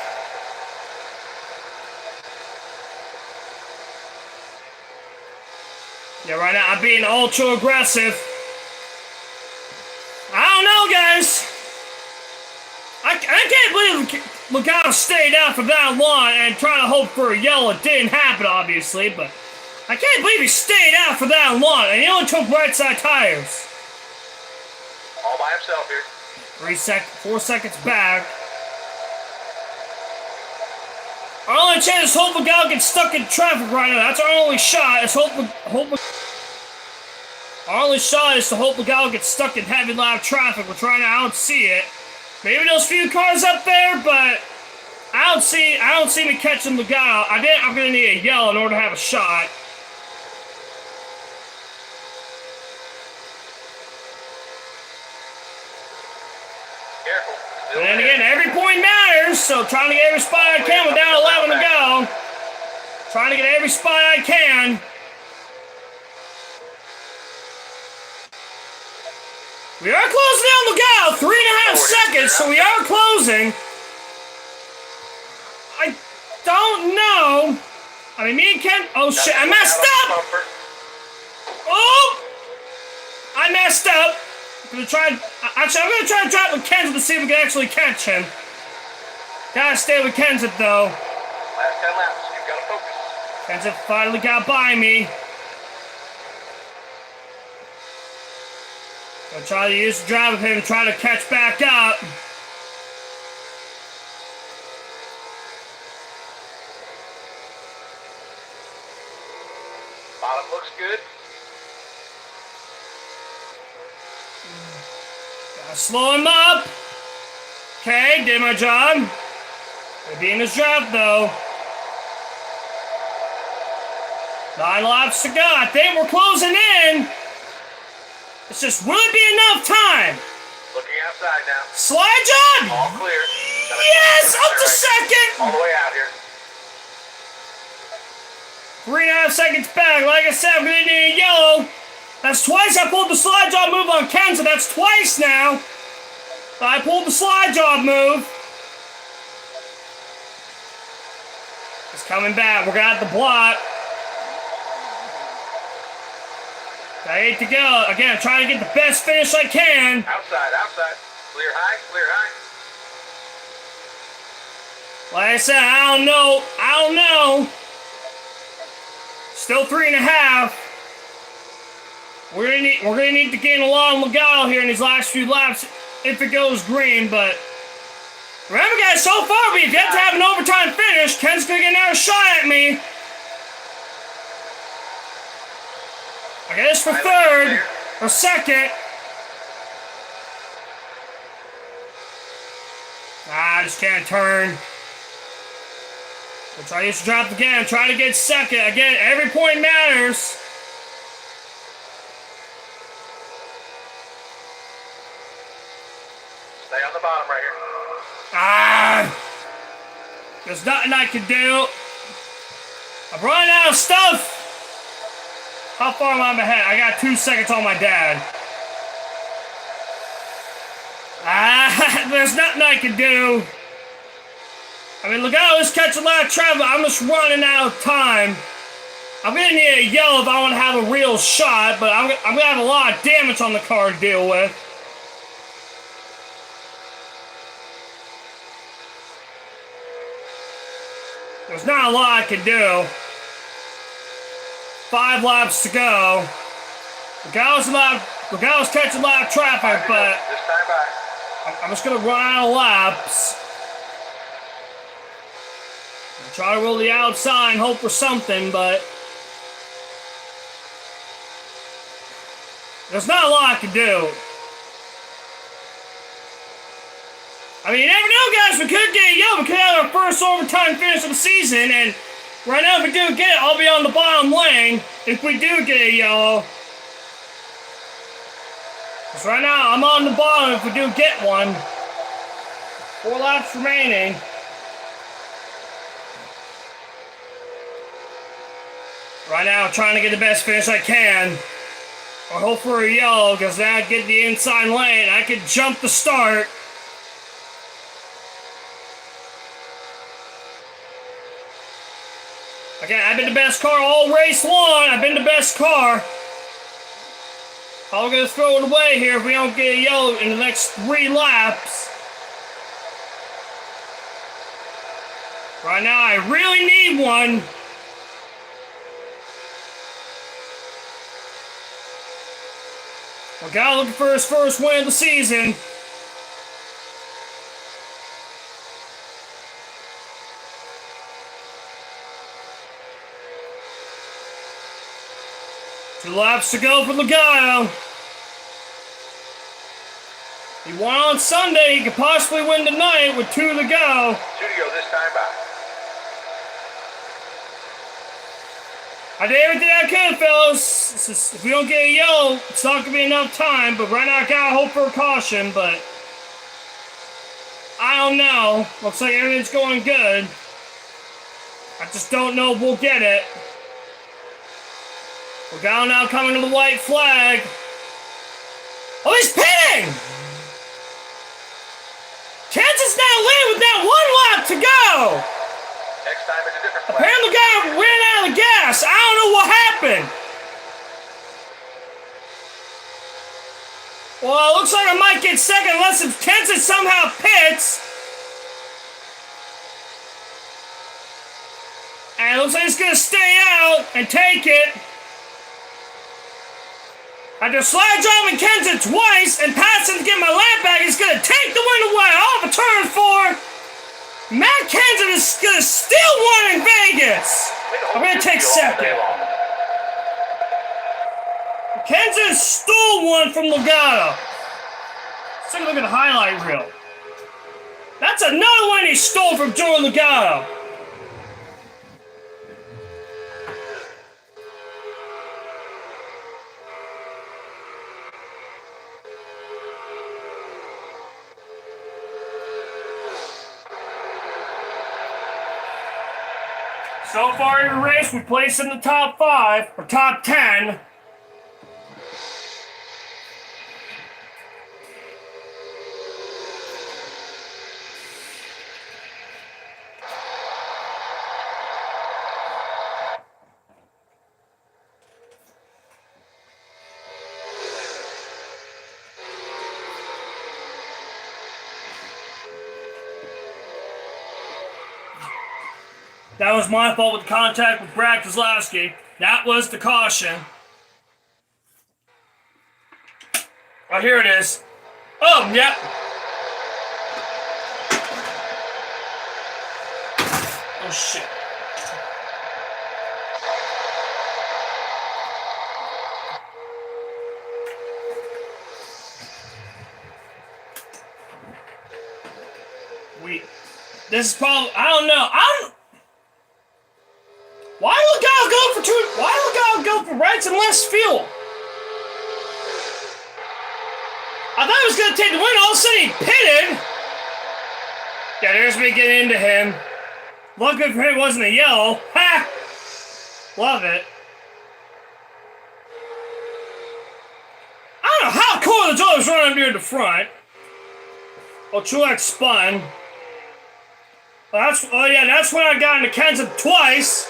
[SPEAKER 1] Yeah, right now I'm being ultra aggressive. I don't know, guys. I can't believe Logano stayed out for that long and trying to hope for a yellow. It didn't happen, obviously, but I can't believe he stayed out for that long and he only took right side tires.
[SPEAKER 3] All by himself here.
[SPEAKER 1] 4 seconds back. Our only chance is hope Logano gets stuck in traffic right now. That's our only shot. Our only shot is to hope Logano gets stuck in heavy lap traffic. We're trying to outsee it. Maybe those few cars up there, but I don't see me catching Logano. I'm gonna need a yellow in order to have a shot.
[SPEAKER 3] Careful.
[SPEAKER 1] But then again, every point matters, so trying to get every spot I can with down 11 to go. Trying to get every spot I can. We are closing down Logano, 3.5 seconds, so we are closing. I don't know. I mean, me and Ken. Oh shit! I messed up. Oh, I messed up. I'm gonna try to drop with Kenseth to see if we can actually catch him. Gotta stay with Kenseth though.
[SPEAKER 3] Last 10 laps. You've got to focus.
[SPEAKER 1] Kenseth finally got by me. Gonna try to use the drive of him to try to catch back up.
[SPEAKER 3] Bottom looks good.
[SPEAKER 1] Gotta slow him up. Okay, did my job. Maybe in his draft though. 9 laps to go. I think we're closing in. It's just, will it be enough time?
[SPEAKER 3] Looking outside now.
[SPEAKER 1] Slide job!
[SPEAKER 3] All clear.
[SPEAKER 1] Yes! Up to second!
[SPEAKER 3] All the way out here.
[SPEAKER 1] 3.5 seconds back. Like I said, I'm going to need a yellow. That's twice I pulled the slide job move on Kenseth. That's twice now. I pulled the slide job move. It's coming back. We're going to have to block. I hate to go. Again, I'm trying to get the best finish I can.
[SPEAKER 3] Outside. Clear high.
[SPEAKER 1] Like I said, I don't know. I don't know. Still 3.5. We're gonna need to gain a lot of Legato here in these last few laps if it goes green, but remember guys, so far we've yet to have an overtime finish. Ken's gonna get another shot at me. I guess for third or second. I just can't turn. We'll try to drop again. Try to get second. Again, every point matters.
[SPEAKER 3] Stay on the bottom right here.
[SPEAKER 1] There's nothing I can do. I'm running out of stuff. How far am I ahead? I got 2 seconds on my dad. There's nothing I can do. I mean, look at this catch a lot of traffic. I'm just running out of time. I'm gonna need a yellow if I want to have a real shot, but I'm gonna have a lot of damage on the car to deal with. There's not a lot I can do. 5 laps to go. Legato's catching a lot of traffic, but
[SPEAKER 3] This time back.
[SPEAKER 1] I'm just gonna run out of laps. Try to roll the outside and hope for something, but there's not a lot I can do. I mean, you never know, guys. We could get a yellow. We could have our first overtime finish of the season, and right now, if we do get it, I'll be on the bottom lane. If we do get a yellow. Because right now, I'm on the bottom if we do get one. 4 laps remaining. Right now, trying to get the best finish I can. Or hope for a yellow, because then I get the inside lane. I could jump the start. Again, I've been the best car all race long. I've been the best car. I'm going to throw it away here if we don't get a yellow in the next 3 laps. Right now, I really need one. Legato looking for his first win of the season. Two laps to go for Legato. He won on Sunday. He could possibly win tonight with 2 to go.
[SPEAKER 3] 2 to go this time back.
[SPEAKER 1] I did everything I could, fellas. If we don't get a yellow, it's not going to be enough time. But right now, I got to hope for a caution. But I don't know. Looks like everything's going good. I just don't know if we'll get it. Legato now coming to the white flag. Oh, he's pitting! Kansas now leading with that 1 lap to go!
[SPEAKER 3] Next time it's a different flag.
[SPEAKER 1] Apparently Legato ran out of gas. I don't know what happened. Well, it looks like I might get second unless if Kansas somehow pits. And it looks like he's going to stay out and take it. After slide driving Kenton twice and passing to get my lap back, he's going to take the win away off of turn 4. Matt Kenton is going to steal one in Vegas. I'm going to take second. Kenton stole one from Legato. Let's take a look at the highlight reel. That's another one he stole from Joe Legato. So far in the race, we placed in the top 5, or top 10. That was my fault with the contact with Brad Keselowski. That was the caution. Oh, here it is. Oh, yep. Oh, shit. This is probably, I don't know. Why do the guy go for two? Why do the guy go for rights and less fuel? I thought he was gonna take the win. All of a sudden he pitted. Yeah, there's me getting into him. Luckily for him, it wasn't a yellow. Ha! Love it. I don't know how cool the Joe was running up near the front. Oh, Truex spun. That's when I got into Kansas twice.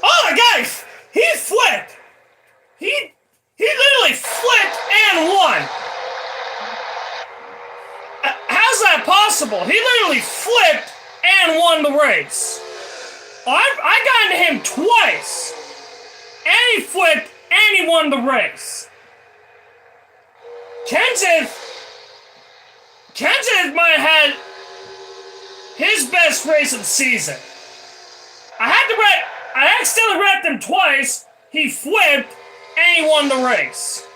[SPEAKER 1] Oh my God, he flipped. He literally flipped and won. How's that possible? He literally flipped and won the race. I got into him twice. And he flipped and he won the race. Kenseth might have had his best race of the season. I accidentally wrecked him twice. He flipped and he won the race.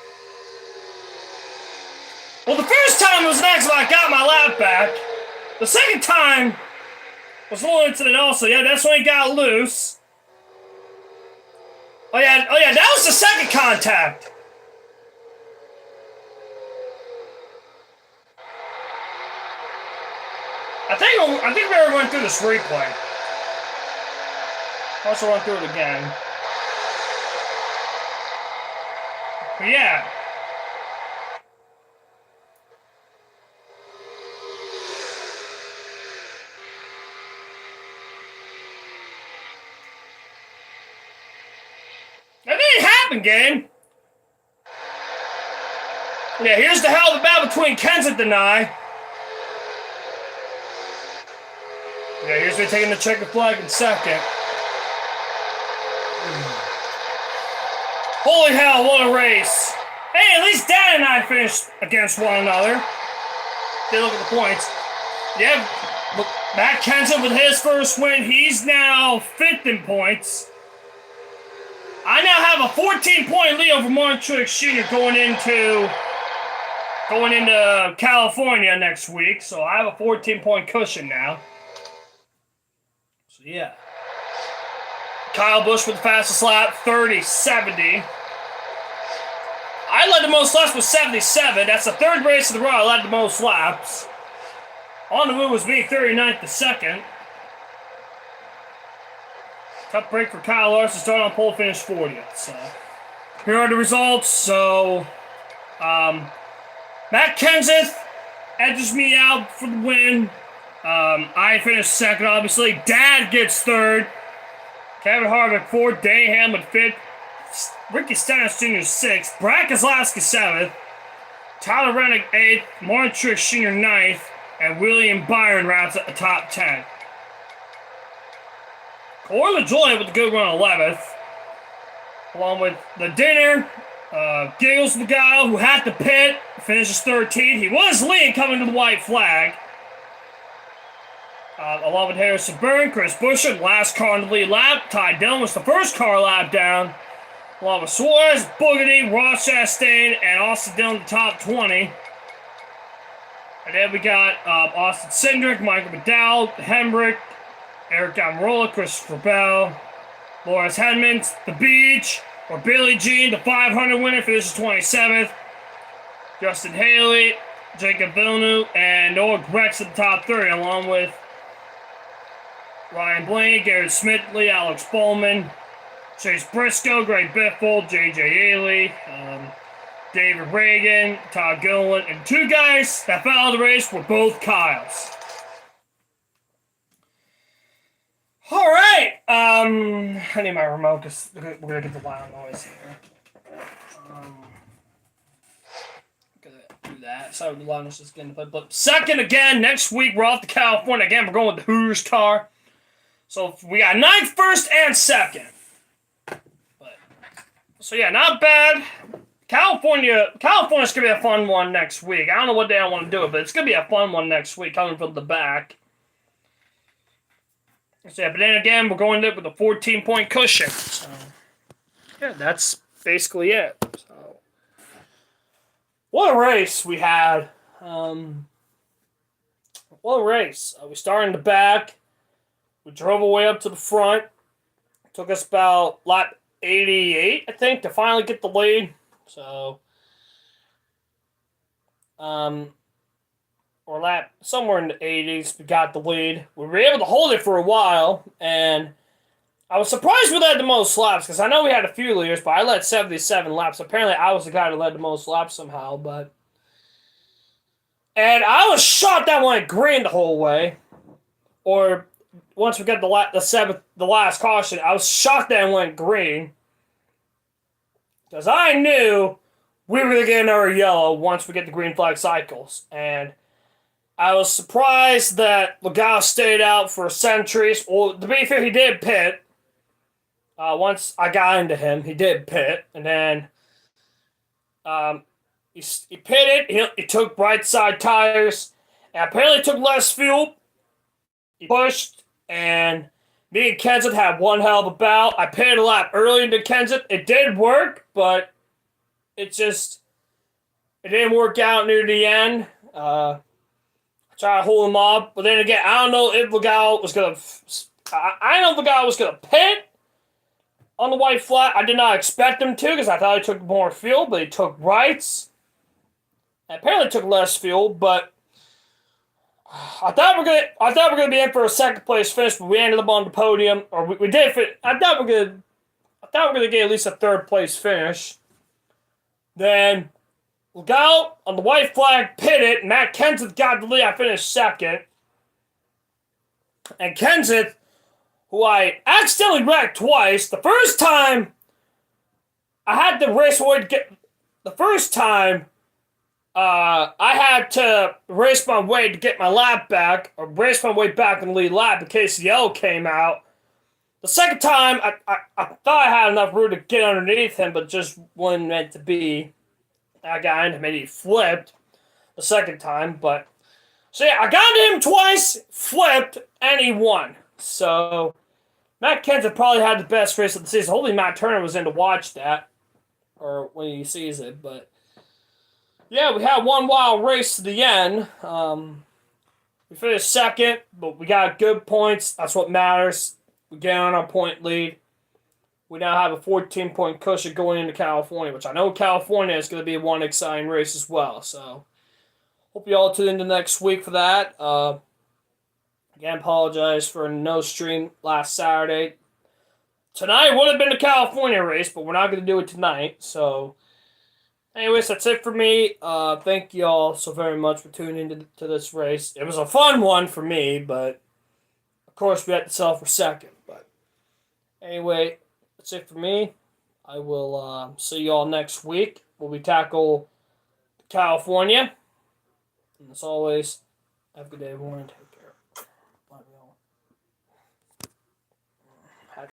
[SPEAKER 1] Well, the first time was next when I got my lap back. The second time was a little incident also. Yeah, that's when he got loose. Oh yeah, that was the second contact. I think we already went through this replay. Let's run through it again. But yeah. That didn't happen, game. Yeah, here's the hell of a battle between Kenseth and I. Yeah, here's me taking the checker flag in second. Holy hell, what a race. Hey, at least Dan and I finished against one another. They look at the points. Yeah, Matt Kenseth with his first win. He's now 5th in points. I now have a 14-point lead over Martin Truex Jr. going into California next week. So I have a 14-point cushion now. So yeah. Kyle Busch with the fastest lap, 30.70. I led the most laps with 77. That's the third race in a row I led the most laps. On the win was me, 39th to second. Tough break for Kyle Larson, starting on pole, finish 40th. So here are the results. So Matt Kenseth edges me out for the win. I finished second, obviously. Dad gets third. Kevin Harvick 4th. Danny Hamlin 5th. Ricky Stenhouse Jr. 6th. Brad Keselowski 7th. Tyler Reddick 8th. Martin Truex Jr. 9th. And William Byron rounds at the top 10. Corey LaJoie with the good run 11th. Along with the dinner. Giggles Miguel, who had to pit, finishes 13th. He was leading coming to the white flag. Along with Harrison Burton, Chris Buescher, last car on the lead lap. Ty Dillon was the first car lap down. Along with Suarez, Boogedy, Ross Chastain, and Austin Dillon the top 20. And then we got Austin Cindric, Michael McDowell, Hemrick, Eric Almirola, Christopher Bell, Loris Hedmans, The Beach, or Billie Jean, the 500 winner, finishes 27th. Justin Haley, Jacob Villeneuve, and Noah Grex at the top 30, along with Ryan Blaney, Garrett Smithley, Alex Bowman, Chase Briscoe, Greg Biffle, J.J. Haley, David Reagan, Todd Gilliland, and two guys that fell out of the race were both Kyles. All right. I need my remote because we're gonna get the loud noise here. Gonna do that. Sorry, the loud noise is getting played. But second again next week. We're off to California again. We're going with the Hooters car. So we got 9th, 1st, and 2nd. So yeah, not bad. California's gonna be a fun one next week. I don't know what day I want to do it, but it's gonna be a fun one next week, coming from the back. So yeah, but then again, we're going there with a 14-point cushion. So yeah, that's basically it. So what a race we had. What a race. We started in the back. We drove our way up to the front. It took us about lap 88, I think, to finally get the lead. So, or lap somewhere in the 80s, we got the lead. We were able to hold it for a while, and I was surprised we led the most laps, because I know we had a few leaders, but I led 77 laps. Apparently, I was the guy that led the most laps somehow, but... And I was shocked that went green the whole way. Or, once we got the last caution, I was shocked that it went green. Because I knew we were going to get another yellow once we get the green flag cycles. And I was surprised that Legal stayed out for centuries. Well, to be fair, he did pit. Once I got into him, he did pit. And then he pitted. He took right side tires. And apparently took less fuel. He pushed. And me and Kenseth had one hell of a battle. I pitted a lap earlier than Kenseth. It did work, but it didn't work out near the end. I tried to hold him up, but then again, I don't know if Legal was gonna. I know Legal was gonna pit on the white flag. I did not expect him to, because I thought he took more fuel, but he took rights. And apparently took less fuel, but I thought we were gonna be in for a 2nd place finish, but we ended up on the podium, or we did. I thought we were gonna get at least a 3rd place finish. Then Legal on the white flag pitted. Matt Kenseth got the lead. I finished 2nd, and Kenseth, who I accidentally wrecked twice. The first time I had to race away to get. The first time. I had to race my way to get my lap back, or race my way back in the lead lap in case the yellow came out. The second time, I thought I had enough room to get underneath him, but just wasn't meant to be. I got into him and he flipped the second time, but... So yeah, I got into him twice, flipped, and he won. So, Matt Kenseth probably had the best race of the season. Hopefully Matt Turner was in to watch that, or when he sees it, but... Yeah, we had one wild race to the end. We finished 2nd, but we got good points. That's what matters. We get on our point lead. We now have a 14-point cushion going into California, which I know California is going to be one exciting race as well. So, hope you all tune in next week for that. Again, apologize for no stream last Saturday. Tonight would have been the California race, but we're not going to do it tonight. So... Anyways, that's it for me. Thank you all so very much for tuning in to this race. It was a fun one for me, but of course we had to sell for 2nd. But anyway, that's it for me. I will see you all next week where we tackle California. And as always, have a good day, everyone.